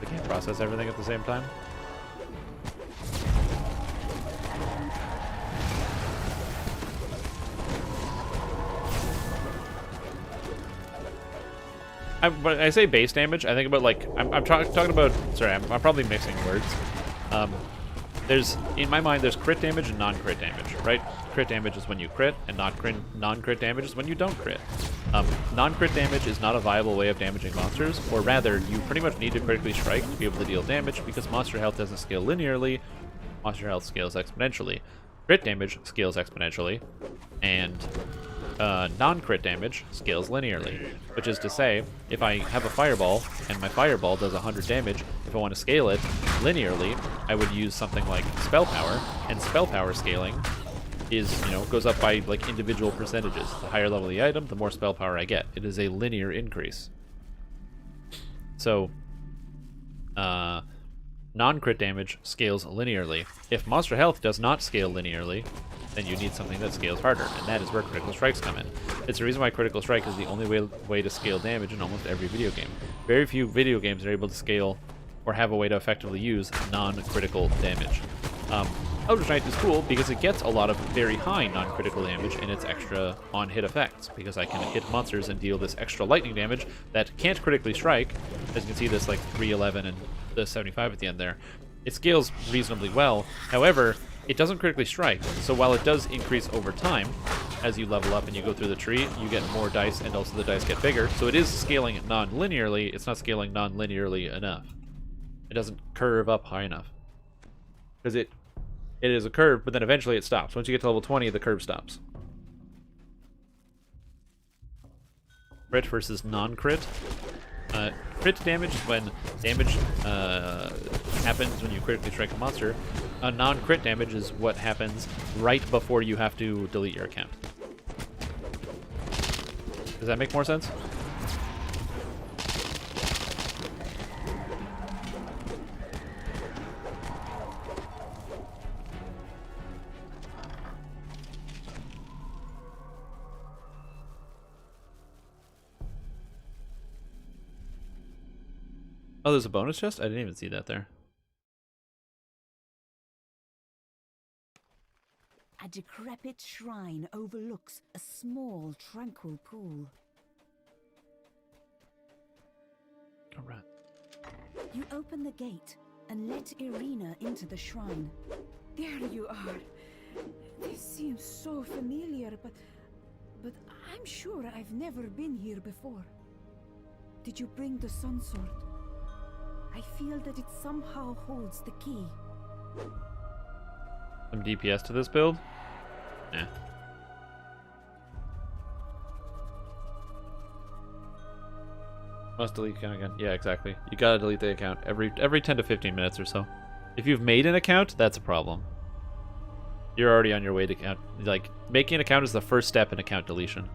They can't process everything at the same time. When I say base damage, I think about like I'm talking about. Sorry, I'm probably mixing words. There's in my mind there's crit damage and non-crit damage, right? Crit damage is when you crit, and non-crit damage is when you don't crit. Non-crit damage is not a viable way of damaging monsters, or rather, you pretty much need to critically strike to be able to deal damage because monster health doesn't scale linearly. Monster health scales exponentially. Crit damage scales exponentially, and non-crit damage scales linearly, which is to say, if I have a fireball and my fireball does 100 damage, if I want to scale it linearly, I would use something like spell power, and spell power scaling is, goes up by like individual percentages. The higher level the item, the more spell power I get. It is a linear increase. So, non-crit damage scales linearly. If monster health does not scale linearly, then you need something that scales harder, and that is where critical strikes come in. It's the reason why critical strike is the only way to scale damage in almost every video game. Very few video games are able to scale or have a way to effectively use non-critical damage. Eldritch Knight is cool because it gets a lot of very high non-critical damage in its extra on-hit effects, because I can hit monsters and deal this extra lightning damage that can't critically strike. As you can see, this like 311 and the 75 at the end there. It scales reasonably well. However, it doesn't critically strike. So while it does increase over time, as you level up and you go through the tree, you get more dice, and also the dice get bigger. So it is scaling non-linearly. It's not scaling non-linearly enough. It doesn't curve up high enough. Because it is a curve, but then eventually it stops. Once you get to level 20, the curve stops. Crit versus non-crit. Crit damage is when damage happens when you critically strike a monster. Non-crit damage is what happens right before you have to delete your account. Does that make more sense? Oh, there's a bonus chest? I didn't even see that there. A decrepit shrine overlooks a small, tranquil pool. Alright. You open the gate and let Irina into the shrine. There you are. This seems so familiar, but I'm sure I've never been here before. Did you bring the sun sword? I feel that it somehow holds the key. Some DPS to this build? Yeah. Must delete account again. Yeah, exactly. You gotta delete the account every 10 to 15 minutes or so. If you've made an account, that's a problem. You're already on your way to account. Like, making an account is the first step in account deletion.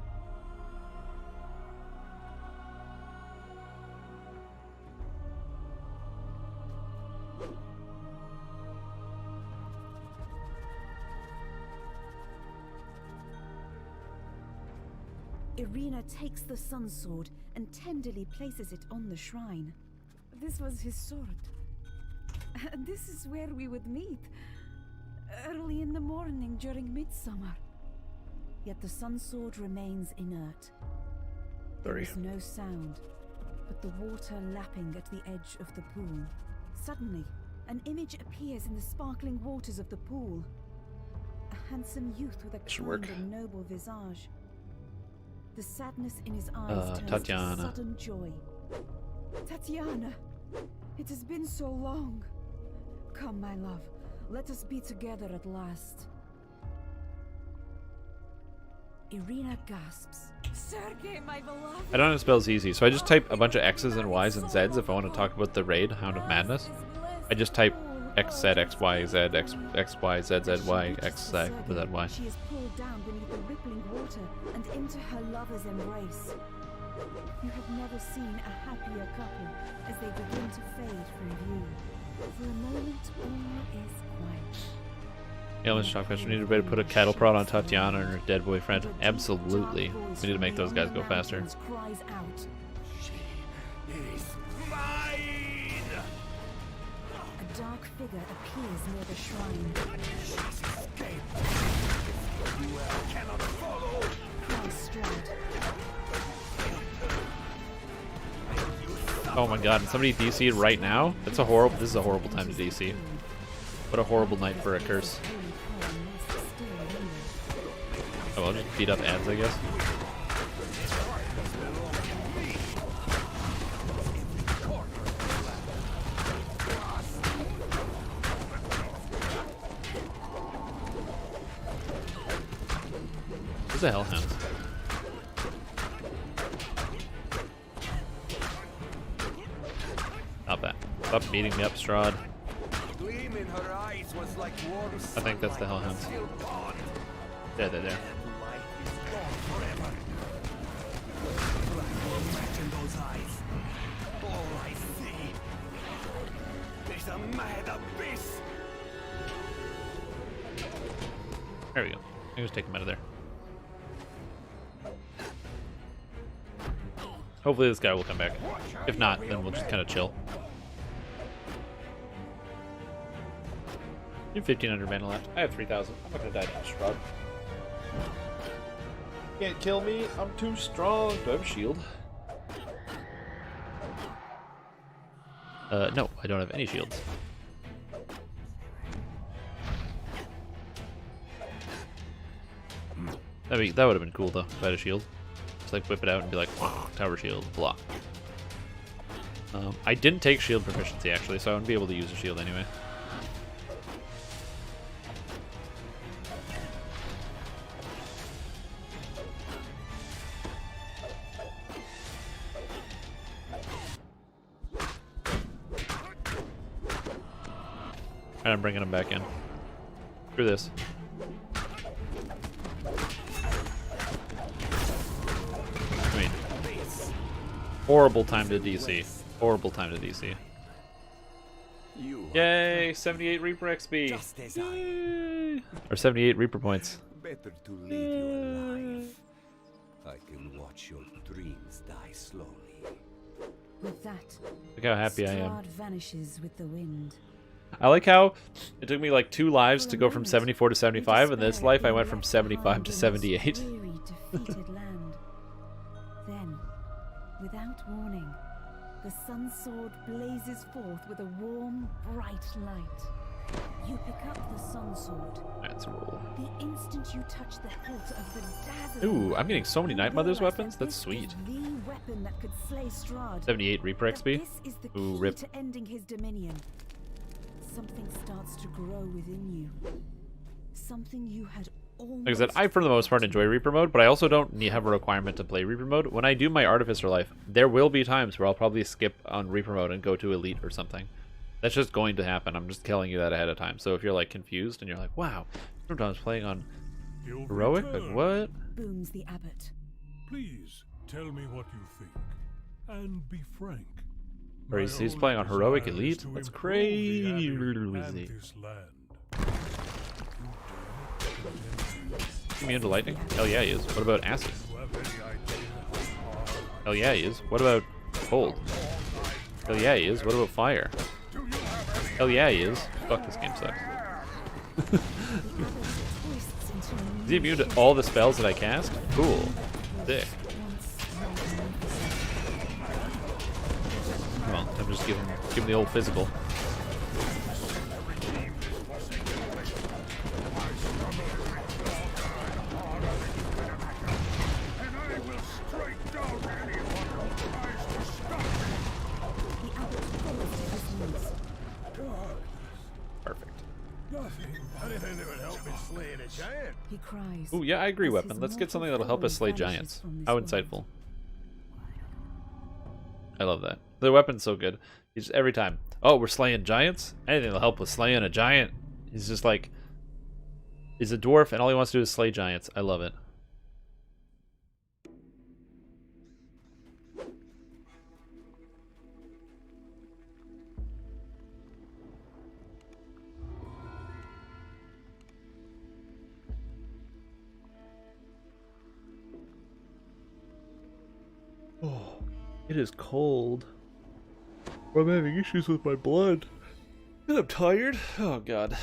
Irina takes the sun sword and tenderly places it on the shrine. This was his sword. And this is where we would meet. Early in the morning during midsummer. Yet the sun sword remains inert. There is no sound, but the water lapping at the edge of the pool. Suddenly, an image appears in the sparkling waters of the pool. A handsome youth with a kind and noble visage. The sadness in his eyes turns to sudden joy. Tatiana, it has been so long. Come, my love, let us be together at last. Irina gasps. Sergei, my beloved. I don't know if spells easy, so I just type a bunch of X's and Y's and Z's if I want to talk about the raid, Hound of Madness. I just type XZ, XY, Z, XY, ZZY, XZ, ZY. She is pulled down beneath the rippling water and into her lover's embrace. You have never seen a happier couple as they begin to fade from view. For a moment, all is quiet. Yeah, let's talk about. We need a way to put a cattle prod on Tatiana and her dead boyfriend. Absolutely. We need to make those guys go faster. Cries out. She is mine! A dark figure appears near the shrine. Escape! You cannot follow! Cries Strad. Oh my god, and somebody DC'd right now? That's a horrible. This is a horrible time to DC. What a horrible night for a curse. Oh, I'll just beat up ads, I guess. Who's the hellhound? Stop that. Stop beating me up, Strahd. I think that's the hellhounds. There, there, there. There we go. I can just take him out of there. Hopefully this guy will come back. If not, then we'll just kind of chill. You have 1,500 mana left. I have 3,000. I'm not gonna die to Strahd. Can't kill me. I'm too strong. Do I have a shield? No, I don't have any shields. That would have been cool though, if I had a shield. Just like whip it out and be like, wow, tower shield, block. I didn't take shield proficiency actually, so I wouldn't be able to use a shield anyway. And I'm bringing him back in. Screw this. I mean, horrible time to DC. Horrible time to DC. Yay! 78 Reaper XP! Yay! Or 78 Reaper points. Better to live your life. I can watch your dreams die slowly. With that, Look how happy I am. Strahd vanishes with the wind. I like how it took me like 2 lives to go from 74 to 75, and this life I went from 75 to 78. Weary, defeated land. Then, without warning, the sun sword blazes forth with a warm, bright light. You pick up the sun sword. Let's roll. The instant you touch the hilt of the dazzling, Ooh, I'm getting so many Night Mother's realize weapons. that That's this sweet. is the weapon that could slay Strahd. 78 Reaper But XP. this is the Ooh, key rip. to ending his dominion. Something starts to grow within you. Something you had almost Like I said, I for the most part enjoy Reaper mode, but I also don't have a requirement to play Reaper mode. When I do my Artificer life, there will be times where I'll probably skip on Reaper mode and go to Elite or something. That's just going to happen. I'm just telling you that ahead of time. So if you're like confused and you're like, wow, sometimes playing on You've Heroic? Like returned. what? booms the abbot. Please tell me what you think, and be frank. Or My he's only playing on Heroic desire is Elite? to That's improve the crazy. Abbey and this land. Is he immune to lightning? Hell yeah he is. What about acid? Do you have any idea how hard Hell yeah he is. What about cold? Hell yeah he is. What about fire? Hell yeah he is. Fuck, this game sucks. Twists into a Is he immune to all the spells that I cast? Cool. Sick. Come on, I'm just give him the old physical. the abbot falls to his knees. Perfect. Anything that would help me slaying a giant. He cries. Ooh, yeah, I agree, as weapon. his Let's get mortal something that'll help us slay form vanishes giants. from this How world. insightful. I love that. The weapon's so good. He's every time, oh, we're slaying giants? Anything that'll help with slaying a giant. He's just like, he's a dwarf and all he wants to do is slay giants. I love it. Oh, it is cold. I'm having issues with my blood. And I'm tired. Oh god.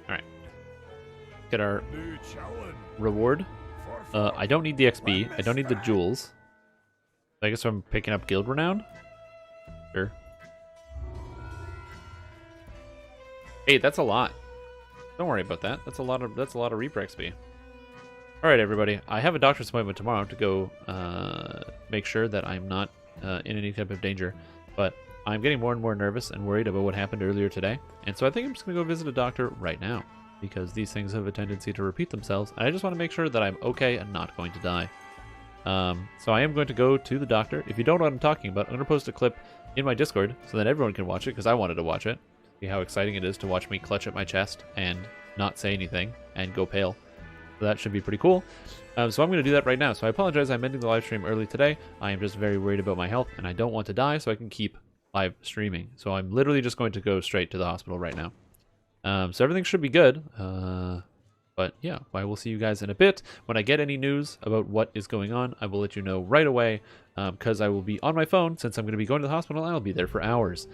Alright. Get our New challenge. reward. For I don't need the XP. I don't need the jewels. I guess I'm picking up guild renown? Sure. Hey, that's a lot. Don't worry about that. That's a lot of Reaper XP. Alright everybody, I have a doctor's appointment tomorrow to go make sure that I'm not in any type of danger. But I'm getting more and more nervous and worried about what happened earlier today. And so I think I'm just going to go visit a doctor right now. Because these things have a tendency to repeat themselves. And I just want to make sure that I'm okay and not going to die. So I am going to go to the doctor. If you don't know what I'm talking about, I'm going to post a clip in my Discord so that everyone can watch it, because I wanted to watch it. See how exciting it is to watch me clutch at my chest and not say anything and go pale. So that should be pretty cool. So I'm going to do that right now. So I apologize, I'm ending the live stream early today. I am just very worried about my health, and I don't want to die so I can keep live streaming. So I'm literally just going to go straight to the hospital right now. So everything should be good. But yeah, I will see you guys in a bit. When I get any news about what is going on, I will let you know right away, because I will be on my phone. Since I'm going to be going to the hospital, I'll be there for hours.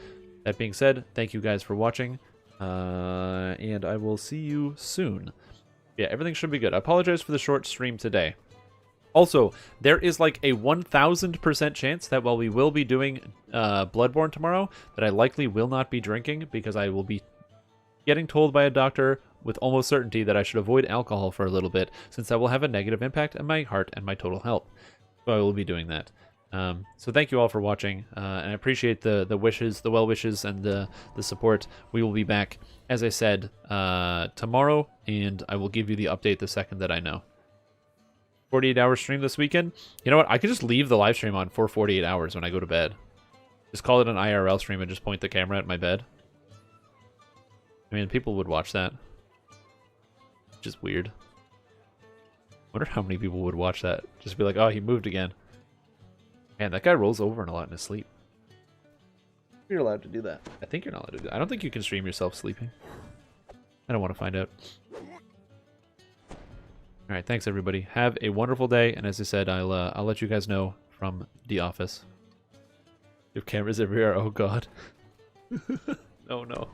That being said, thank you guys for watching, and I will see you soon. Yeah, everything should be good. I apologize for the short stream today. Also, there is like a 1000% chance that while we will be doing Bloodborne tomorrow, that I likely will not be drinking, because I will be getting told by a doctor with almost certainty that I should avoid alcohol for a little bit, since that will have a negative impact on my heart and my total health. So I will be doing that. So thank you all for watching, and I appreciate the wishes, the well wishes, and the support. We will be back, as I said, tomorrow, and I will give you the update the second that I know. 48-hour stream this weekend. You know what? I could just leave the live stream on for 48 hours when I go to bed. Just call it an IRL stream and just point the camera at my bed. I mean, people would watch that. Which is weird. Wonder how many people would watch that. Just be like, oh, he moved again. Man, that guy rolls over a lot in his sleep. You're allowed to do that. I think you're not allowed to do that. I don't think you can stream yourself sleeping. I don't want to find out. Alright, thanks everybody. Have a wonderful day, and as I said, I'll let you guys know from the office. You have cameras everywhere, oh god. Oh no.